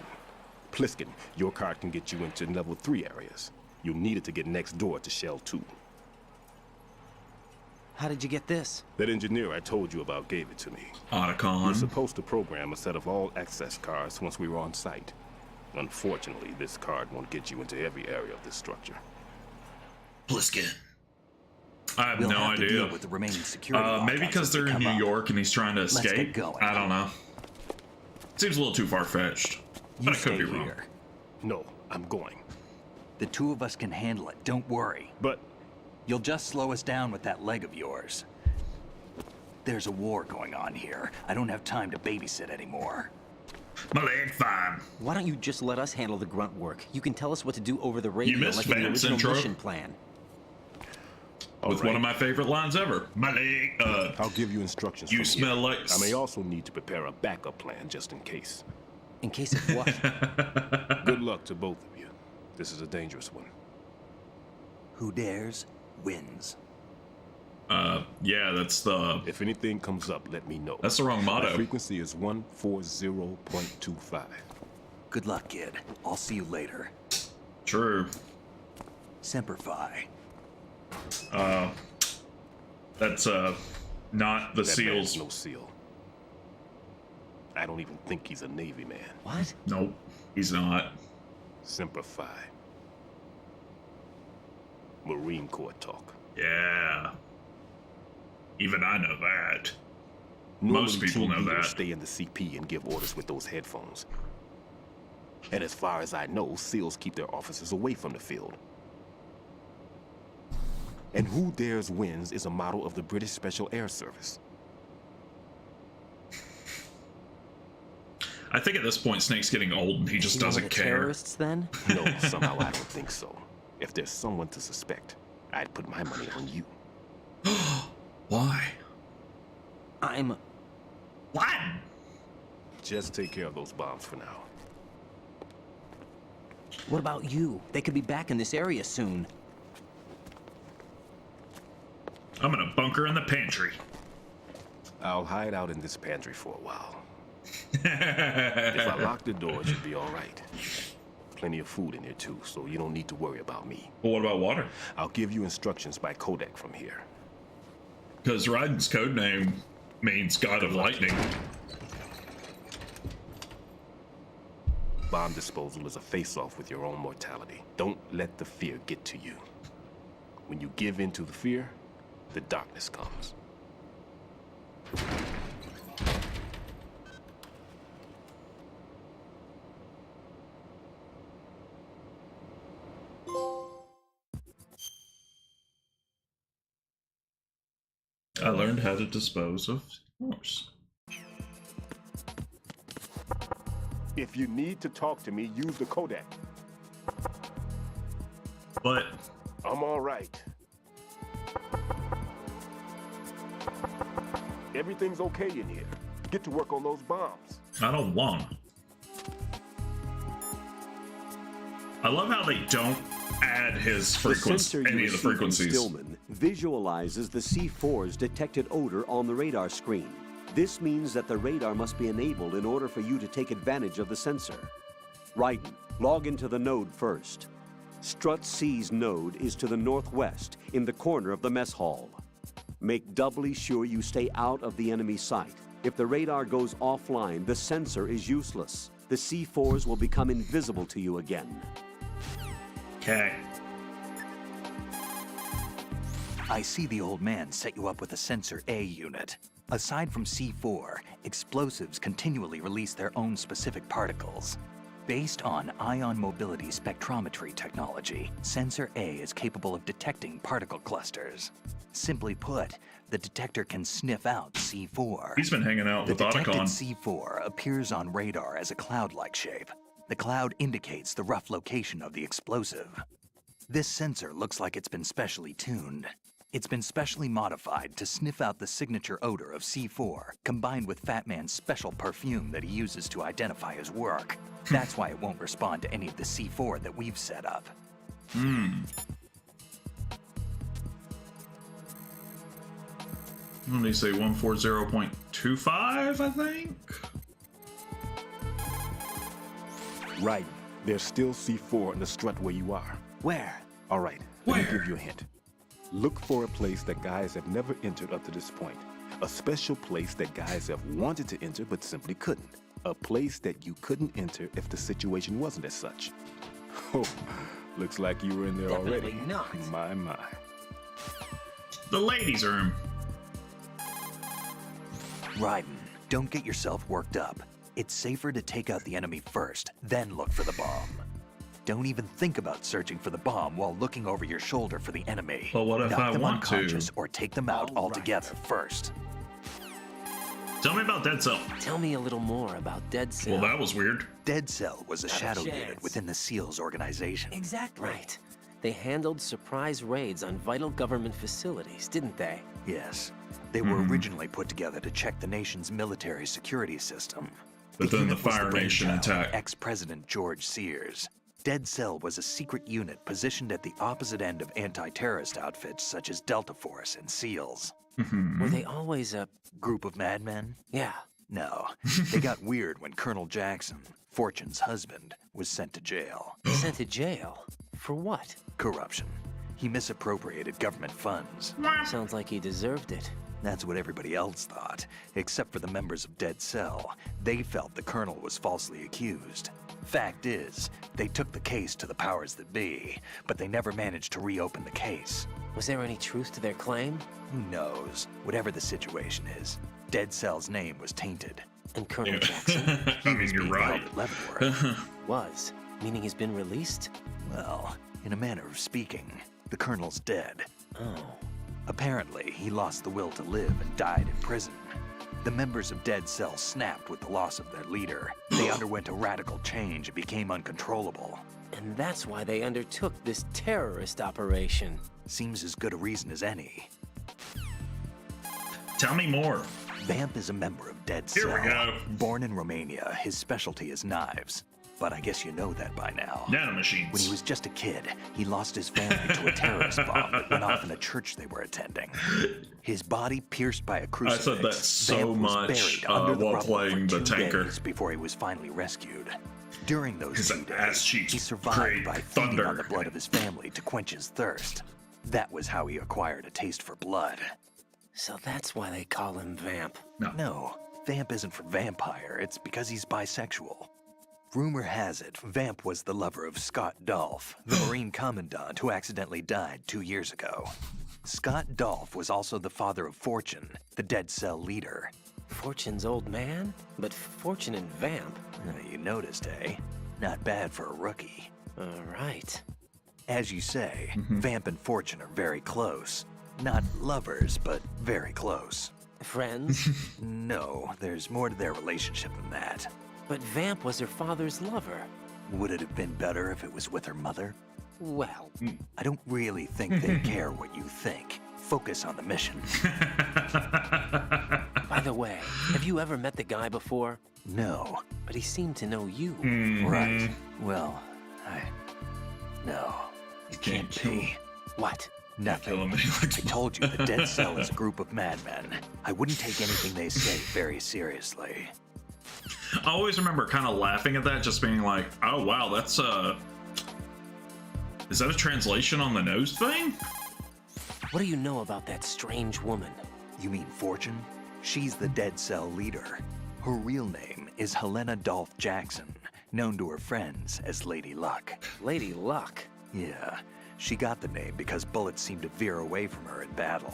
Pliskin, your card can get you into level 3 areas. You'll need it to get next door to Shell 2. How did you get this? That engineer I told you about gave it to me. Otacon. You're supposed to program a set of all access cards once we were on site. Unfortunately, this card won't get you into every area of this structure. Pliskin. I have We'll no have to idea. deal with the remaining security Maybe because they're in New York and he's trying to Let's get escape. going. I don't know. Seems a little too far-fetched. But I could be wrong. Here. No, I'm going. The 2 of us can handle it, don't worry. But you'll just slow us down with that leg of yours. There's a war going on here. I don't have time to babysit anymore. My leg fine. Why don't you just let us handle the grunt work? You can tell us what to do over the radio missed like in the Vance original intro. mission plan. With one of my favorite lines ever. My leg, I'll give you instructions. You from smell here. like... I may also need to prepare a backup plan just in case. In case of what? Good luck to both of you. This is a dangerous one. Who dares, wins. Yeah, that's the... If anything comes up, let me know. That's the wrong motto. My frequency is 140.25. Good luck, kid. I'll see you later. True. Semper Fi. That's, not the That SEALs. man's no SEAL. I don't even think he's a Navy man. What? Nope, he's not. Semper Fi. Marine Corps talk. Yeah. Even I know that. Normally, Most people team know leaders that. stay in the CP and give orders with those headphones. And as far as I know, SEALs keep their officers away from the field. And Who Dares Wins is a model of the British Special Air Service. I think at this point Snake's getting old and he just doesn't care. Terrorists then? No, somehow I don't think so. If there's someone to suspect, I'd put my money on you. Why? I'm... What? Just take care of those bombs for now. What about you? They could be back in this area soon. I'm gonna bunker in the pantry. I'll hide out in this pantry for a while. If I lock the door, it should be all right. Plenty of food in here too, so you don't need to worry about me. Well, what about water? I'll give you instructions by codec from here. Because Raiden's code name means God of Lightning. Bomb disposal is a face-off with your own mortality. Don't let the fear get to you. When you give in to the fear, the darkness comes. I learned how to dispose of horse. If you need to talk to me, use the codec. But I'm all right. Everything's okay in here. Get to work on those bombs. I don't want. I love how they don't add his frequency, any of the frequencies. Stillman visualizes the C4's detected odor on the radar screen. This means that the radar must be enabled in order for you to take advantage of the sensor. Raiden, log into the node first. Strut C's node is to the northwest, in the corner of the mess hall. Make doubly sure you stay out of the enemy sight. If the radar goes offline, the sensor is useless. The C4s will become invisible to you again. Okay. I see the old man set you up with a Sensor A unit. Aside from C4, explosives continually release their own specific particles. Based on ion mobility spectrometry technology, Sensor A is capable of detecting particle clusters. Simply put, the detector can sniff out C4. He's been hanging out with The detected Otacon. C4 appears on radar as a cloud-like shape. The cloud indicates the rough location of the explosive. This sensor looks like it's been specially tuned. It's been specially modified to sniff out the signature odor of C4, combined with Fat Man's special perfume that he uses to identify his work. That's why it won't respond to any of the C4 that we've set up. Let me say 140.25, I think? Right. There's still C4 in the strut where you are. Where? All right, let me give you a hint. Look for a place that guys have never entered up to this point. A special place that guys have wanted to enter but simply couldn't. A place that you couldn't enter if the situation wasn't as such. Oh, looks like you were in there Definitely already. not. My. The ladies' room. Raiden, don't get yourself worked up. It's safer to take out the enemy first, then look for the bomb. Don't even think about searching for the bomb while looking over your shoulder for the enemy. But what if Knock I them want to? unconscious or take them out altogether first. Tell me about Dead Cell. Tell me a little more about Dead Cell. Well, that was weird. Dead Cell was a Not a shadow chance. unit within the SEALs organization. Exactly. Right. They handled surprise raids on vital government facilities, didn't they? Yes. They were originally put together to check the nation's military security system. But then the unit was Fire Nation brainchild of attack. Ex-President George Sears. Dead Cell was a secret unit positioned at the opposite end of anti-terrorist outfits such as Delta Force and SEALs. Were they always a Group of madmen? Yeah. No. They got weird when Colonel Jackson, Fortune's husband, was sent to jail. Sent to jail? For what? Corruption. He misappropriated government funds. Sounds like he deserved it. That's what everybody else thought, except for the members of Dead Cell. They felt the colonel was falsely accused. Fact is, they took the case to the powers that be, but they never managed to reopen the case. Was there any truth to their claim? Who knows? Whatever the situation is, Dead Cell's name was tainted. And Colonel Jackson? I mean, you're right. Held at Leavenworth. Was. Meaning he's been released? Well, in a manner of speaking, the colonel's dead. Oh. Apparently, he lost the will to live and died in prison. The members of Dead Cell snapped with the loss of their leader. They underwent a radical change and became uncontrollable. And that's why they undertook this terrorist operation. Seems as good a reason as any. Tell me more. Vamp is a member of Dead Here Cell. we go. Born in Romania, his specialty is knives. But I guess you know that by now. Nanomachines. When he was just a kid, he lost his family to a terrorist bomb that went off in a church they were attending. His body pierced by a crucifix. I said that so Vamp was much buried under the while rubble playing for the 2 tanker. days before he was finally rescued. During those His 2 ass days, cheeks he survived prayed by feeding on thunder. the blood of his family to quench his thirst. That was how he acquired a taste for blood. So that's why they call him Vamp. No, Vamp isn't for vampire, it's because he's bisexual. Rumor has it, Vamp was the lover of Scott Dolph, the Marine Commandant who accidentally died 2 years ago. Scott Dolph was also the father of Fortune, the Dead Cell leader. Fortune's old man? But Fortune and Vamp? You noticed, eh? Not bad for a rookie. All right. As you say, Vamp and Fortune are very close. Not lovers, but very close. Friends? No, there's more to their relationship than that. But Vamp was her father's lover. Would it have been better if it was with her mother? Well, I don't really think they care what you think. Focus on the mission. by the way, have you ever met the guy before? No. But he seemed to know you. Right. Well, no. It can't be. What? Nothing. I told you the Dead Cell is a group of madmen. I wouldn't take anything they say very seriously. I always remember kind of laughing at that, just being like, oh wow, that's Is that a translation on the nose thing? What do you know about that strange woman? You mean Fortune? She's the Dead Cell leader. Her real name is Helena Dolph Jackson, known to her friends as Lady Luck. Lady Luck? Yeah, she got the name because bullets seemed to veer away from her in battle.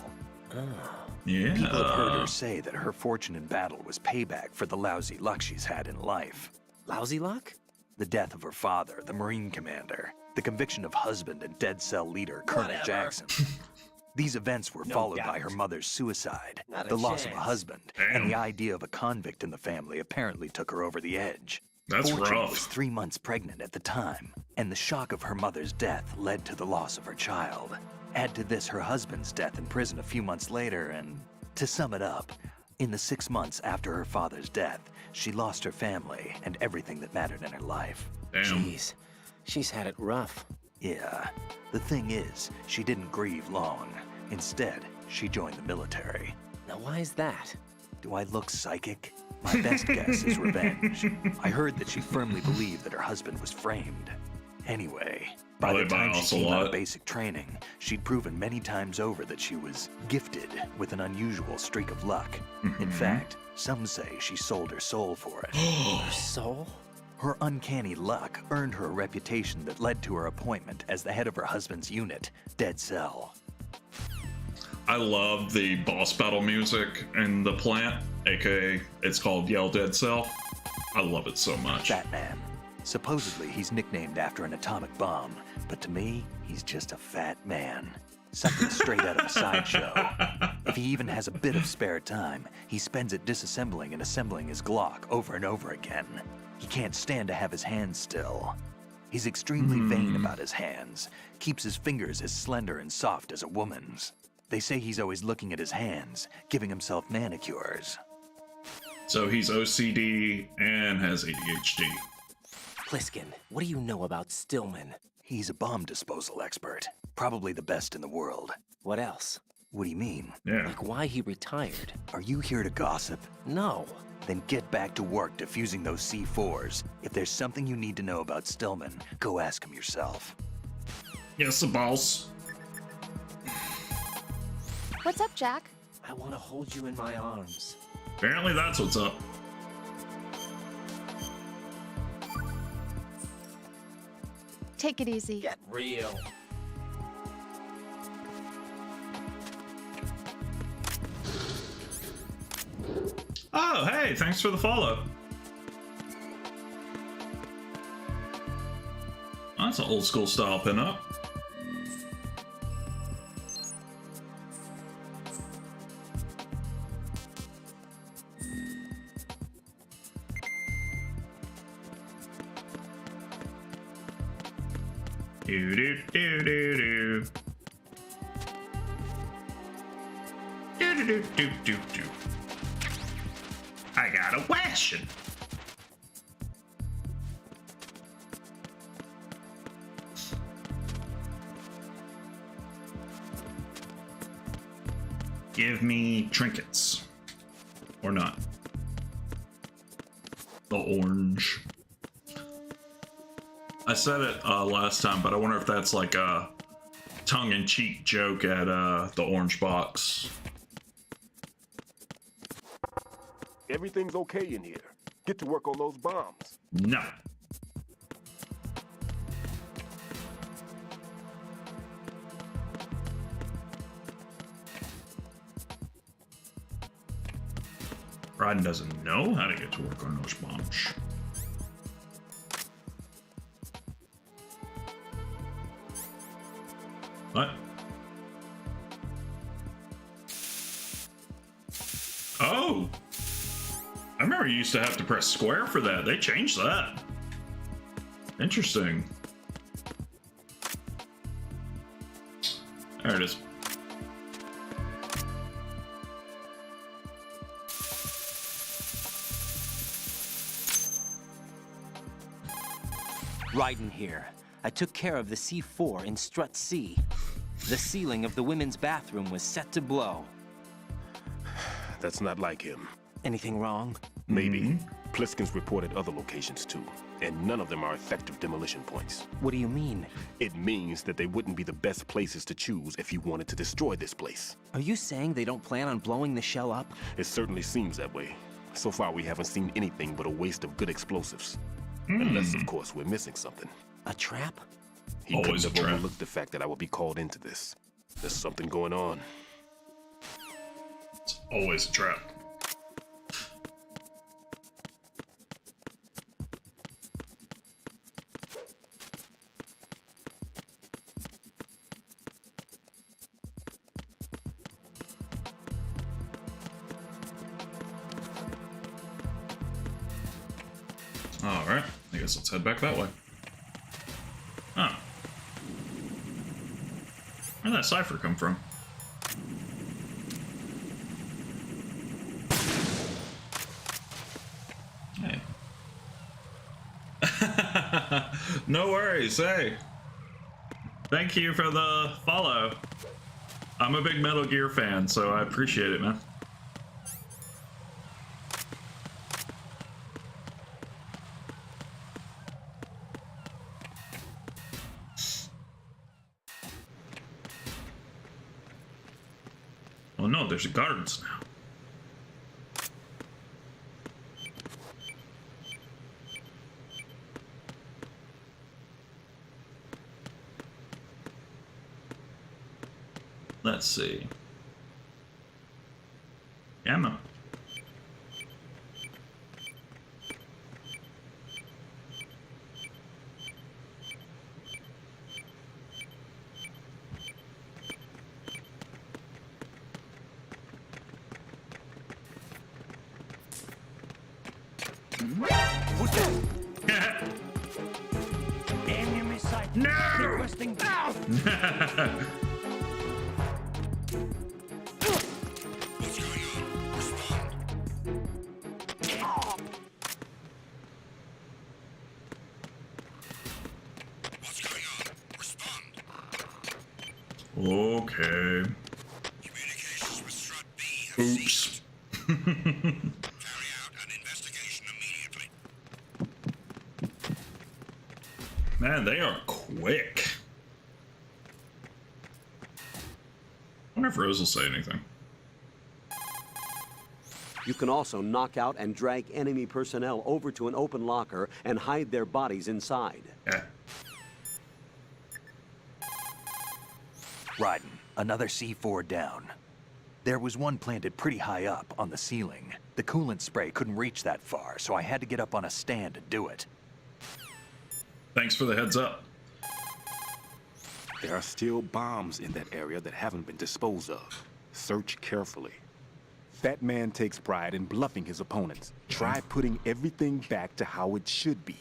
Yeah. People have heard her say that her fortune in battle was payback for the lousy luck she's had in life. Lousy luck? The death of her father, the Marine commander, the conviction of husband and Dead Cell leader Colonel Jackson. These events were followed by her mother's suicide, the loss of a husband, and the idea of a convict in the family apparently took her over the edge. That's Fortune rough. was 3 months pregnant at the time, and the shock of her mother's death led to the loss of her child. Add to this her husband's death in prison a few months later, and to sum it up, in the 6 months after her father's death, she lost her family and everything that mattered in her life. Damn. Jeez, she's had it rough. Yeah. The thing is, she didn't grieve long. Instead, she joined the military. Now why is that? Do I look psychic? My best guess is revenge. I heard that she firmly believed that her husband was framed. Anyway, by the time she came out of basic training, she'd proven many times over that she was gifted with an unusual streak of luck. In fact, some say she sold her soul for it. Her soul? Her uncanny luck earned her a reputation that led to her appointment as the head of her husband's unit, Dead Cell. I love the boss battle music in the plant, aka it's called Yell Dead Cell. I love it so much. Fat Man. Supposedly he's nicknamed after an atomic bomb, but to me, he's just a fat man. Something straight out of a sideshow. If he even has a bit of spare time, he spends it disassembling and assembling his Glock over and over again. He can't stand to have his hands still. He's extremely vain about his hands, keeps his fingers as slender and soft as a woman's. They say he's always looking at his hands, giving himself manicures. So he's OCD and has ADHD. Pliskin, what do you know about Stillman? He's a bomb disposal expert, probably the best in the world. What else? What do you mean? Yeah. Like why he retired? Are you here to gossip? No. Then get back to work defusing those C4s. If there's something you need to know about Stillman, go ask him yourself. Yes, the boss. What's up, Jack? I want to hold you in my arms. Apparently that's what's up. Take it easy. Get real. Oh, hey, thanks for the follow. That's an old school style pinup. Do do do do do. Do do do do do do. I got a question. Give me trinkets. Or not. The orange. I said it last time, but I wonder if that's like a tongue-in-cheek joke at the orange box. Everything's okay in here. Get to work on those bombs. No. Raiden doesn't know how to get to work on those bombs. What? Oh! I remember you used to have to press square for that. They changed that. Interesting. There it is. Raiden here. I took care of the C4 in Strut C. The ceiling of the women's bathroom was set to blow. That's not like him. Anything wrong? Maybe. Pliskin's reported other locations too. and none of them are effective demolition points. What do you mean? It means that they wouldn't be the best places to choose if you wanted to destroy this place. Are you saying they don't plan on blowing the shell up? It certainly seems that way. So far, we haven't seen anything but a waste of good explosives. Unless, of course, we're missing something. A trap? He Always couldn't a have trap. overlooked the fact that I would be called into this. There's something going on. It's always a trap. Alright, I guess let's head back that way. Oh. Where'd that cipher come from? Hey. No worries, hey. Thank you for the follow. I'm a big Metal Gear fan, so I appreciate it, man. Oh no, there's guards now. Let's see. Ammo. Who's that? Enemy sight. No! Requesting down. What's going on? Respond. What's going on? Respond. Okay. Communications with Strut B have Oops. Carry out an investigation immediately. Man, they are quick. I wonder if Rose will say anything. You can also knock out and drag enemy personnel over to an open locker and hide their bodies inside. Yeah. Raiden, another C4 down. There was one planted pretty high up on the ceiling. The coolant spray couldn't reach that far, so I had to get up on a stand to do it. Thanks for the heads up. There are still bombs in that area that haven't been disposed of. Search carefully. Fat Man takes pride in bluffing his opponents. Try putting everything back to how it should be.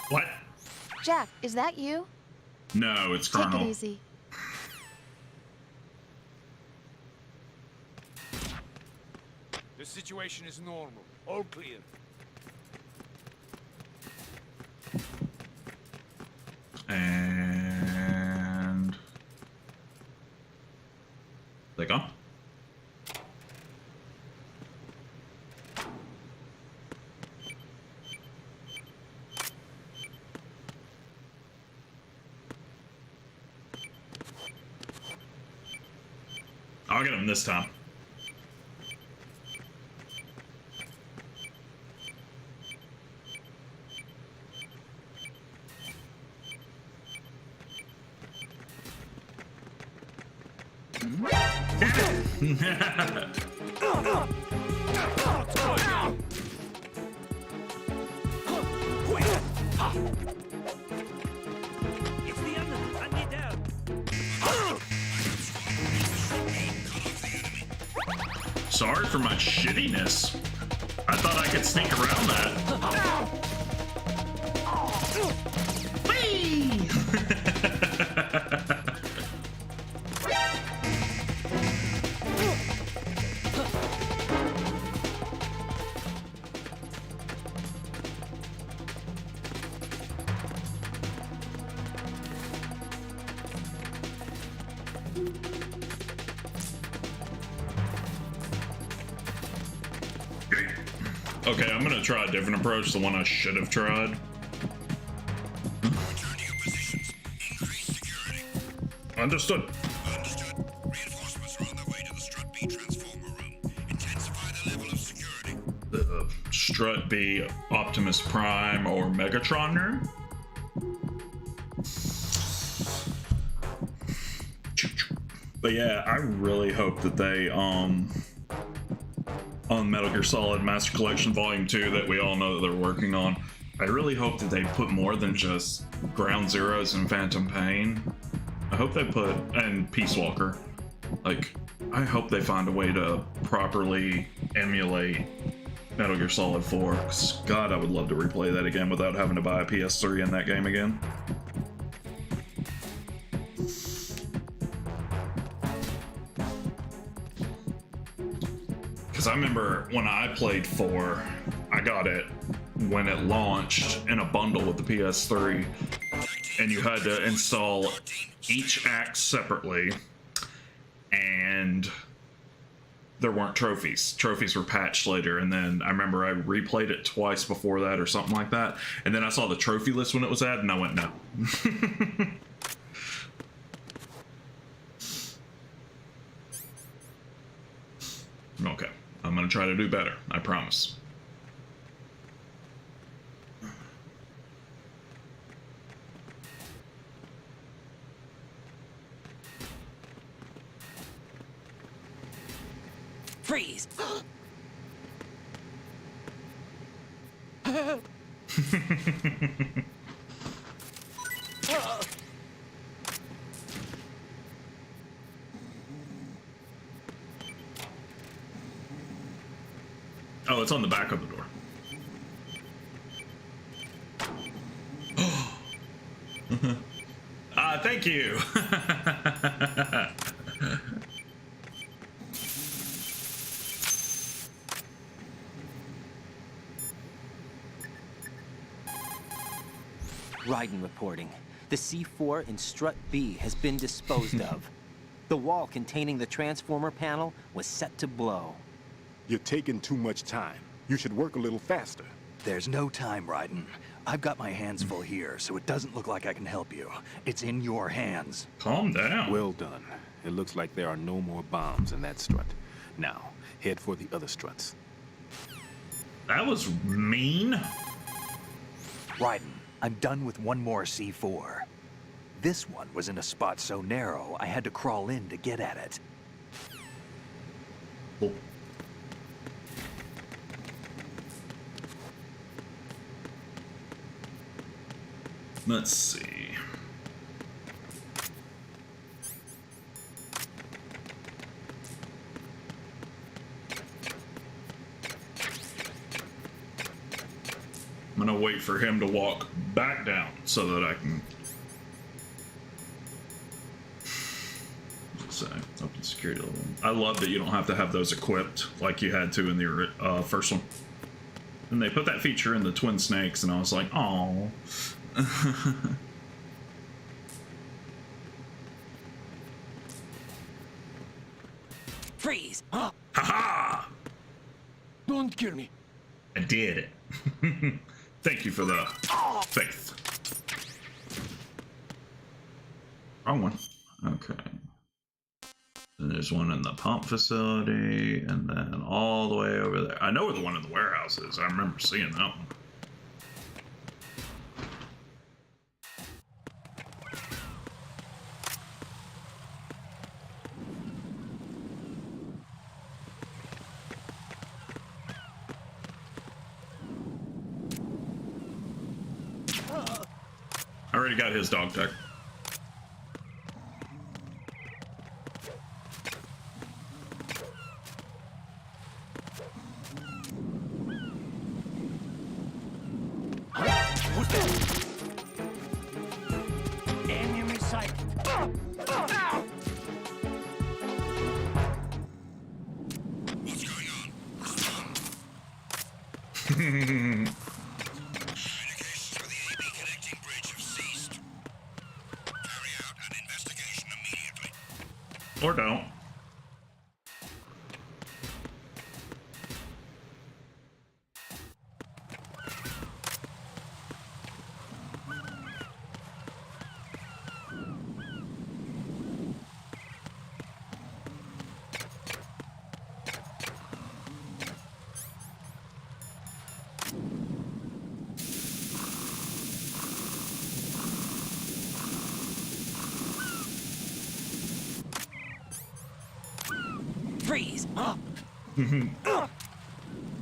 What? Jack, is that you? No, it's Take Colonel. it easy. The situation is normal. All clear. And they gone? I'll get him this time. It's the enemy. I need help. Sorry for my shittiness. I thought I could sneak around that. Whee! Okay, I'm gonna try a different approach, the one I should have tried. Return to your positions. Increase security. Understood. Understood. Reinforcements are on their way to the Strut B transformer room. Intensify the level of security. The Strut B Optimus Prime or Megatron room? But yeah, I really hope that they, on Metal Gear Solid Master Collection Volume 2 that we all know that they're working on, I really hope that they put more than just Ground Zeroes and Phantom Pain. I hope they put, and Peace Walker. Like, I hope they find a way to properly emulate Metal Gear Solid 4, 'cause God, I would love to replay that again without having to buy a PS3 in that game again. Because I remember when I played 4, I got it when it launched in a bundle with the PS3, and you had to install each act separately, and there weren't trophies. Trophies were patched later, and then I remember I replayed it twice before that or something like that, and then I saw the trophy list when it was added, and I went, no. Okay, I'm gonna try to do better, I promise. Freeze! Oh, it's on the back of the door. Thank you. Raiden reporting. The C4 in Strut B has been disposed of. The wall containing the transformer panel was set to blow. You're taking too much time. You should work a little faster. There's no time, Raiden. I've got my hands full here, so it doesn't look like I can help you. It's in your hands. Calm down. Well done. It looks like there are no more bombs in that strut. Now, head for the other struts. That was mean. Raiden, I'm done with one more C4. This one was in a spot so narrow, I had to crawl in to get at it. Oh. Let's see. I'm gonna wait for him to walk back down so that I can say open security level. I love that you don't have to have those equipped like you had to in the first one. And they put that feature in the Twin Snakes, and I was like, oh. Freeze! Ha ha! Don't kill me. I did it. Thank you for the faith. Wrong one. Okay. And there's one in the pump facility, and then all the way over there. I know where the one in the warehouse is. I remember seeing that one. I already got his dog tag. Enemy sight. What's going on? Respond. Communications for the AB connecting bridge have ceased. Carry out an investigation immediately. Or don't.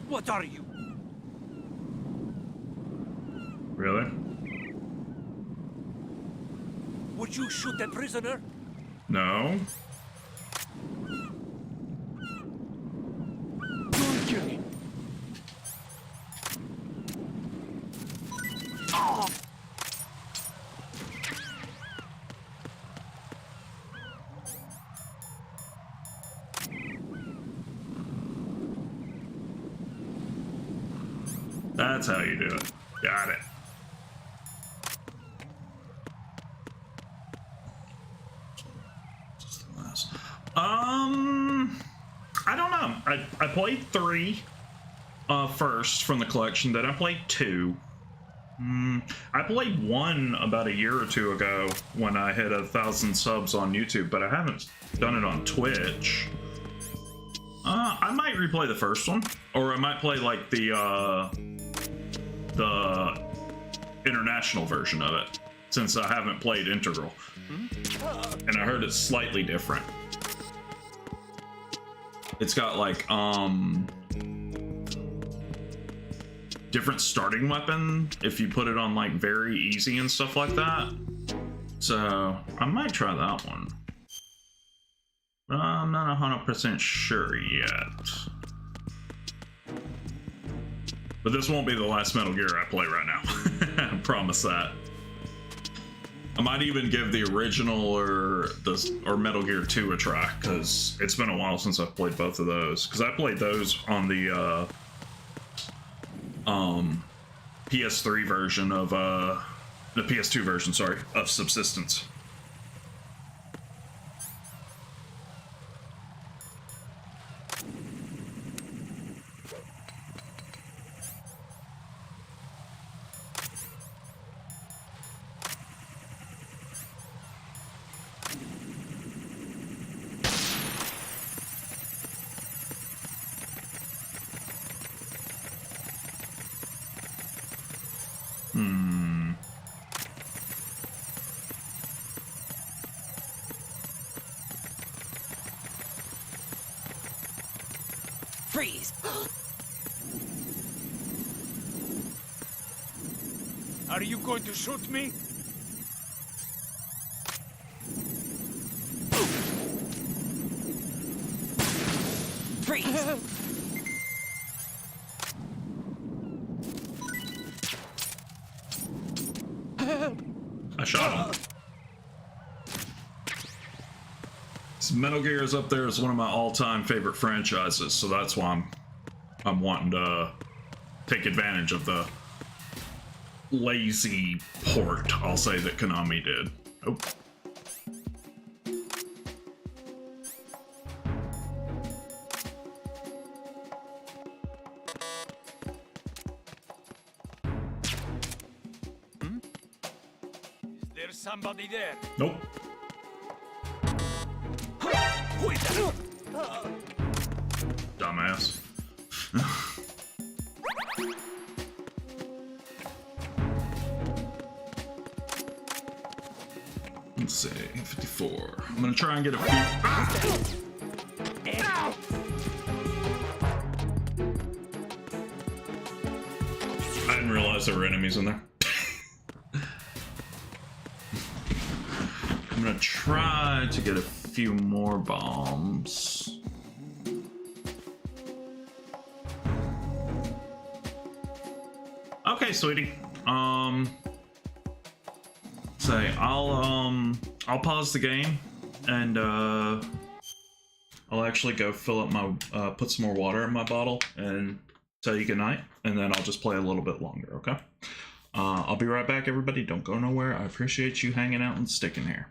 What are you? Really? Would you shoot a prisoner? No. Okay. Oh. That's how you do it. Got it. I don't know. I played 3 first from the collection, then I played 2. I played 1 about a year or 2 ago when I hit 1,000 subs on YouTube, but I haven't done it on Twitch. I might replay the first one, or I might play like the international version of it, since I haven't played Integral. And I heard it's slightly different. It's got like different starting weapon if you put it on like very easy and stuff like that. So I might try that one. I'm not 100% sure yet. But this won't be the last Metal Gear I play right now. I promise that. I might even give the original or Metal Gear 2 a try, because it's been a while since I've played both of those. Because I played those on the PS3 version of the PS2 version, sorry, of Subsistence. Freeze! Are you going to shoot me? Freeze! I shot him. Metal Gear is up there as one of my all-time favorite franchises, so that's why I'm wanting to take advantage of the lazy port, I'll say, that Konami did. Oh. Is there somebody there? Nope. Dumbass. Let's see, 54. I'm gonna try and get a few. I didn't realize there were enemies in there. I'm gonna try to get a few more bombs. Okay, sweetie. Say I'll pause the game and I'll actually go fill up my put some more water in my bottle and tell you goodnight, and then I'll just play a little bit longer, okay? I'll be right back, everybody. Don't go nowhere. I appreciate you hanging out and sticking here.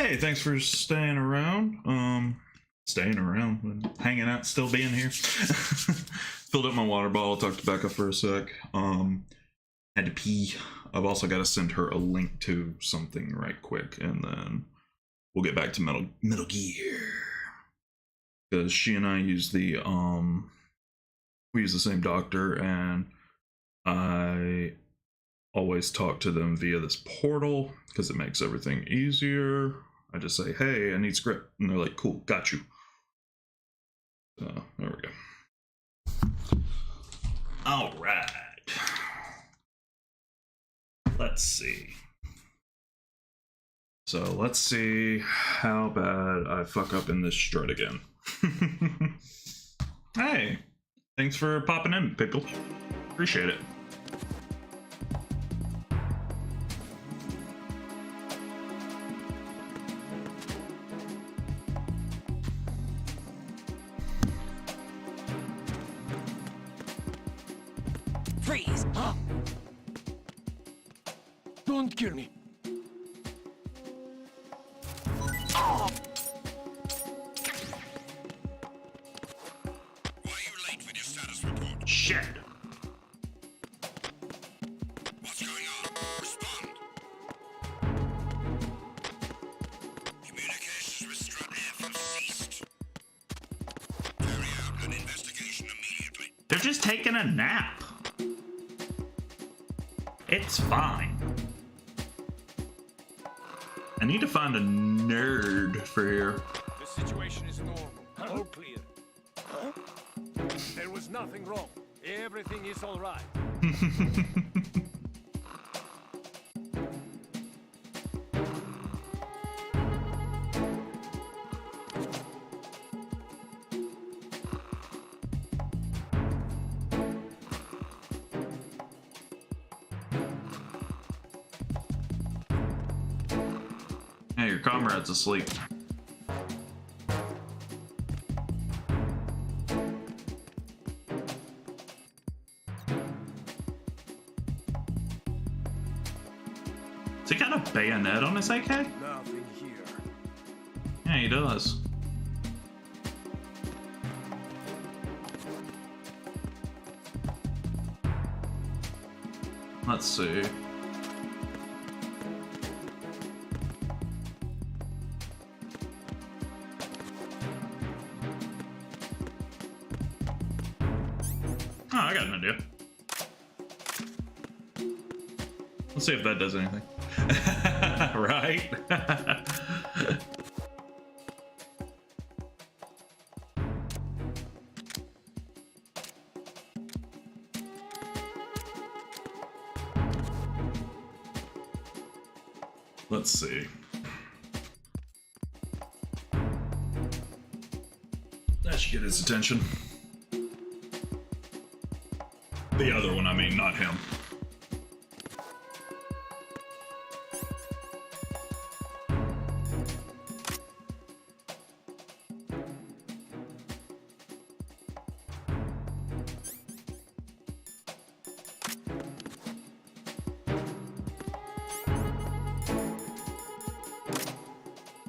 Hey, thanks for staying around. Staying around and hanging out, still being here. Filled up my water bottle, talked to Becca for a sec. Had to pee. I've also got to send her a link to something right quick, and then we'll get back to Metal Gear. Because she and I use the we use the same doctor, and I always talk to them via this portal because it makes everything easier. I just say, hey, I need script, and they're like, cool, got you. So there we go. All right. Let's see. So let's see how bad I fuck up in this strut again. Hey, thanks for popping in, people. Appreciate it. Freeze! Huh? Don't kill me. Oh. Why are you late with your status report? Shit. What's going on? Respond. Communications with Strut F have ceased. Carry out an investigation immediately. They're just taking a nap. It's fine. I need to find a nerd for here. The situation is normal. All clear. Huh? There was nothing wrong. Everything is all right. Hey, your comrade's asleep. Does he got a bayonet on his AK? Nothing here. Yeah, he does. Let's see. Oh, I got an idea. Let's see if that does anything. Right? Let's see. That should get his attention. The other one, I mean, not him.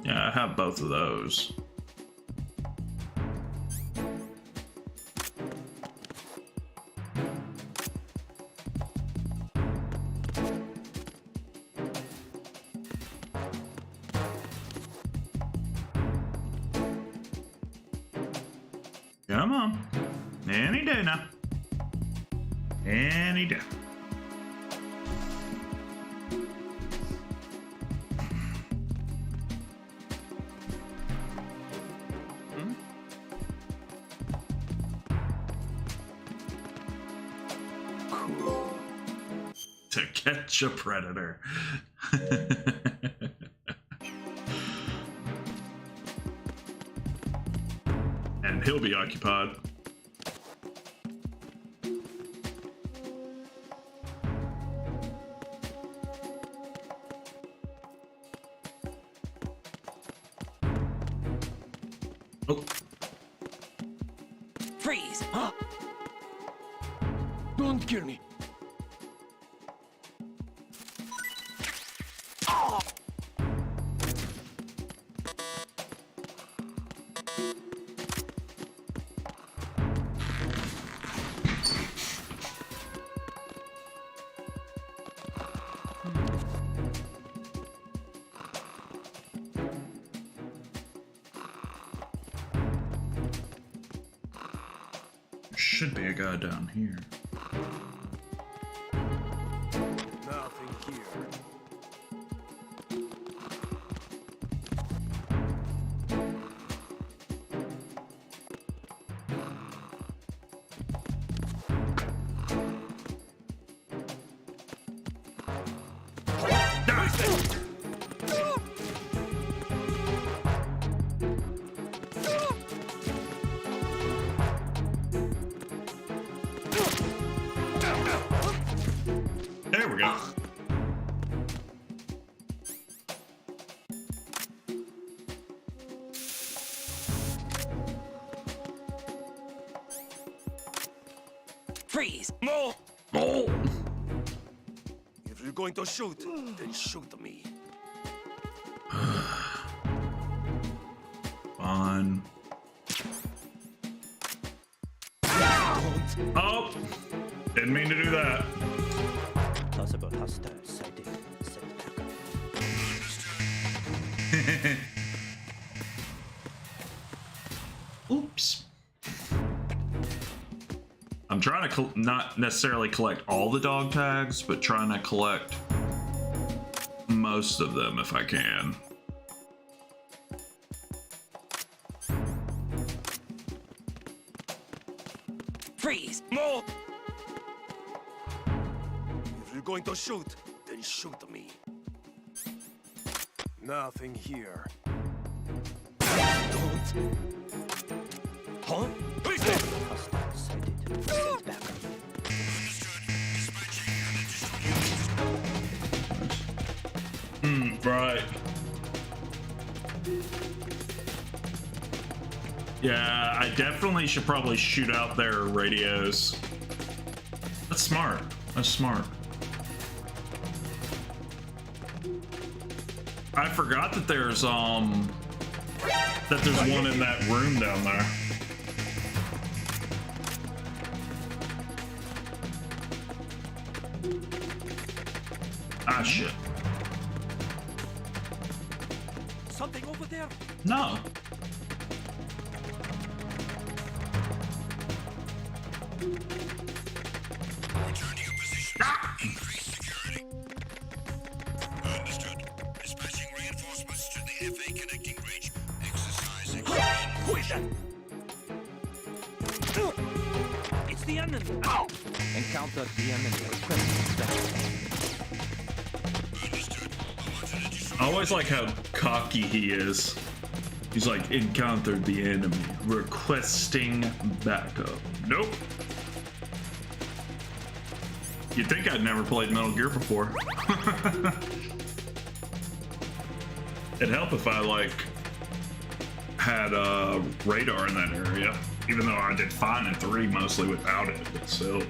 Yeah, I have both of those. Come on. Any day now. Any day. Cool. To catch a predator. And he'll be occupied. Oh. Freeze! Huh? Don't kill me. Should be a guy down here. Nothing here. There we go. Freeze! No! Oh. If you're going to shoot, then shoot me. Fine. Oh! Didn't mean to do that. Possible hostile sighted. Send backup. Oops. I'm trying to not necessarily collect all the dog tags, but trying to collect most of them if I can. Freeze! No! If you're going to shoot, then shoot me. Nothing here. Don't. Huh? Please stay! Hostile sighted. Send backup. Right. Yeah, I definitely should probably shoot out their radios. That's smart. That's smart. I forgot that there's one in that room down there. Ah, shit. Something over there? No. Return to your position. Increase security. Understood. Dispatching reinforcements to the FA connecting bridge. Exercising. Who is that? It's the enemy. Ow! Encounter the enemy. Request inspection. I always like how cocky he is. He's like, encountered the enemy, requesting backup. Nope. You'd think I'd never played Metal Gear before. It'd help if I, like, had radar in that area. Even though I did fine in 3, mostly without it, but still.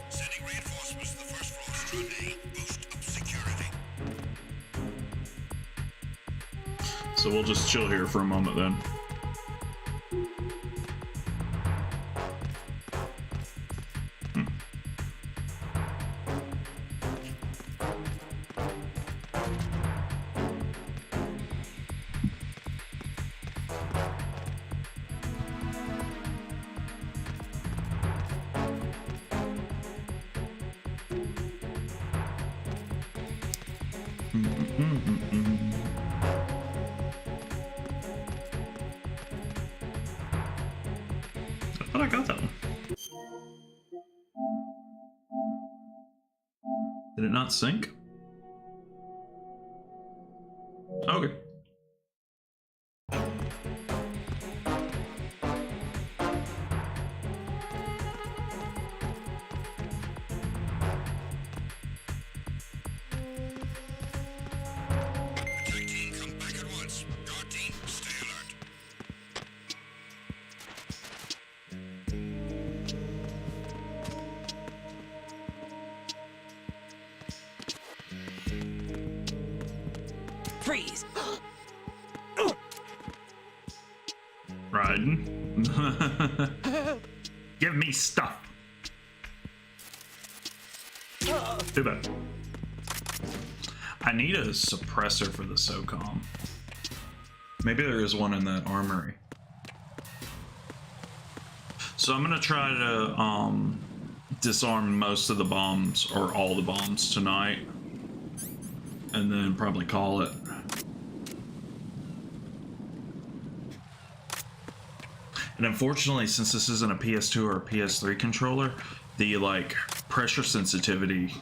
Sending reinforcements to the first floor. Strut A. Boost up security. So we'll just chill here for a moment then. I thought I got that one. Did it not sync? Okay. Attack team, come back at once. Guard team, stay alert. Freeze! Raiden. Give me stuff. Too bad. I need a suppressor for the SOCOM. Maybe there is one in that armory. So I'm gonna try to disarm most of the bombs, or all the bombs tonight, and then probably call it. And unfortunately, since this isn't a PS2 or a PS3 controller, the like pressure sensitivity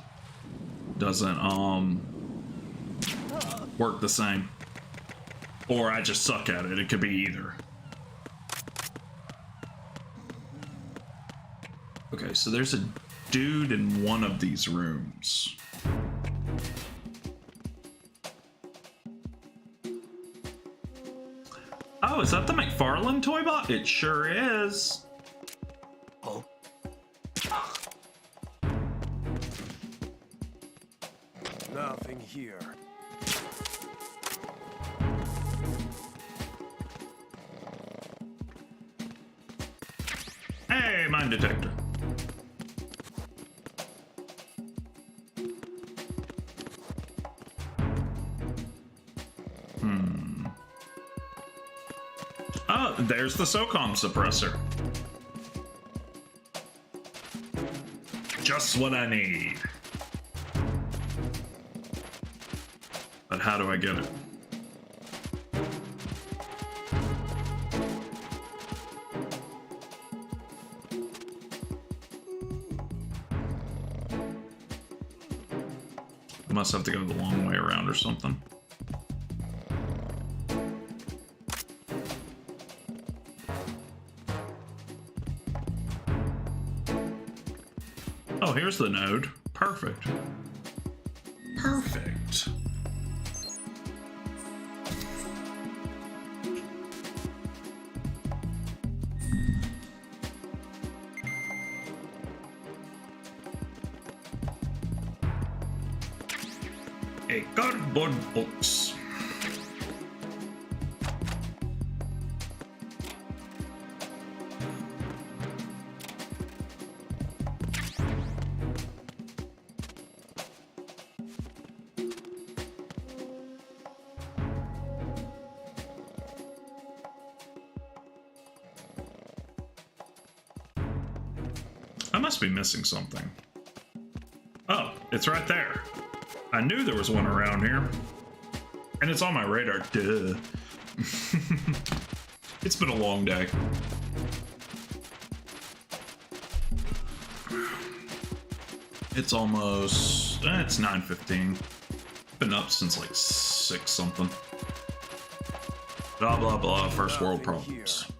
doesn't work the same. Or I just suck at it. It could be either. Okay, so there's a dude in one of these rooms. Oh, is that the McFarlane toy bot? It sure is. Oh. Nothing here. Hey, mine detector. Oh, there's the SOCOM suppressor. Just what I need. But how do I get it? I must have to go the long way around or something. Oh, here's the node. Perfect. Perfect. A cardboard box. I must be missing something. Oh, it's right there. I knew there was one around here. And it's on my radar. Duh. It's been a long day. It's almost... it's 9:15. Been up since like 6 something. Blah, blah, blah. First world problems.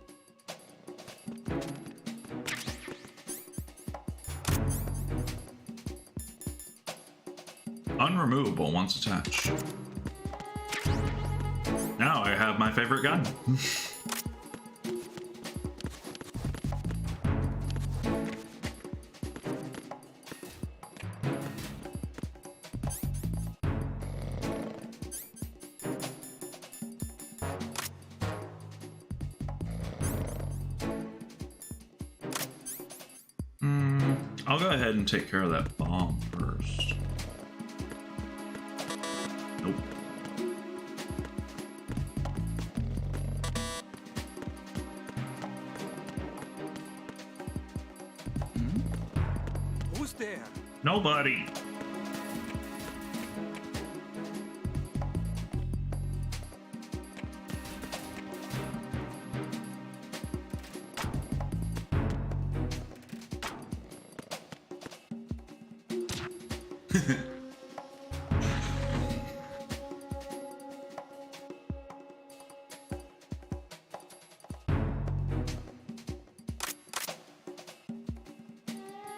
Unremovable once attached. Now I have my favorite gun. I'll go ahead and take care of that bomb first. Nope. Who's there? Nobody.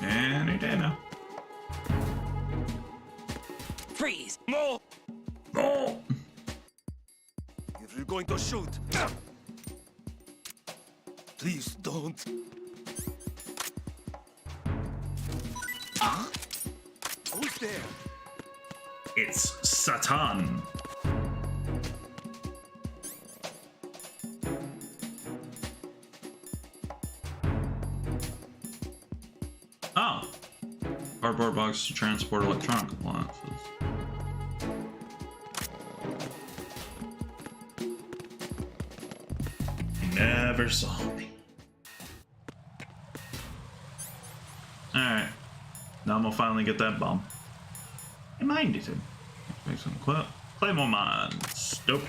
Any day now. Freeze! No! No! If you're going to shoot, please don't. Who's there? It's Satan. Oh. Cardboard box to transport electronic appliances. never saw me. Alright. Now I'm gonna finally get that bomb. I minded him. Make some Claymore mines. Dope.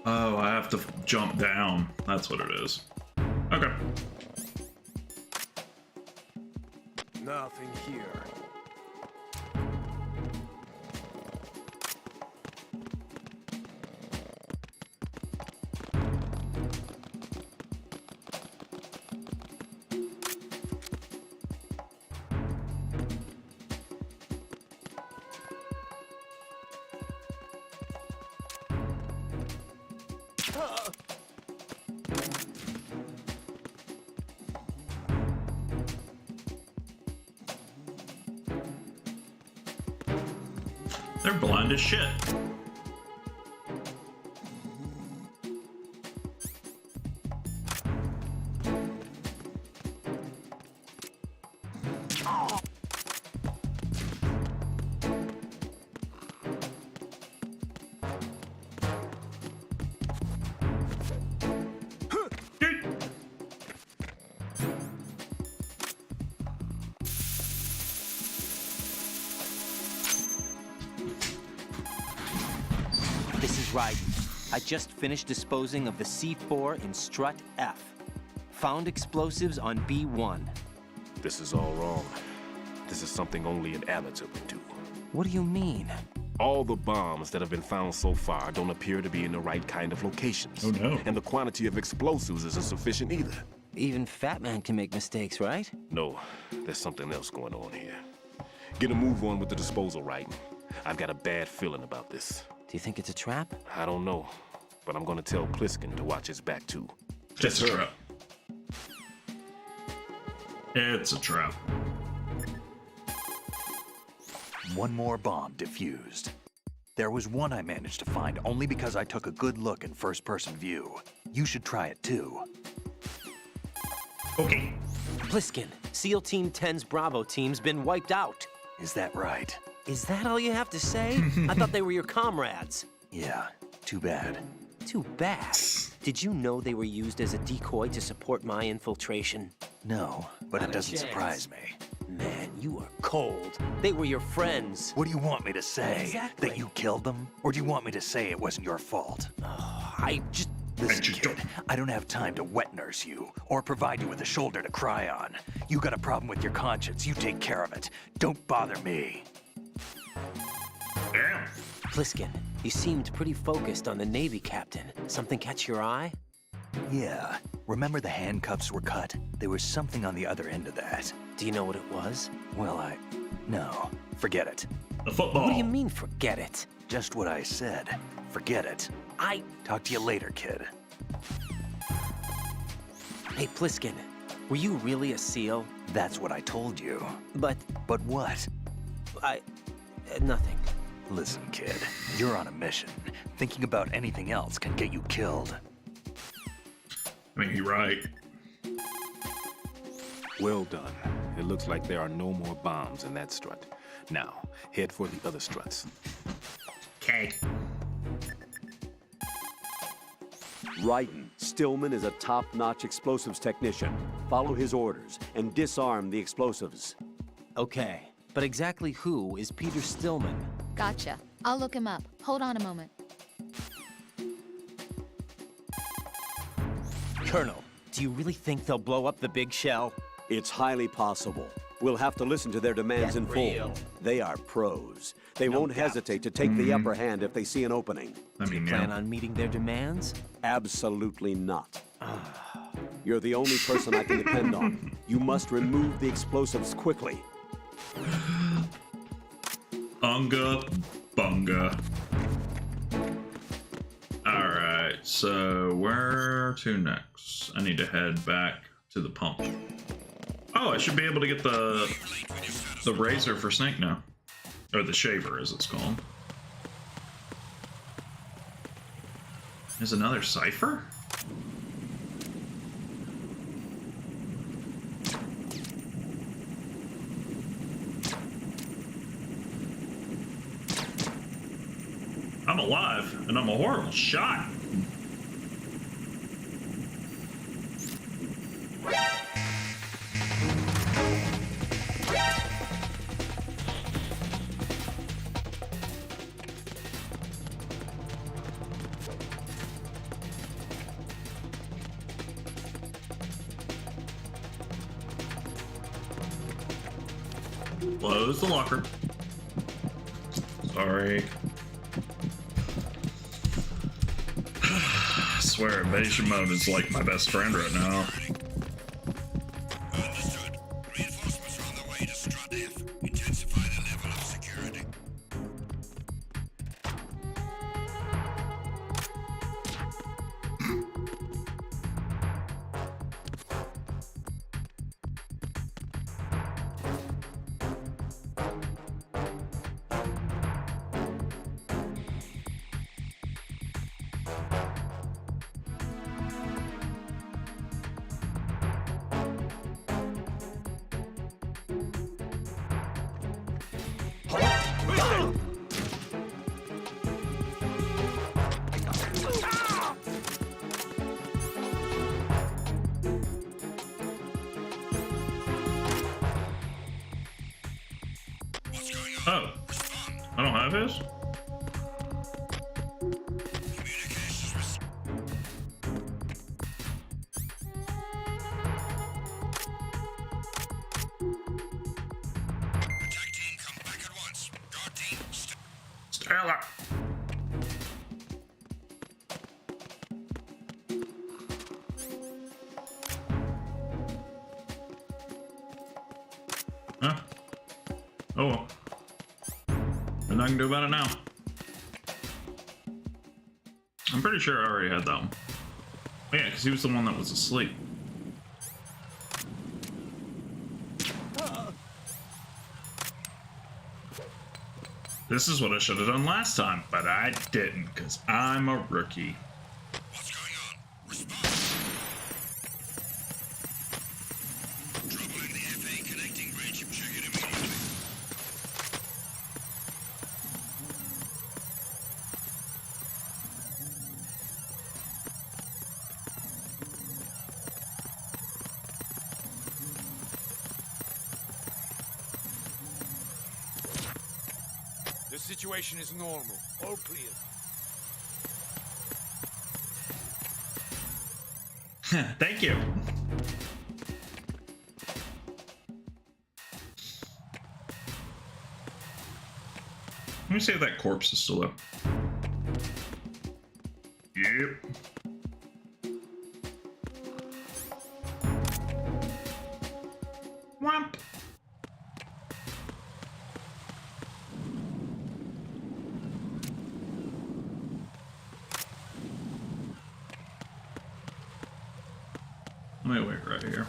Oh, I have to jump down. That's what it is. Okay. Nothing here. They're blind as shit. This is Raiden. I just finished disposing of the C4 in Strut F. Found explosives on B1. This is all wrong. This is something only an amateur would do. What do you mean? All the bombs that have been found so far don't appear to be in the right kind of locations. Oh no. And the quantity of explosives isn't sufficient either. Even Fat Man can make mistakes, right? No, there's something else going on here. Get a move on with the disposal, Raiden. I've got a bad feeling about this. Do you think it's a trap? I don't know, but I'm gonna tell Pliskin to watch his back too. It's a trap. It's a trap. One more bomb defused. There was one I managed to find only because I took a good look in first-person view. You should try it too. Okay. Pliskin, SEAL Team 10's Bravo team's been wiped out. Is that right? Is that all you have to say? I thought they were your comrades. Yeah, too bad. Too bad. Did you know they were used as a decoy to support my infiltration? No, but it doesn't surprise me. Man, you are cold. They were your friends. What do you want me to say? Exactly. That you killed them? Or do you want me to say it wasn't your fault? Oh, I just... Listen, kid, I don't have time to wet nurse you, or provide you with a shoulder to cry on. You got a problem with your conscience, you take care of it. Don't bother me. Damn. Pliskin, you seemed pretty focused on the Navy captain. Something catch your eye? Yeah. Remember the handcuffs were cut? There was something on the other end of that. Do you know what it was? Well, no. Forget it. The football. What do you mean, forget it? Just what I said. Forget it. Talk to you later, kid. Hey, Pliskin, were you really a SEAL? That's what I told you. But what? Nothing. Listen, kid, you're on a mission. Thinking about anything else can get you killed. I mean, you're right. Well done. It looks like there are no more bombs in that strut. Now, head for the other struts. Okay. Raiden, Stillman is a top-notch explosives technician. Follow his orders and disarm the explosives. Okay, but exactly who is Peter Stillman? Gotcha. I'll look him up. Hold on a moment. Colonel, do you really think they'll blow up the big shell? It's highly possible. We'll have to listen to their demands in full. real. They are pros. They won't hesitate to take the upper hand if they see an opening. I mean, Plan on meeting their demands? Absolutely not. You're the only person I can depend on. You must remove the explosives quickly. Unga bunga. Alright, so where to next? I need to head back to the pump. Oh, I should be able to get the razor for Snake now. Or the shaver, as it's called. There's another cipher? I'm alive, and I'm a horrible shot. Close the locker. Sorry. I swear, evasion mode is like my best friend right now. Understood. Reinforcements are on the way to Strut F. Intensify the level of security. Oh, I don't have his? Attack team, come back at once. Guard team, Stella. Huh? Oh well. Nothing I can do about it now. I'm pretty sure I already had that one. Oh, yeah, because he was the one that was asleep. This is what I should have done last time, but I didn't, because I'm a rookie. what's going on? Respond. Trouble in the FA connecting bridge. Check it immediately. The situation is normal. All clear. Thank you. Let me see if that corpse is still up. Yep. Whomp. Let me wait right here.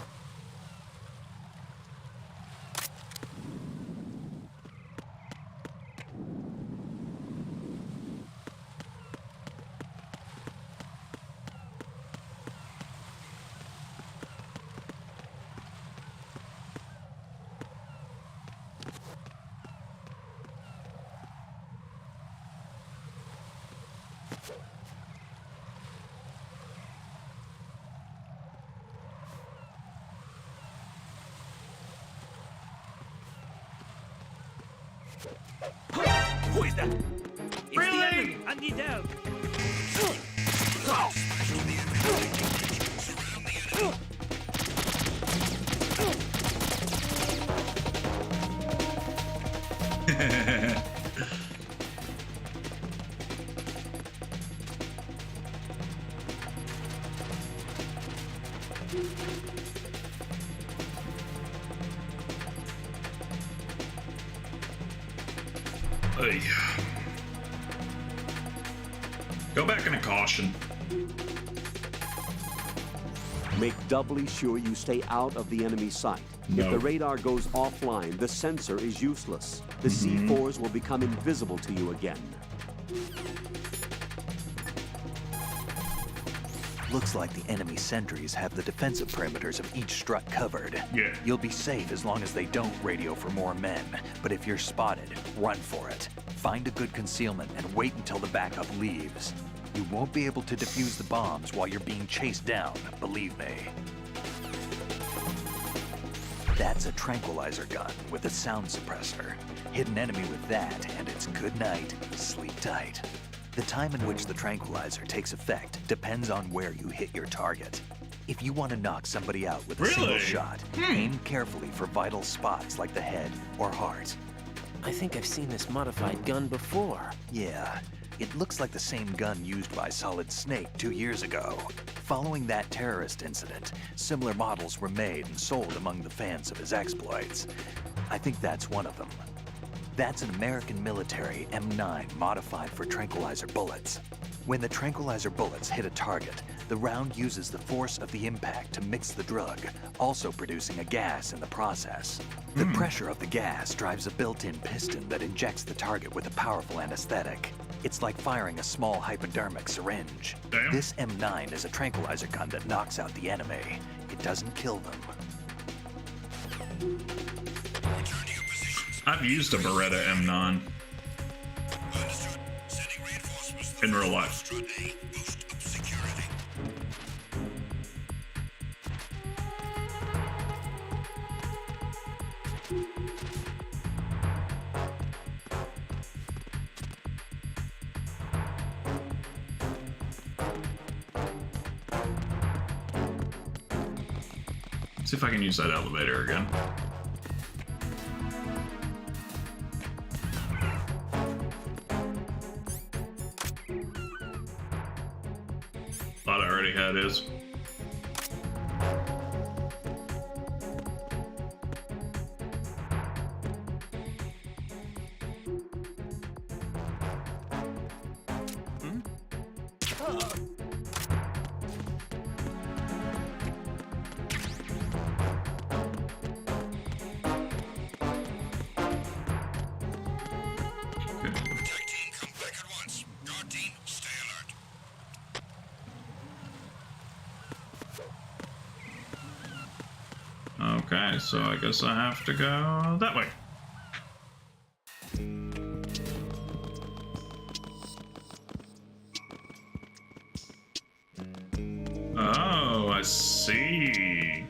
Who is that? Really? I need help. Hey. Go back in a caution. Make doubly sure you stay out of the enemy's sight. No. If the radar goes offline, the sensor is useless. The C4s will become invisible to you again. Looks like the enemy sentries have the defensive perimeters of each strut covered. Yeah. You'll be safe as long as they don't radio for more men. But if you're spotted, run for it. Find a good concealment and wait until the backup leaves. You won't be able to defuse the bombs while you're being chased down, believe me. That's a tranquilizer gun with a sound suppressor. Hit an enemy with that, and it's good night, sleep tight. The time in which the tranquilizer takes effect depends on where you hit your target. If you want to knock somebody out with a single shot, aim carefully for vital spots like the head or heart. I think I've seen this modified gun before. Yeah, it looks like the same gun used by Solid Snake 2 years ago. Following that terrorist incident, similar models were made and sold among the fans of his exploits. I think that's one of them. That's an American military M9 modified for tranquilizer bullets. When the tranquilizer bullets hit a target, the round uses the force of the impact to mix the drug, also producing a gas in the process. The pressure of the gas drives a built-in piston that injects the target with a powerful anesthetic. It's like firing a small hypodermic syringe. Damn. This M9 is a tranquilizer gun that knocks out the enemy. It doesn't kill them. I've used a Beretta M9 in real life. See if I can use that elevator again. Thought I already had his. Okay, so I guess I have to go that way. Oh, I see.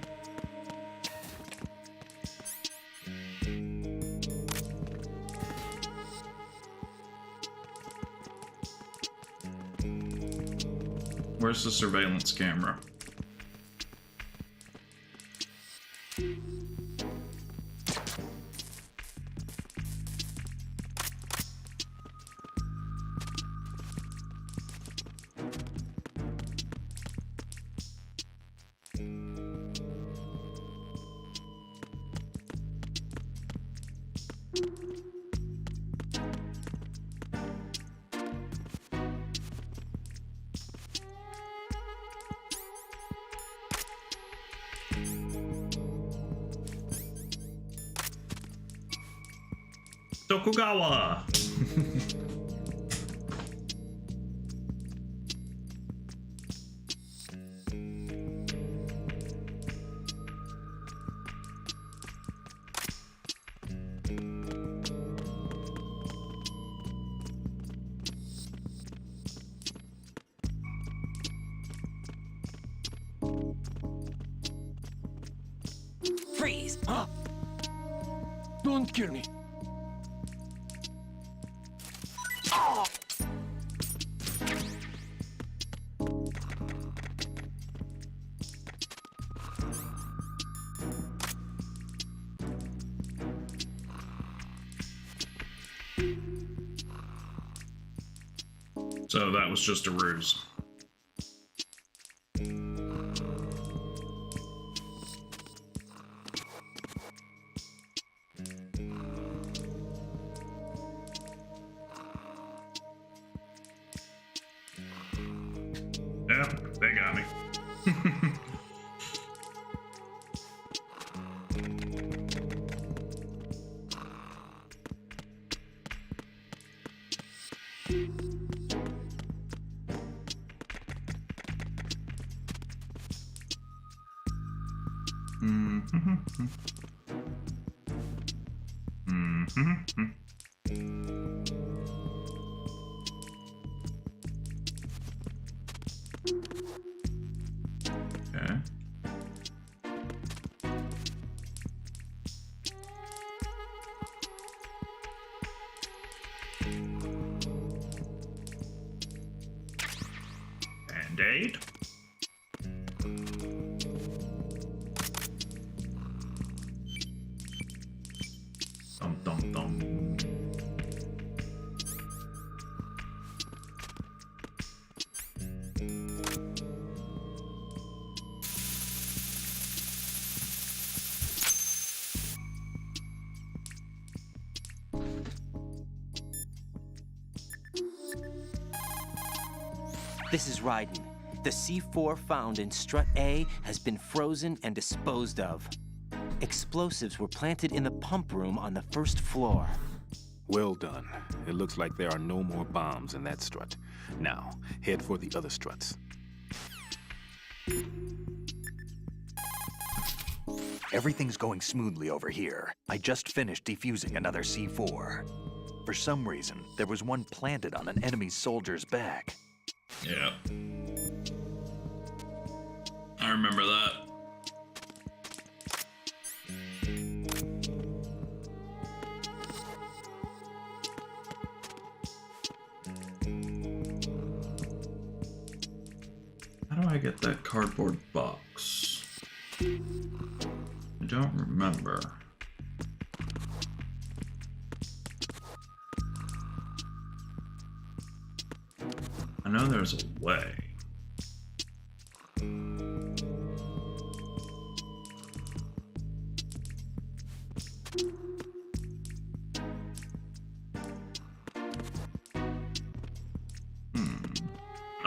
Where's the surveillance camera? Tokugawa! Freeze! Huh? Don't kill me. So that was just a ruse. Yeah, they got me. Okay. Band-Aid. Dum dum dum. This is Raiden. The C4 found in Strut A has been frozen and disposed of. Explosives were planted in the pump room on the first floor. Well done. It looks like there are no more bombs in that strut. Now, head for the other struts. Everything's going smoothly over here. I just finished defusing another C4. For some reason, there was one planted on an enemy soldier's back. Yeah. I remember that. How do I get that cardboard box? I don't remember. I know there's a way.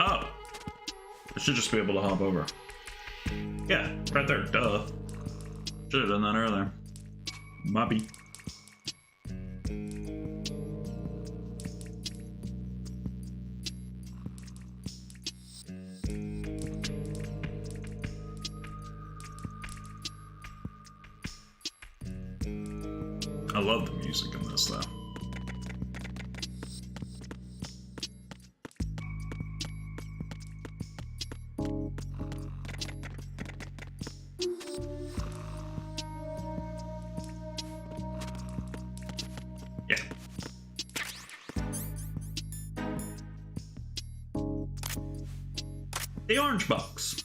Oh! I should just be able to hop over. Yeah, right there, duh. Should have done that earlier. Mobby. I love the music in this, though. Yeah. The orange box.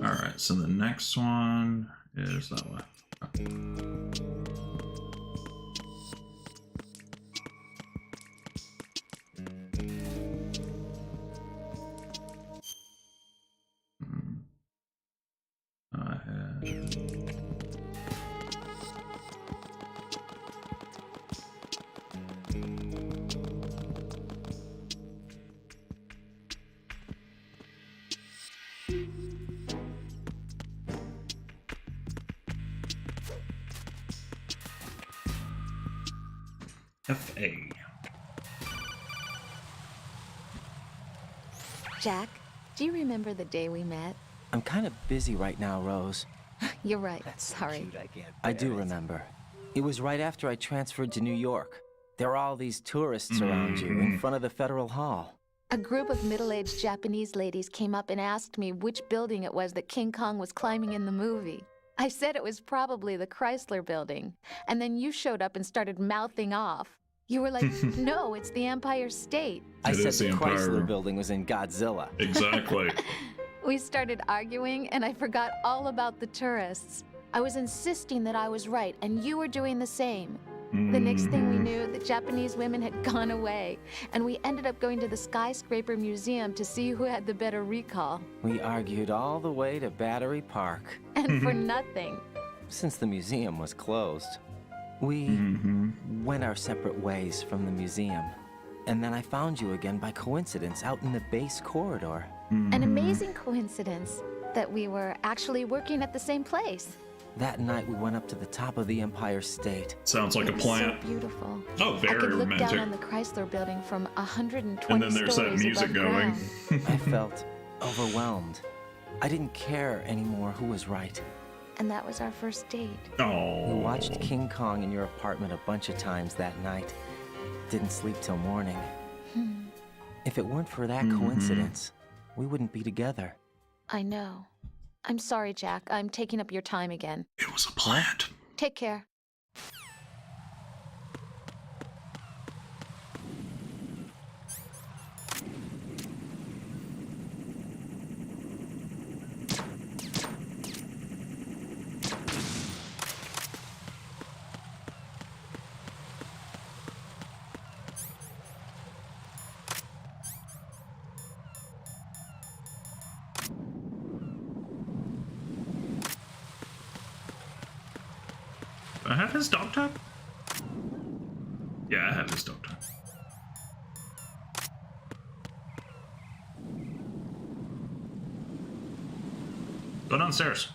Alright, so the next one is that way. F.A. Jack, do you remember the day we met? I'm kind of busy right now, Rose. You're right. Sorry. I do remember. It was right after I transferred to New York. There were all these tourists around you in front of the Federal Hall. A group of middle-aged Japanese ladies came up and asked me which building it was that King Kong was climbing in the movie. I said it was probably the Chrysler Building, and then you showed up and started mouthing off. You were like, no, it's the Empire State. I said the Chrysler Building was in Godzilla. Exactly. We started arguing, and I forgot all about the tourists. I was insisting that I was right, and you were doing the same. The next thing we knew, the Japanese women had gone away, and we ended up going to the Skyscraper Museum to see who had the better recall. We argued all the way to Battery Park. And for nothing. Since the museum was closed. We went our separate ways from the museum. And then I found you again by coincidence out in the base corridor. An amazing coincidence that we were actually working at the same place. That night we went up to the top of the Empire State. Sounds like It a was plant. so beautiful. Oh, I very could look romantic. down on the Chrysler Building from 120 And then there's that stories music above going. ground. I felt overwhelmed. I didn't care anymore who was right. And that was our first date. Oh. We watched King Kong in your apartment a bunch of times that night. Didn't sleep till morning. If it weren't for that coincidence, we wouldn't be together. I know. I'm sorry, Jack. I'm taking up your time again. It was a plant. Take care. Do I have his dog tag? Yeah, I have his dog tag. Go downstairs.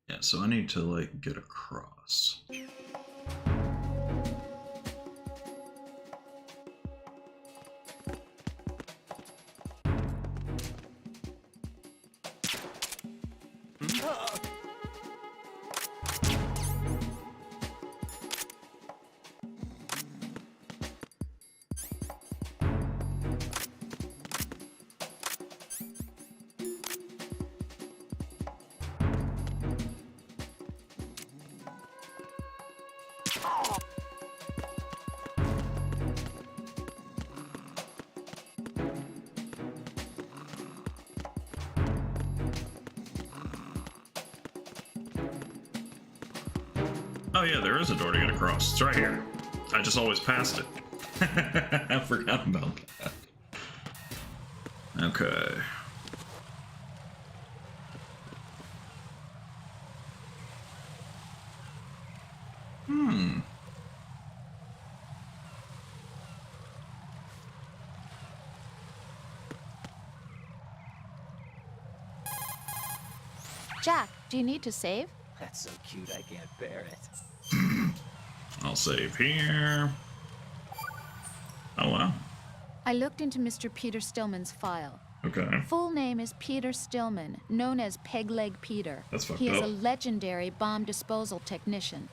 Yeah, so I need to like get across. Oh yeah, there is a door to get across. It's right here. I just always passed it. I forgot about that. Okay. Jack, do you need to save? That's so cute, I can't bear it. I'll save here. Oh wow. I looked into Mr. Peter Stillman's file. Okay. Full name is Peter Stillman, known as Peg Leg Peter. That's fucked He is up. a legendary bomb disposal technician.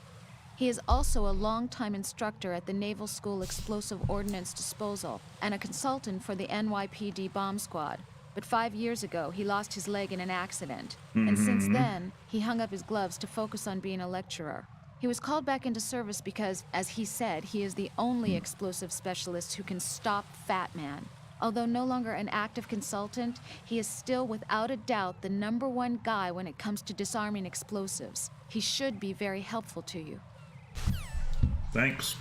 He is also a longtime instructor at the Naval School Explosive Ordnance Disposal and a consultant for the NYPD bomb squad. But 5 years ago, he lost his leg in an accident. And since then, he hung up his gloves to focus on being a lecturer. He was called back into service because, as he said, he is the only explosive specialist who can stop Fat Man. Although no longer an active consultant, he is still without a doubt the #1 guy when it comes to disarming explosives. He should be very helpful to you. Thanks.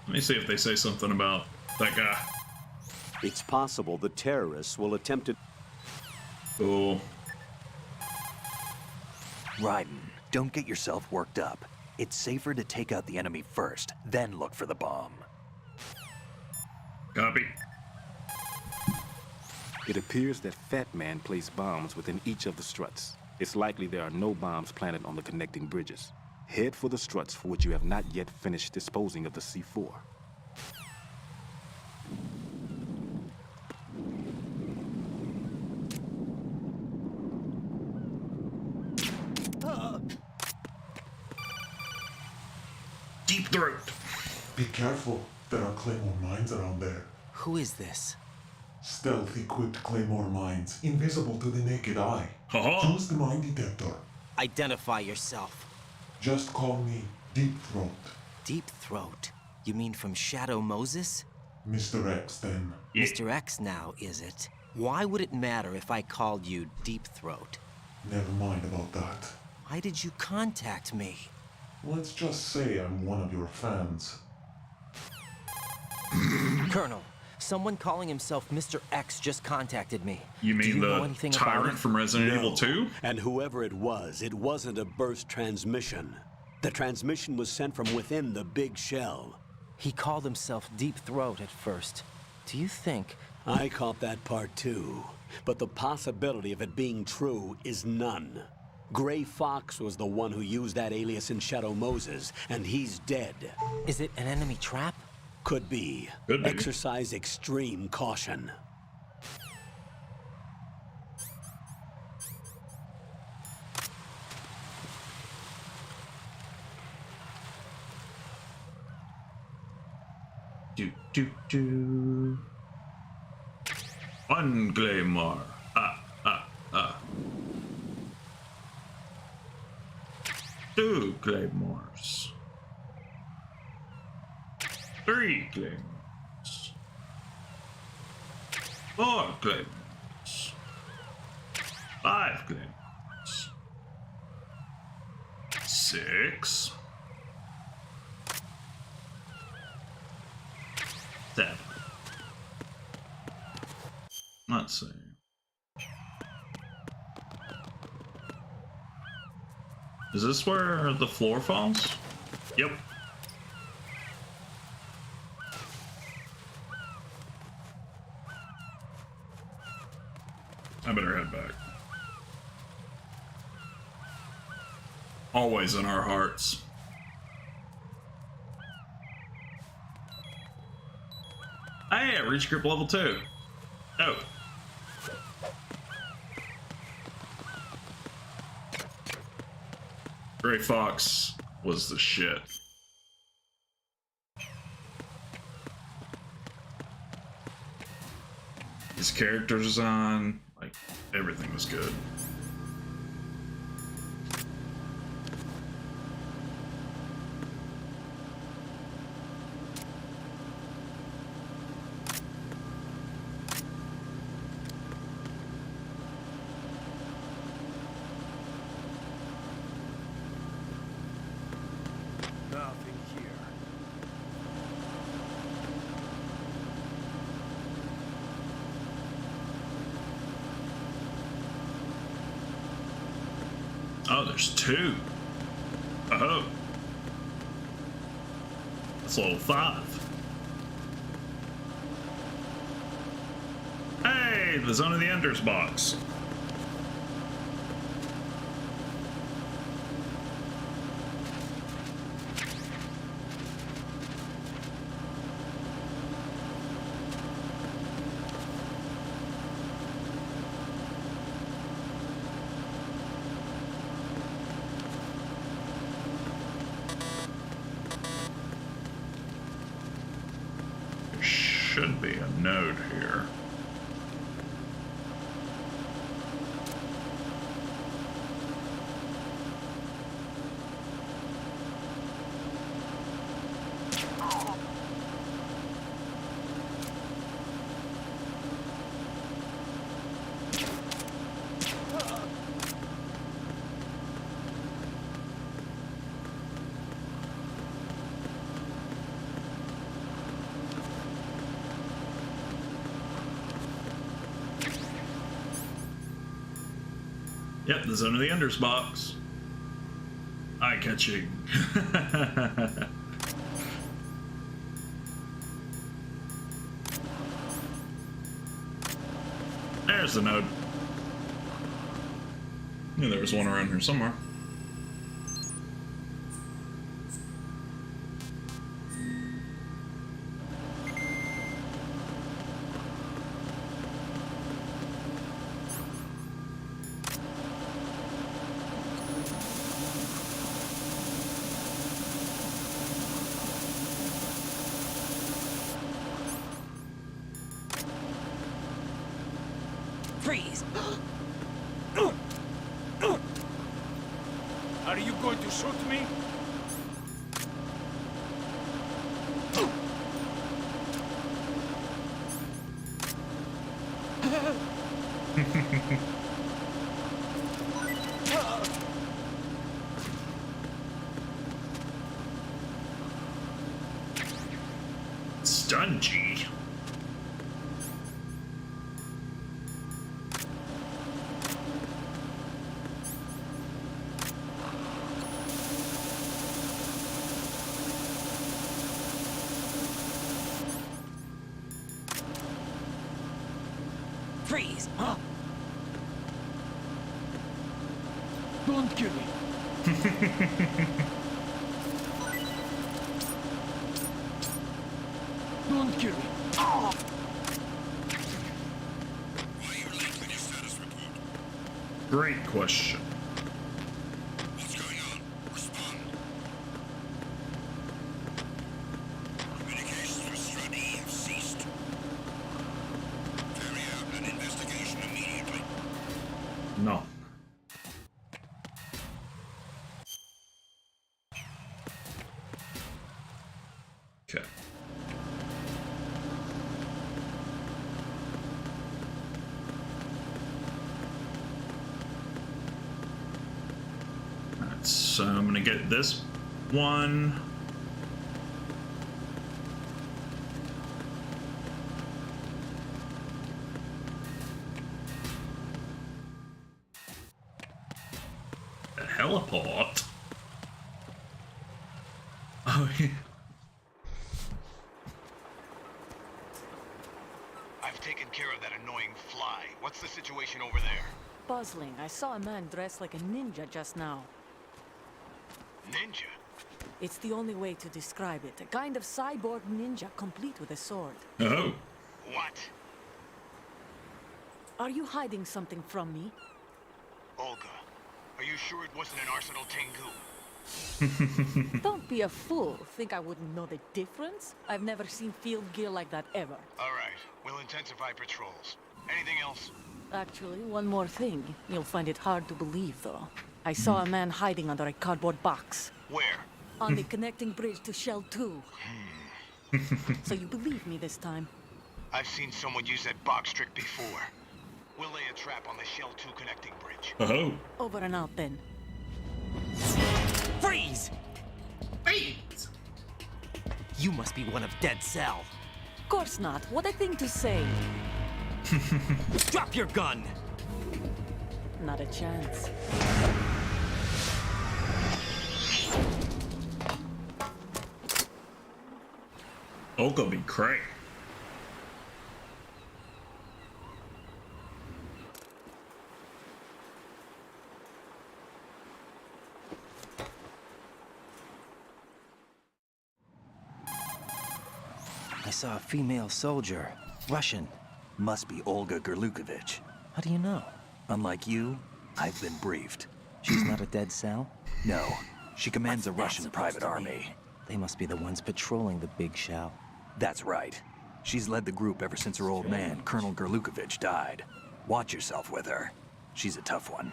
Let me see if they say something about that guy. It's possible the terrorists will attempt to... Cool. Raiden, don't get yourself worked up. It's safer to take out the enemy first, then look for the bomb. Copy. It appears that Fat Man placed bombs within each of the struts. It's likely there are no bombs planted on the connecting bridges. Head for the struts for which you have not yet finished disposing of the C4. Deep throat. Be careful. There are Claymore mines around there. Who is this? Stealth-equipped Claymore mines, invisible to the naked eye. Choose the mine detector. Identify yourself. Just call me Deep Throat. Deep Throat? You mean from Shadow Moses? Mr. X, then. Mr. X now, is it? Why would it matter if I called you Deep Throat? Never mind about that. Why did you contact me? Let's just say I'm one of your fans. Colonel, Someone calling himself Mr. X just contacted me. You mean know the anything tyrant about it? from Resident No. Evil 2? And whoever it wasn't a burst transmission. The transmission was sent from within the big shell. He called himself Deep Throat at first. Do you think... I caught that part too. But the possibility of it being true is none. Gray Fox was the one who used that alias in Shadow Moses, and he's dead. Is it an enemy trap? Could be. Could be. Exercise extreme caution. Do. One Claymore. Two Claymores. Three Claymores. Four Claymores. Five Claymores. 6. 7. Let's see. Is this where the floor falls? Yep. I better head back. Always in our hearts. Hey, I reached group level 2. Oh. Gray Fox was the shit. His character design, like, everything was good. Nothing here. Oh, there's 2. Oh. That's level 5. Hey, the Zone of the Enders box. Should be a node here. Yep, the Zone of the Enders box. Eye-catching. There's the node. Knew there was one around here somewhere. Freeze! Are you going to shoot me? Stungy. Don't kill me. Don't kill me. Oh! Great question. What's going on? Respond. Communications from Strut E have ceased. Carry out an investigation immediately. No. Okay. Alright, so I'm gonna get this one. The heliport. Oh yeah. I've taken care of that annoying fly. What's the situation over there? Puzzling. I saw a man dressed like a ninja just now. Ninja? It's the only way to describe it. A kind of cyborg ninja, complete with a sword. Oh. What? Are you hiding something from me? Olga, are you sure it wasn't an Arsenal Tengu? Don't be a fool. Think I wouldn't know the difference? I've never seen field gear like that ever. All right, we'll intensify patrols. Anything else? Actually, one more thing. You'll find it hard to believe, though. I saw a man hiding under a cardboard box. Where? On the connecting bridge to Shell 2. So you believe me this time? I've seen someone use that box trick before. We'll lay a trap on the Shell 2 connecting bridge. Oh. Over and out, then. Freeze! Freeze! You must be one of Dead Cell. Of course not. What a thing to say. Drop your gun! Not a chance. Olga be cray. I saw a female soldier. Russian. Must be Olga Gerlukovich. How do you know? Unlike you, I've been briefed. She's not a Dead Cell? No, she commands What's a that Russian supposed private to army. mean? They must be the ones patrolling the big shell. That's right. She's led the group ever since her old man, Colonel Gerlukovich, died. Watch yourself with her. She's a tough one.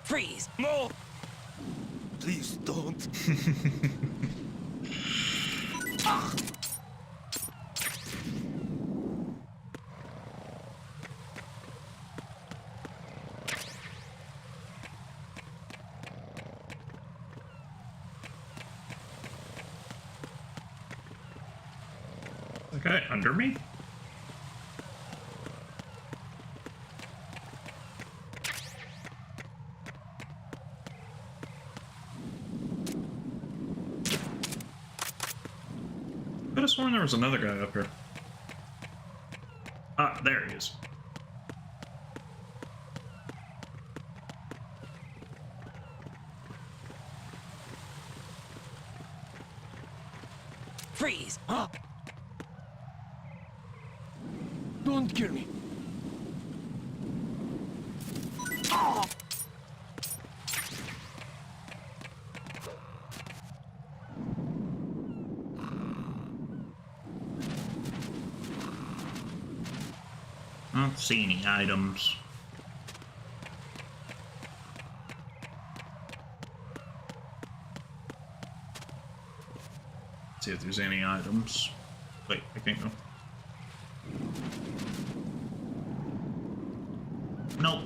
Freeze! No! Please don't. Okay, under me? I could have sworn there was another guy up here. Ah, there he is. Freeze! Don't kill me. I don't see any items. See if there's any items. Wait, I can't go. Nope.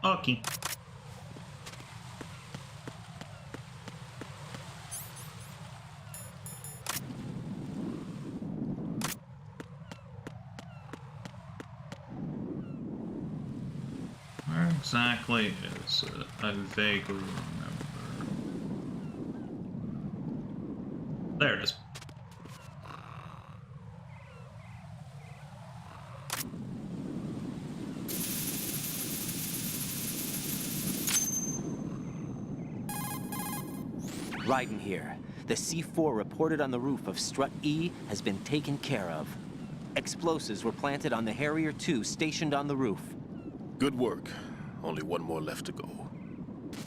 Okay. exactly is it? I vaguely remember. There it is. Raiden here. The C4 reported on the roof of Strut E has been taken care of. Explosives were planted on the Harrier 2 stationed on the roof. Good work. Only one more left to go.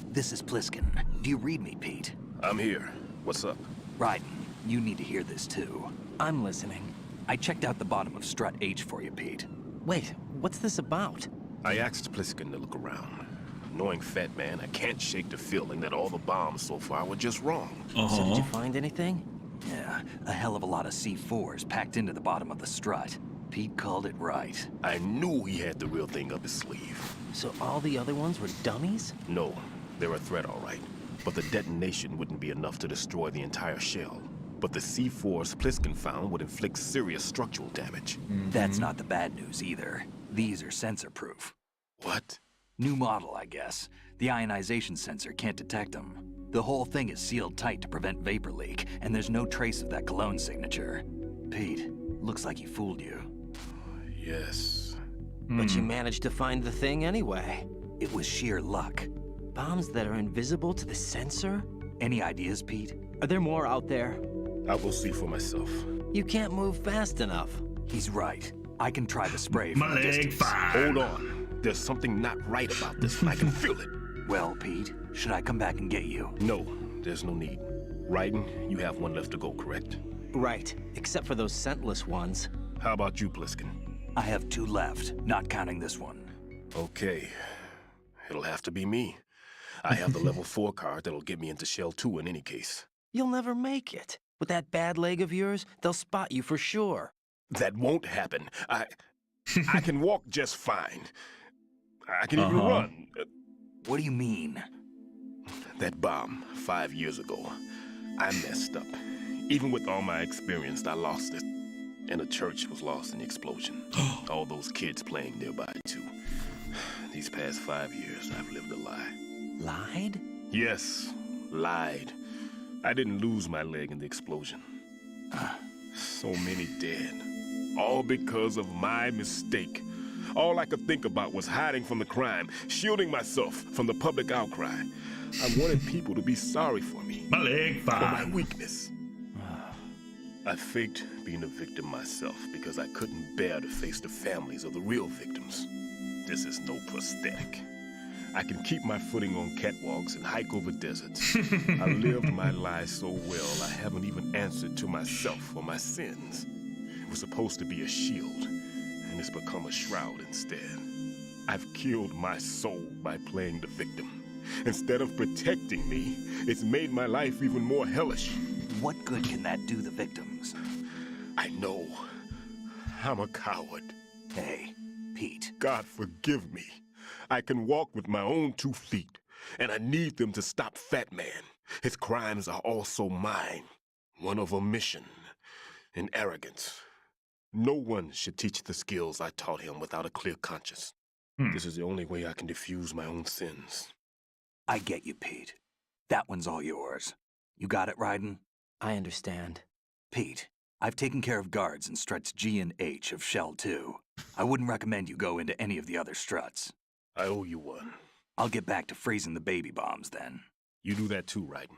This is Pliskin. Do you read me, Pete? I'm here. What's up? Raiden, you need to hear this too. I'm listening. I checked out the bottom of Strut H for you, Pete. Wait, what's this about? I asked Pliskin to look around. Knowing Fat Man, I can't shake the feeling that all the bombs so far were just wrong. So did you find anything? Yeah, a hell of a lot of C4s packed into the bottom of the strut. Pete called it right. I knew he had the real thing up his sleeve. So all the other ones were dummies? No, they're a threat, all right. But the detonation wouldn't be enough to destroy the entire shell. But the C4s Pliskin found would inflict serious structural damage. That's not the bad news either. These are sensor-proof. What? New model, I guess. The ionization sensor can't detect them. The whole thing is sealed tight to prevent vapor leak, and there's no trace of that cologne signature. Pete, looks like he fooled you. Yes. But you managed to find the thing anyway. It was sheer luck. Bombs that are invisible to the sensor? Any ideas, Pete? Are there more out there? I will see for myself. You can't move fast enough. He's right. I can try the spray My from a leg distance. Hold on. There's something not right about this, and I can feel it. Well, Pete, should I come back and get you? No, there's no need. Raiden, you have one left to go, correct? Right, except for those scentless ones. How about you, Pliskin? I have 2 left, not counting this one. Okay. It'll have to be me. I have the level 4 card that'll get me into Shell 2 in any case. You'll never make it. With that bad leg of yours, they'll spot you for sure. That won't happen. I can walk just fine. I can even run. What do you mean? That bomb, 5 years ago. I messed up. Even with all my experience, I lost it. And the church was lost in the explosion. All those kids playing nearby, too. These past 5 years, I've lived a lie. Lied? Yes, lied. I didn't lose my leg in the explosion. So many dead. All because of my mistake. All I could think about was hiding from the crime, shielding myself from the public outcry. I wanted people to be sorry for me. My leg for my fine. weakness. I faked being a victim myself because I couldn't bear to face the families of the real victims. This is no prosthetic. I can keep my footing on catwalks and hike over deserts. I lived my lie so well, I haven't even answered to myself for my sins. It was supposed to be a shield, and it's become a shroud instead. I've killed my soul by playing the victim. Instead of protecting me, it's made my life even more hellish. What good can that do the victims? I know. I'm a coward. Hey, Pete. God forgive me. I can walk with my own 2 feet, and I need them to stop Fat Man. His crimes are also mine. One of omission and arrogance. No one should teach the skills I taught him without a clear conscience. This is the only way I can diffuse my own sins. I get you, Pete. That one's all yours. You got it, Raiden? I understand. Pete, I've taken care of guards in struts G and H of Shell 2. I wouldn't recommend you go into any of the other struts. I owe you one. I'll get back to freezing the baby bombs then. You do that too, Raiden.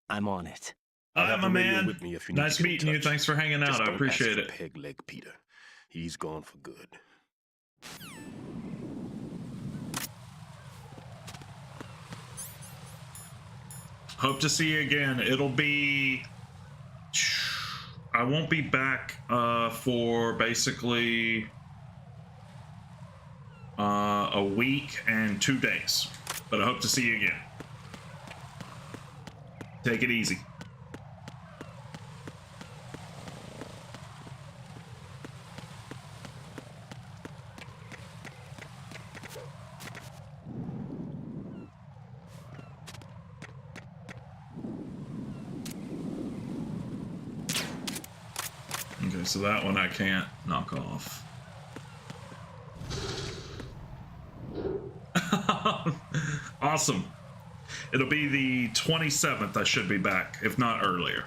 I'm on it. I'm a man. Nice meeting you. Thanks for hanging out. I appreciate it. Peg leg Peter. He's gone for good. Hope to see you again. It'll be... I won't be back for basically a week and 2 days. But I hope to see you again. Take it easy. Okay, so that one I can't knock off. Awesome. It'll be the 27th. I should be back, if not earlier.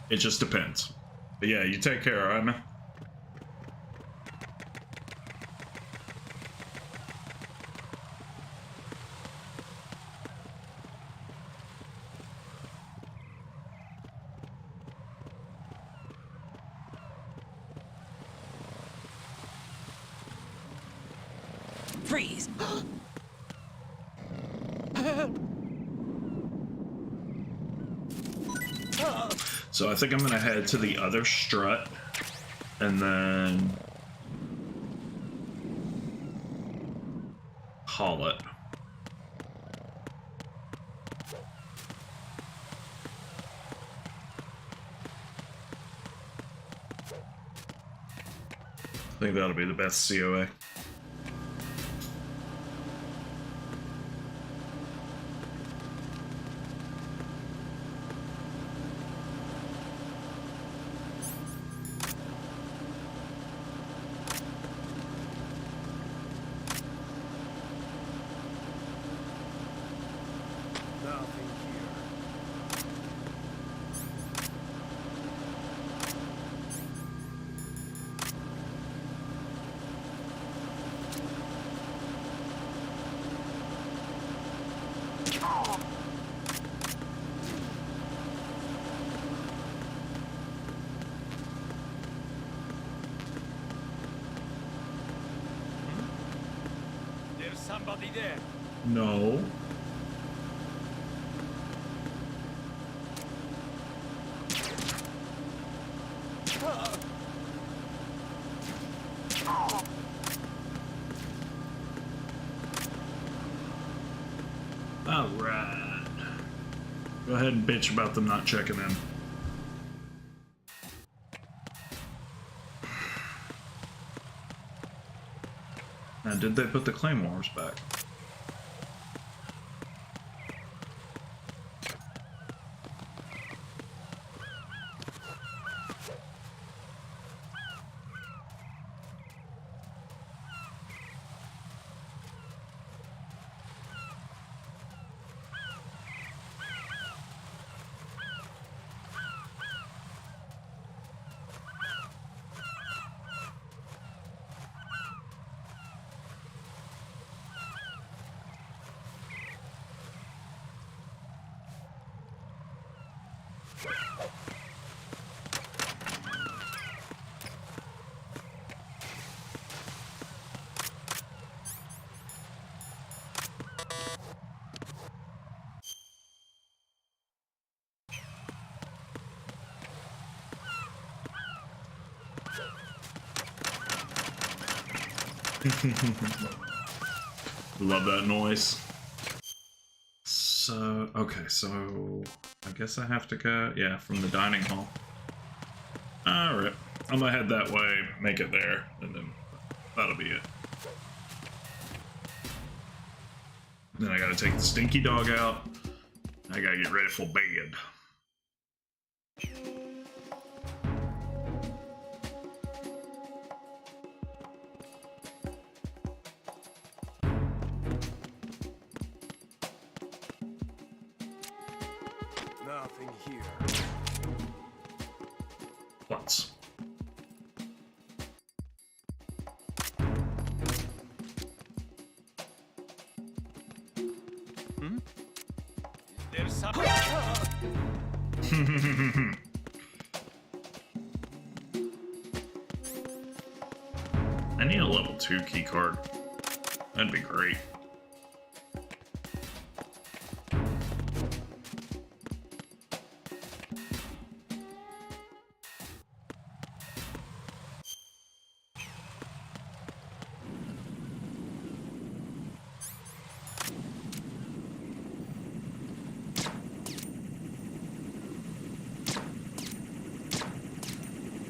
It just depends. But yeah, you take care, alright, man? Freeze! So I think I'm gonna head to the other strut and then haul it. I think that'll be the best COA. There's somebody there. No. Alright. Go ahead and bitch about them not checking in. Now, did they put the claymores back? Love that noise. So, okay, so I guess I have to go, yeah, from the dining hall. Alright, I'm gonna head that way, make it there, and then that'll be it. Then I gotta take the stinky dog out. I gotta get ready for bed. Nothing here. Once. There's some. I need a level 2 key card. That'd be great.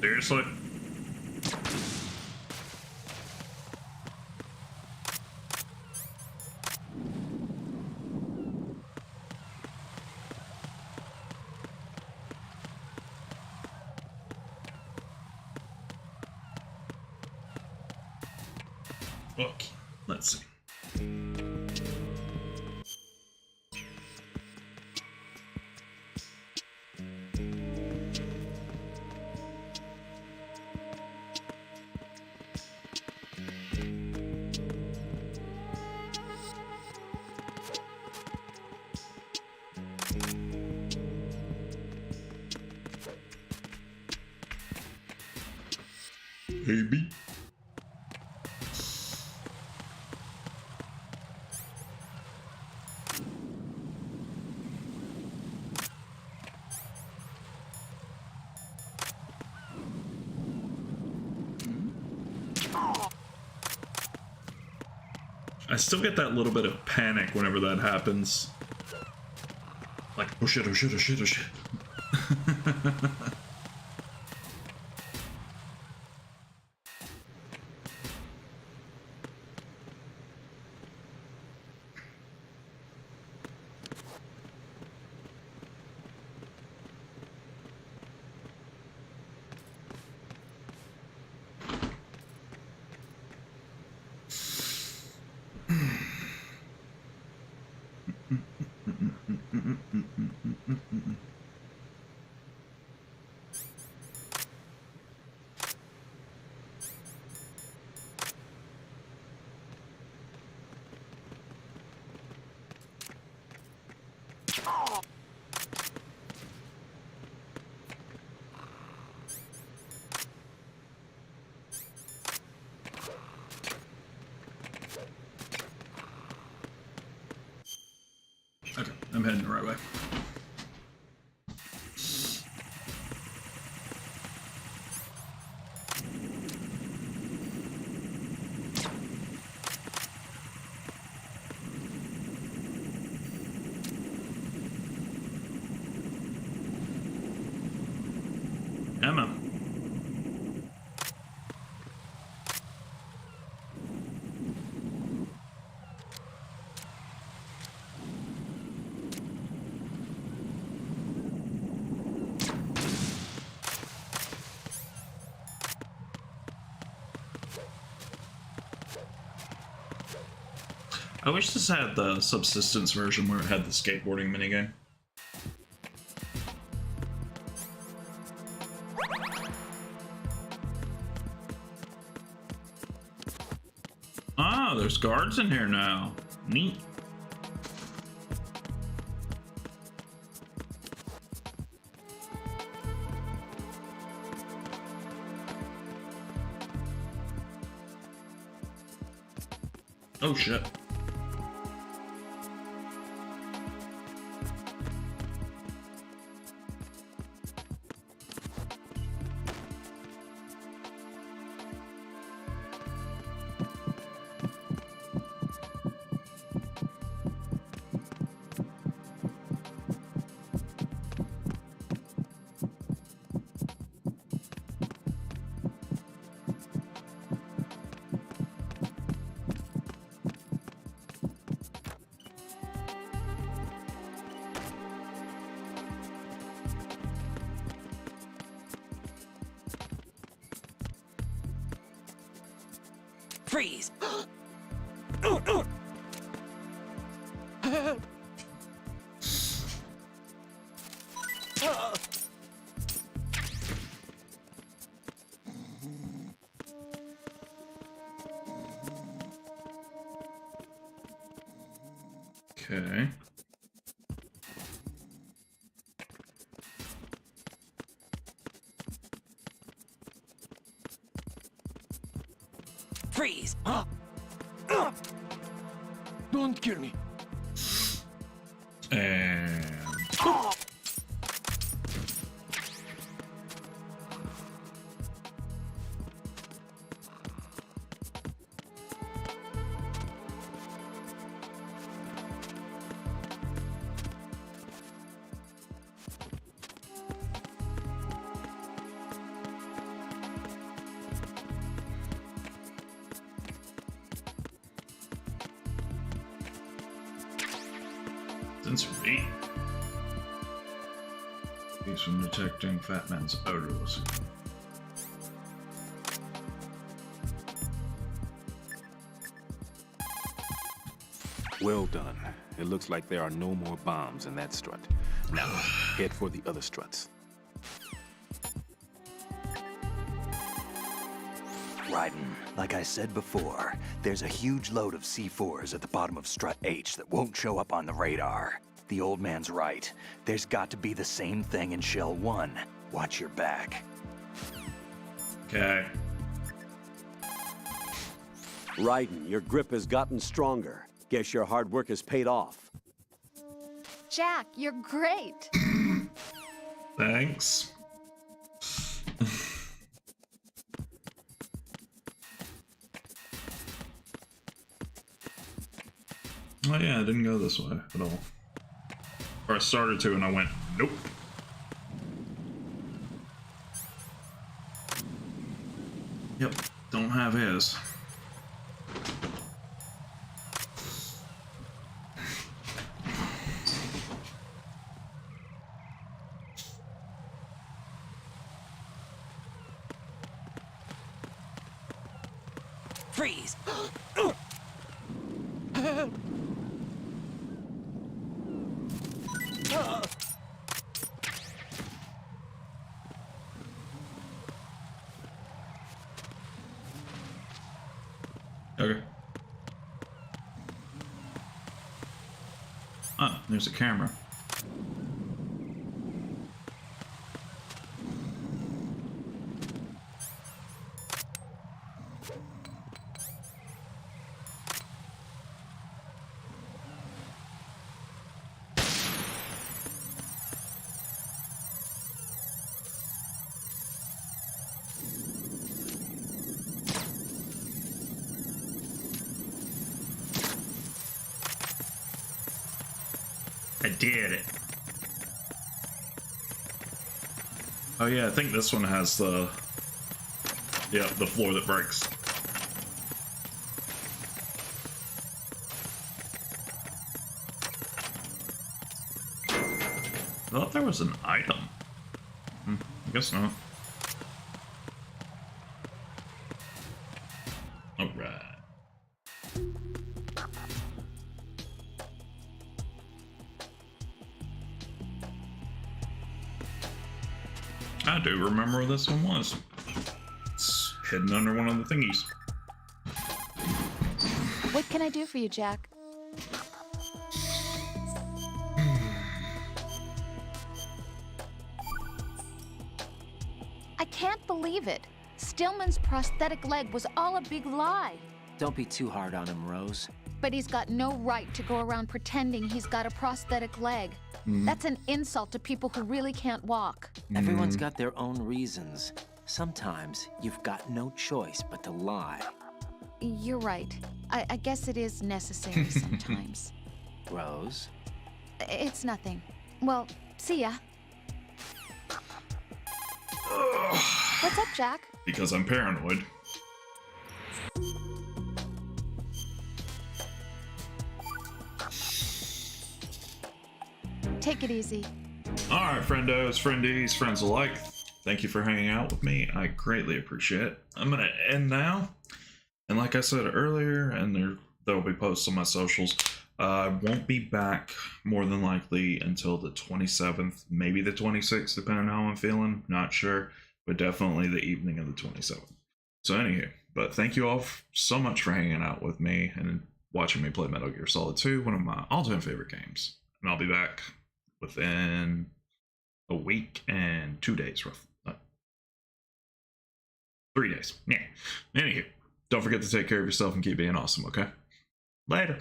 Seriously? Look, let's see. baby. I still get that little bit of panic whenever that happens. Like, oh shit, oh shit, oh shit, oh shit. Okay, I'm heading the right way. Emma. I wish this had the subsistence version where it had the skateboarding minigame. Ah, there's guards in here now. Neat. Oh shit. Freeze! Okay. Freeze! Don't kill me. And... Sensor 8. Keeps from detecting Fat Man's odors. Well done. It looks like there are no more bombs in that strut. Now, head for the other struts. Raiden, like I said before, there's a huge load of C4s at the bottom of strut H that won't show up on the radar. The old man's right. There's got to be the same thing in Shell 1. Watch your back. Okay. Raiden, your grip has gotten stronger. Guess your hard work has paid off. Jack, you're great. Thanks. Oh yeah, I didn't go this way at all. Or I started to and I went, nope. Yep, don't have his. Freeze! Okay. Oh, there's a camera. I did it. Oh yeah, I think this one has the floor that breaks. I thought there was an item. I guess not. Alright. I do remember where this one was. It's hidden under one of the thingies. What can I do for you, Jack? I can't believe it. Stillman's prosthetic leg was all a big lie. Don't be too hard on him, Rose. But he's got no right to go around pretending he's got a prosthetic leg. That's an insult to people who really can't walk. Everyone's got their own reasons. Sometimes you've got no choice but to lie. You're right. I guess it is necessary sometimes. Rose? It's nothing. Well, see ya. What's up, Jack? Because I'm paranoid. Take it easy. Alright, friendos, friendies, friends alike. Thank you for hanging out with me. I greatly appreciate it. I'm gonna end now. And like I said earlier, and there'll be posts on my socials, I won't be back more than likely until the 27th, maybe the 26th, depending on how I'm feeling. Not sure, but definitely the evening of the 27th. So anywho, but thank you all so much for hanging out with me and watching me play Metal Gear Solid 2, one of my all-time favorite games. And I'll be back within a week and 2 days, roughly. 3 days. Yeah. Anywho, don't forget to take care of yourself and keep being awesome, okay? Later.